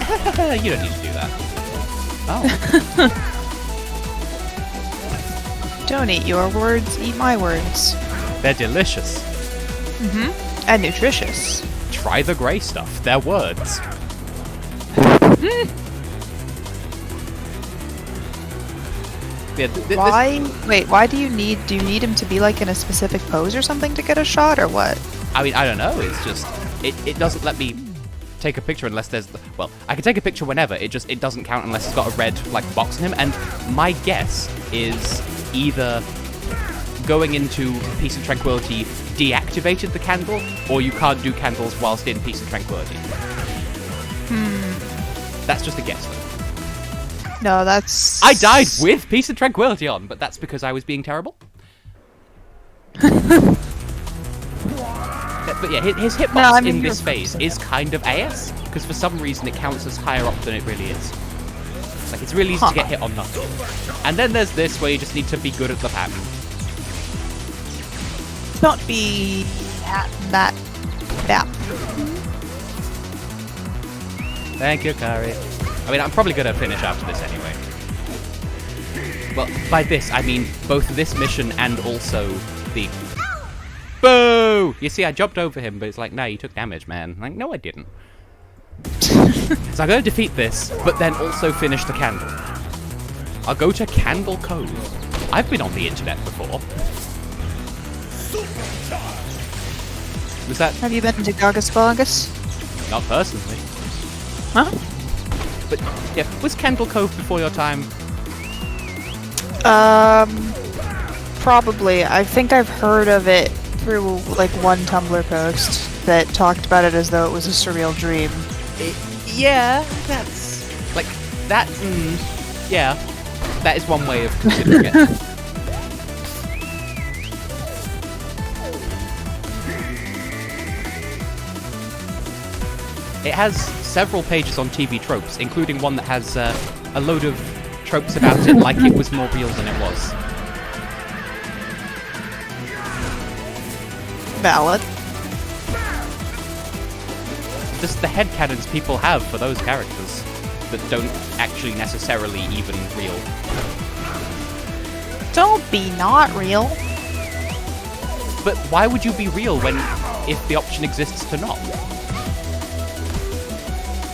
you don't need to do that. Oh. Don't eat your words, eat my words. They're delicious. And nutritious. Try the grey stuff. They're words. Yeah, Why? Wait, why do you need him to be like in a specific pose or something to get a shot, or what? I mean, I don't know. It's just it doesn't let me take a picture unless there's well, I can take a picture whenever. It doesn't count unless it's got a red like box on him. And my guess is either going into Peace and Tranquility deactivated the candle, or you can't do candles whilst in Peace and Tranquility. That's just a guess. No, that's... I died with Peace and Tranquility on, but that's because I was being terrible. But yeah, his hitbox in this phase is kind of AS, because for some reason it counts as higher up than it really is. Like, it's really easy to get hit on nothing. And then there's this, where you just need to be good at the pattern. Not be that. Thank you, Kari. I mean, I'm probably gonna finish after this anyway. Well, by this, I mean both this mission and also the... Boo! You see, I jumped over him, but it's like, no, you took damage, man. Like, no, I didn't. So I'm gonna defeat this, but then also finish the candle. I'll go to Candle Cove. I've been on the internet before. Was that... Have you been to Gargus Bogus? Not personally. Huh? But, yeah, was Candle Cove before your time? Probably. I think I've heard of it through, like, one Tumblr post that talked about it as though it was a surreal dream. Yeah, that's... Like, that... yeah. That is one way of considering it. It has several pages on TV tropes, including one that has a load of tropes about it like it was more real than it was. Valid. Just the headcanons people have for those characters that don't actually necessarily even real. Don't be not real. But why would you be real if the option exists to not?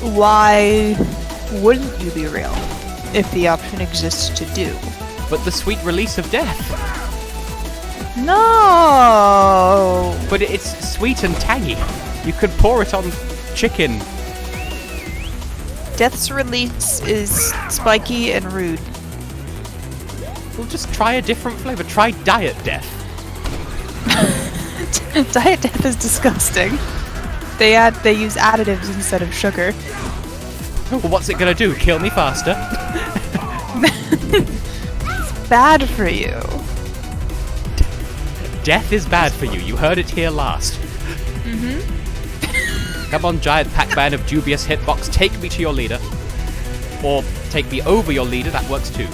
Why wouldn't you be real if the option exists to do? but the sweet release of death. No! But it's sweet and tangy. You could pour it on chicken. Death's release is spiky and rude. Well, just try a different flavor. Try Diet Death. Diet Death is disgusting. They use additives instead of sugar. Well, what's it gonna do? Kill me faster? Bad for you. Death is bad for you. You heard it here last. Come on, giant Pac-Man of dubious hitbox, take me to your leader. Or take me over your leader, that works too.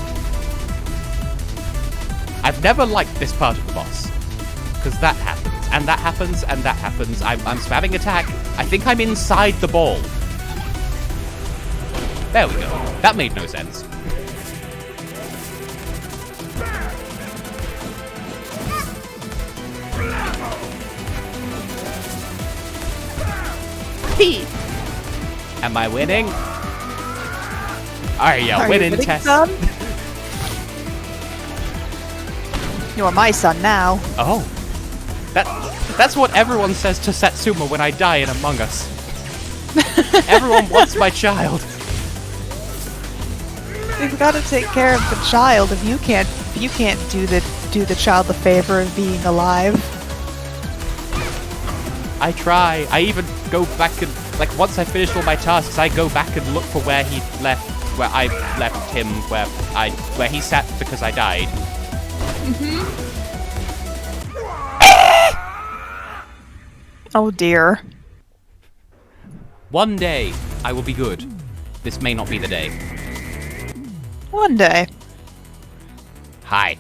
I've never liked this part of the boss. Because that happens, and that happens, and that happens. I'm spamming attack. I think I'm inside the ball. There we go. That made no sense. P. Am I winning? Are you winning, Tess? Son? You're my son now. Oh. That's what everyone says to Satsuma when I die in Among Us. Everyone wants my child. You've got to take care of the child. If you can't do the child the favor of being alive. I try. I even go back and, like, once I finish all my tasks, I go back and look for where he left, where I left him, where he sat because I died. Oh dear. One day, I will be good. This may not be the day. One day. Hi.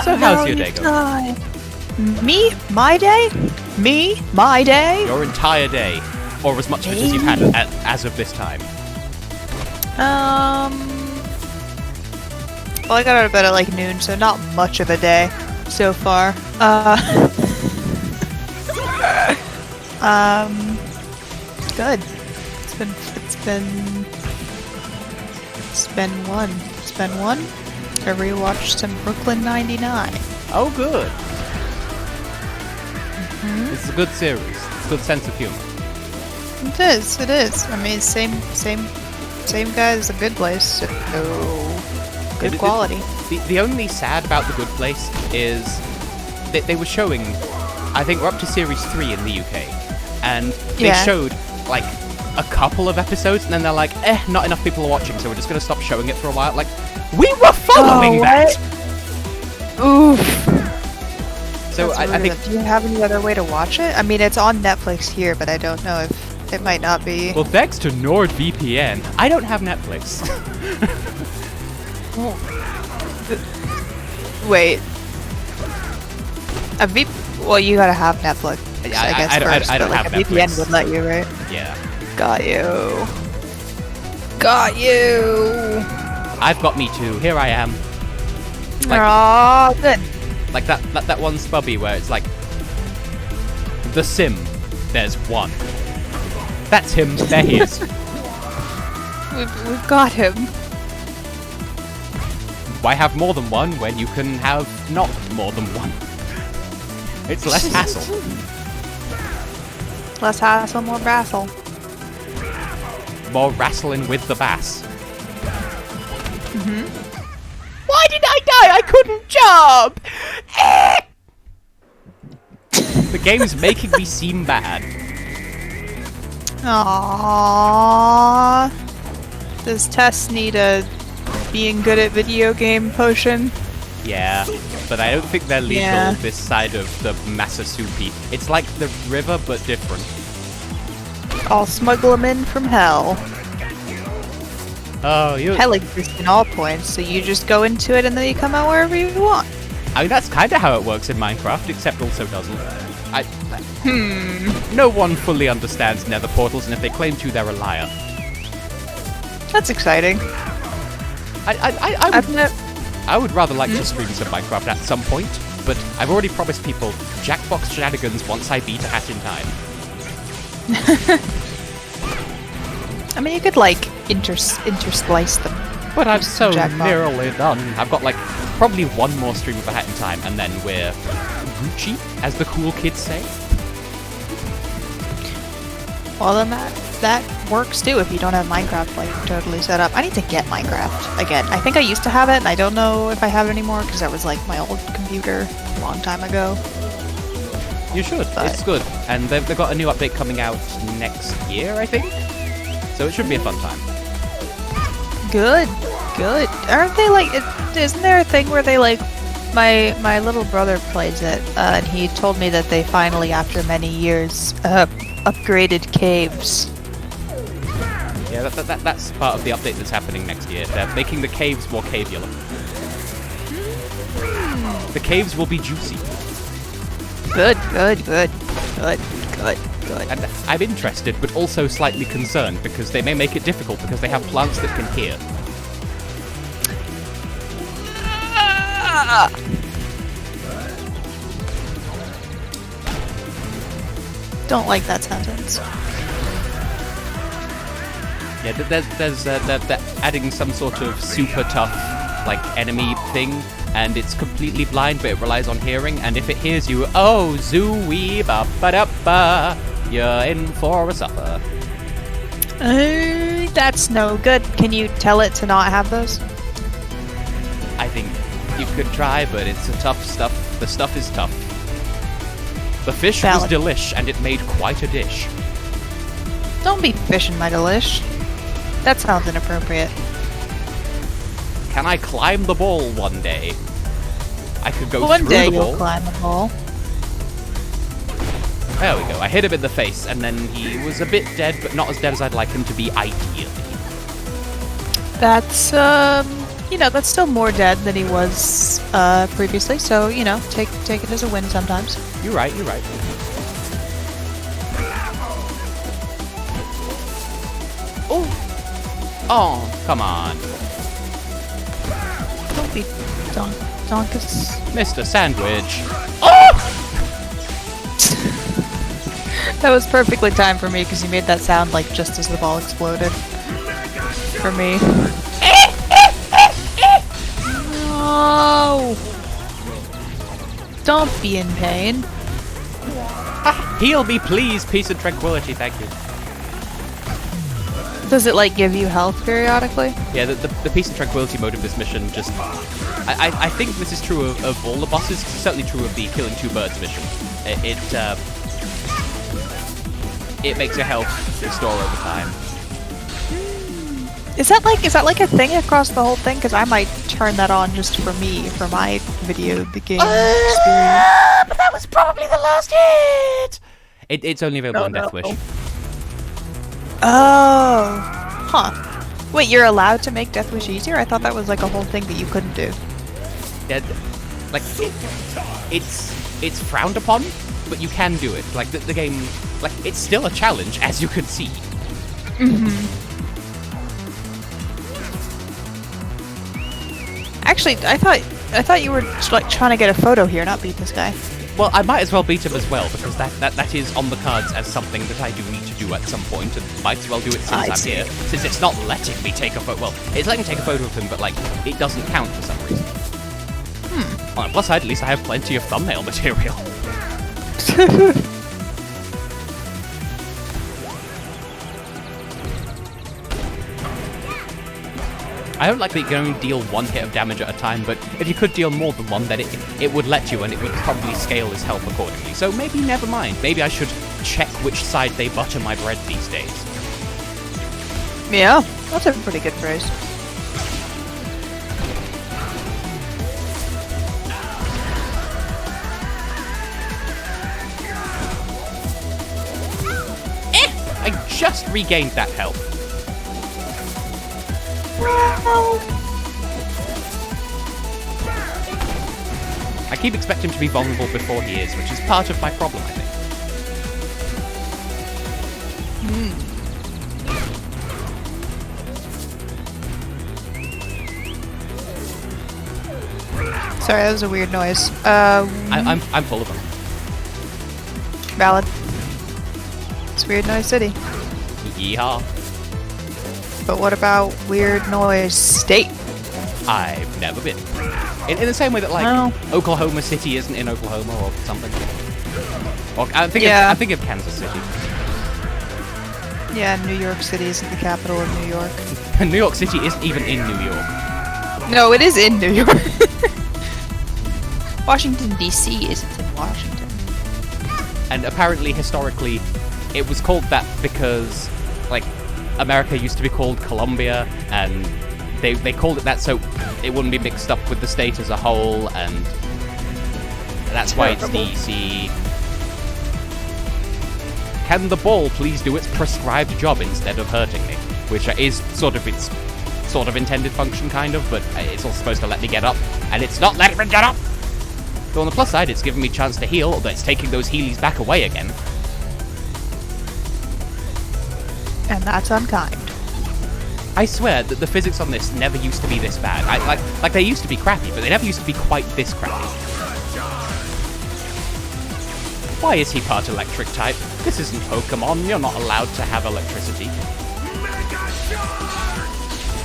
So how's your day going? Me? My day? Me? My day? Your entire day. Or as much of it as you've had as of this time. Well, I got out of bed at like noon, so not much of a day so far. Good. It's been one. I rewatched some Brooklyn 99. Oh, good. It's a good series. It's a good sense of humor. It is. I mean, same guy as The Good Place, so good quality. The only sad about The Good Place is that they were showing, I think we're up to series 3 in the UK, and they showed like a couple of episodes, and then they're like, not enough people are watching, so we're just gonna stop showing it for a while. Like, we were following that! Oof. So I think... Do you have any other way to watch it? I mean, it's on Netflix here, but I don't know if it might not be. Well, thanks to NordVPN, I don't have Netflix. Wait. Well, you gotta have Netflix, I guess, first, I don't but, like, have a VPN Netflix. would let you, right? Yeah. Got you. Got you! I've got me too. Here I am. Like- Aww, good. Like that one spubby where it's like, The Sim, there's one. That's him, there he is. We've got him. Why have more than one when you can have not more than one? It's less hassle. Less hassle, more wrestle. More wrestling with the bass. Why did I die? I couldn't jump! The game's making me seem bad. Aww. Does Tess need a being good at video game potion? Yeah, but I don't think they're legal Yeah. this side of the Masasupi. It's like the river, but different. I'll smuggle them in from hell. Oh, you... Hell exists in all points, so you just go into it and then you come out wherever you want. I mean, that's kind of how it works in Minecraft, except also doesn't. No one fully understands nether portals, and if they claim to, they're a liar. That's exciting. I would rather like to stream some Minecraft at some point, but I've already promised people Jackbox shenanigans once I beat a hat in time. I mean, you could like intersplice them. But I'm so Jackbox. nearly done. I've got like probably one more stream of a hat in time, and then we're Gucci, as the cool kids say. Well, then that works too if you don't have Minecraft like totally set up. I need to get Minecraft again. I think I used to have it, and I don't know if I have it anymore because that was like my old computer a long time ago. You should. But- It's good, and they've got a new update coming out next year, I think. So it should be a fun time. Good. Aren't they like? Isn't there a thing where they like? My little brother plays it, and he told me that they finally, after many years, upgraded caves. Yeah, that's part of the update that's happening next year. They're making the caves more cavular. The caves will be juicy. Good. And I'm interested, but also slightly concerned, because they may make it difficult because they have plants that can hear. Don't like that sentence. Yeah, they're adding some sort of super tough, like, enemy thing, and it's completely blind, but it relies on hearing, and if it hears you, oh, zoo-wee, ba-ba-da-ba, you're in for a supper. That's no good. Can you tell it to not have those? I think you could try, but it's a tough stuff. The stuff is tough. The fish was Valid. delish, and it made quite a dish. Don't be fishing my delish. That sounds inappropriate. Can I climb the ball one day? I could go One through day the you'll ball. climb the ball. There we go. I hit him in the face, and then he was a bit dead, but not as dead as I'd like him to be, ideally. That's, that's still more dead than he was previously. So, take it as a win sometimes. You're right. Oh, come on. Don't be donkus. Mr. Sandwich. That was perfectly timed for me because you made that sound like just as the ball exploded. For me. No! Don't be in pain. Heal me, please. Peace and tranquility, thank you. Does it like give you health periodically? Yeah, the peace and tranquility mode of this mission just... I think this is true of all the bosses. It's certainly true of the killing two birds mission. It makes your health restore over time. Is that like a thing across the whole thing? Because I might turn that on just for me, for my video game experience. But that was probably the last hit! It's only available on Death Wish. Oh. Huh. Wait, you're allowed to make Death Wish easier? I thought that was like a whole thing that you couldn't do. Yeah, like, it's frowned upon, but you can do it. Like, the game... Like, it's still a challenge, as you can see. Actually, I thought you were like trying to get a photo here, not beat this guy. Well, I might as well beat him as well, because that is on the cards as something that I do need to do at some point, and might as well do it since I'm here, since it's not letting me take a photo. Well, it's letting me take a photo of him, but, like, it doesn't count for some reason. On the plus side, at least I have plenty of thumbnail material. I don't like that you can only deal one hit of damage at a time, but if you could deal more than one, then it would let you, and it would probably scale his health accordingly. So maybe never mind. Maybe I should check which side they butter my bread these days. Yeah, that's a pretty good phrase. I just regained that health. I keep expecting him to be vulnerable before he is, which is part of my problem, I think. Sorry, that was a weird noise. I'm full of them. Valid. It's Weird Noise City. Yeehaw. But what about Weird Noise State? I've never been. In the same way that, like, No. Oklahoma City isn't in Oklahoma or something. Or, I'm thinking of Kansas City. Yeah, New York City isn't the capital of New York. New York City isn't even in New York. No, it is in New York. Washington, D.C. isn't in Washington. And apparently, historically, it was called that because, like, America used to be called Columbia, and they called it that so it wouldn't be mixed up with the state as a whole, and that's why it's DC. Can the ball please do its prescribed job instead of hurting me? Which is sort of its intended function, kind of, but it's also supposed to let me get up, and it's not letting me get up! So on the plus side, it's giving me a chance to heal, although it's taking those healies back away again. And that's unkind. I swear that the physics on this never used to be this bad. Like they used to be crappy, but they never used to be quite this crappy. Why is he part electric type? This isn't Pokemon, you're not allowed to have electricity.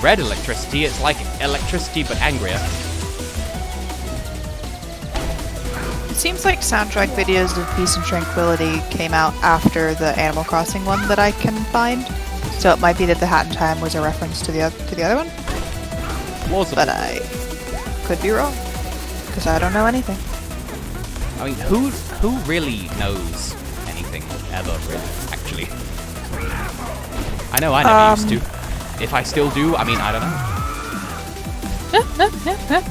Red electricity, it's like electricity but angrier. It seems like soundtrack videos of Peace and Tranquility came out after the Animal Crossing one that I can find. So it might be that the Hat in Time was a reference to the other one. Plausible. But I could be wrong. Because I don't know anything. I mean, who really knows anything ever, really, actually? I know I never used to. If I still do, I mean, I don't know.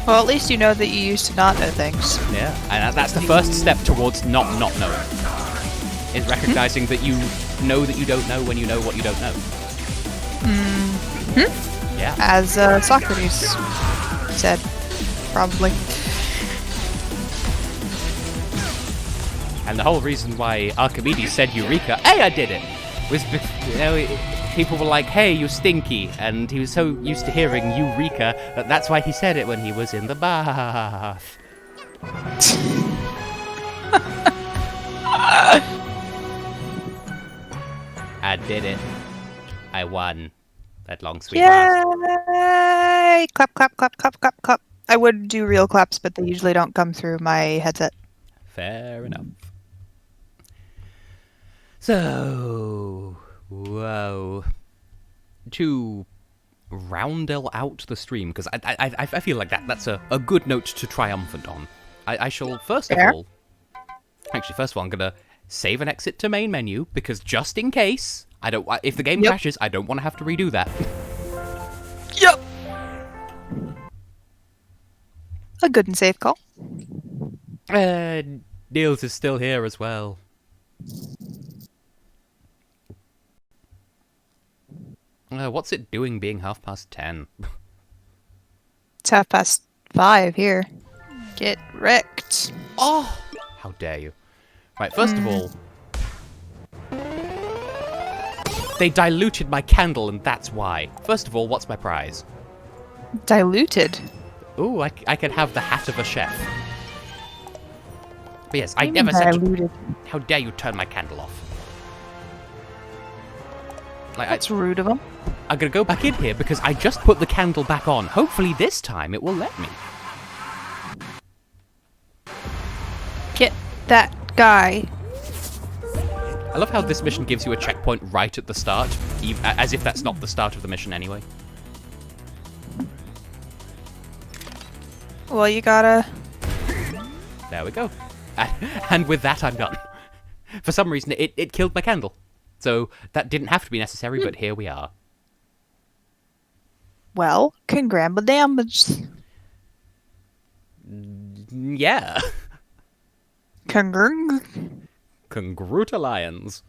Well, at least you know that you used to not know things. Yeah, and that's the first step towards not knowing. Is recognizing that you know that you don't know when you know what you don't know. Yeah. As Socrates said, probably. And the whole reason why Archimedes said Eureka, hey, I did it, was people were like, hey, you stinky, and he was so used to hearing Eureka that that's why he said it when he was in the bath. I did it. I won. That long sweet last. Yay! Clap, clap, clap, clap, clap, clap. I would do real claps, but they usually don't come through my headset. Fair enough. So, whoa. To roundel out the stream, because I feel like that's a good note to triumphant on. I shall first of all, I'm gonna save and exit to main menu, because just in case, if the game crashes, I don't want to have to redo that. Yep. A good and safe call. Niels is still here as well. What's it doing being 10:30? It's 5:30 here. Get wrecked. Oh! How dare you. Right, first of all, they diluted my candle and that's why. First of all, what's my prize? Diluted? Ooh, I can have the hat of a chef. But yes, I never said... Diluted. How dare you turn my candle off? Like, That's rude of them. I'm gonna go back in here because I just put the candle back on. Hopefully this time it will let me. Get that guy. I love how this mission gives you a checkpoint right at the start, as if that's not the start of the mission anyway. Well, you gotta... There we go. And with that, I'm done. For some reason, it killed my candle. So that didn't have to be necessary, but here we are. Well, congratulations. Yeah. Congratulations.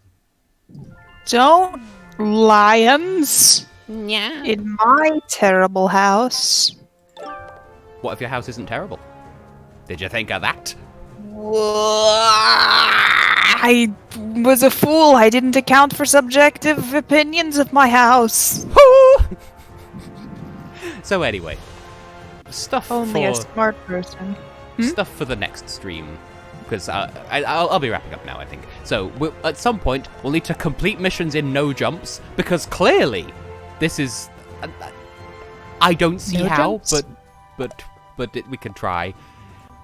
Don't lions. Yeah. In my terrible house. What if your house isn't terrible? Did you think of that? I was a fool. I didn't account for subjective opinions of my house. So anyway, stuff Only for a smart person. stuff for the next stream. Because I'll be wrapping up now, I think. So, at some point, we'll need to complete missions in no jumps, because clearly, this is... I don't see No how, jumps? but we can try.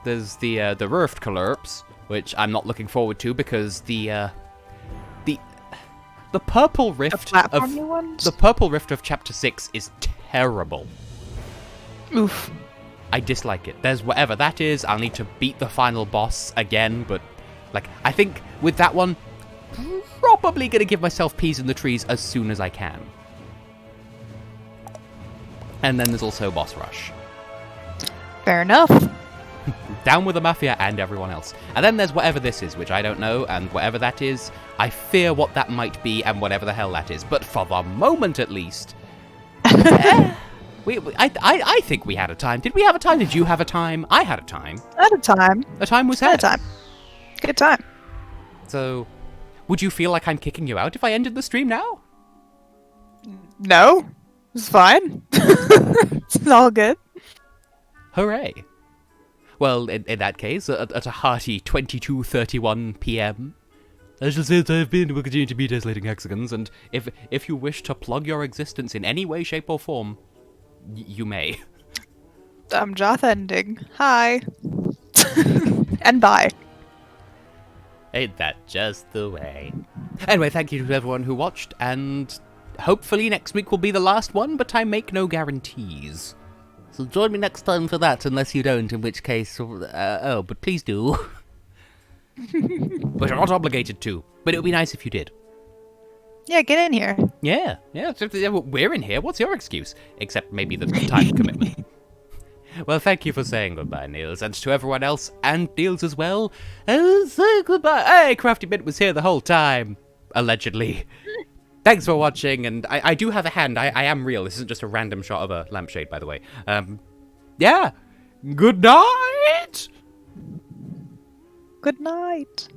There's the Rift Collapse, which I'm not looking forward to, because the purple rift of platformy ones? the purple rift of Chapter 6 is terrible. Oof. I dislike it. There's whatever that is. I'll need to beat the final boss again, but like I think with that one, probably gonna give myself peas in the trees as soon as I can. And then there's also boss rush. Fair enough. Down with the Mafia and everyone else. And then there's whatever this is, which I don't know, and whatever that is, I fear what that might be and whatever the hell that is. But for the moment, at least, I think we had a time. Did we have a time? Did you have a time? I had a time. At a time. A time was At had. a time. Good time. So, would you feel like I'm kicking you out if I ended the stream now? No. It's fine. It's all good. Hooray. Well, in that case, at a hearty 22:31 p.m., I shall say that I've been will continue to be Tessellating Hexagons, and if you wish to plug your existence in any way, shape, or form, you may. I'm Joth ending. Hi. And bye. Ain't that just the way? Anyway, thank you to everyone who watched, and hopefully next week will be the last one, but I make no guarantees. So join me next time for that, unless you don't, in which case, but please do. But you're not obligated to, but it would be nice if you did. Yeah, get in here. Yeah, we're in here. What's your excuse? Except maybe the time commitment. Well, thank you for saying goodbye, Niels, and to everyone else, and Niels as well. Say goodbye. Hey, Crafty Mint was here the whole time, allegedly. Thanks for watching, and I do have a hand. I am real. This isn't just a random shot of a lampshade, by the way. Yeah. Good night. Good night.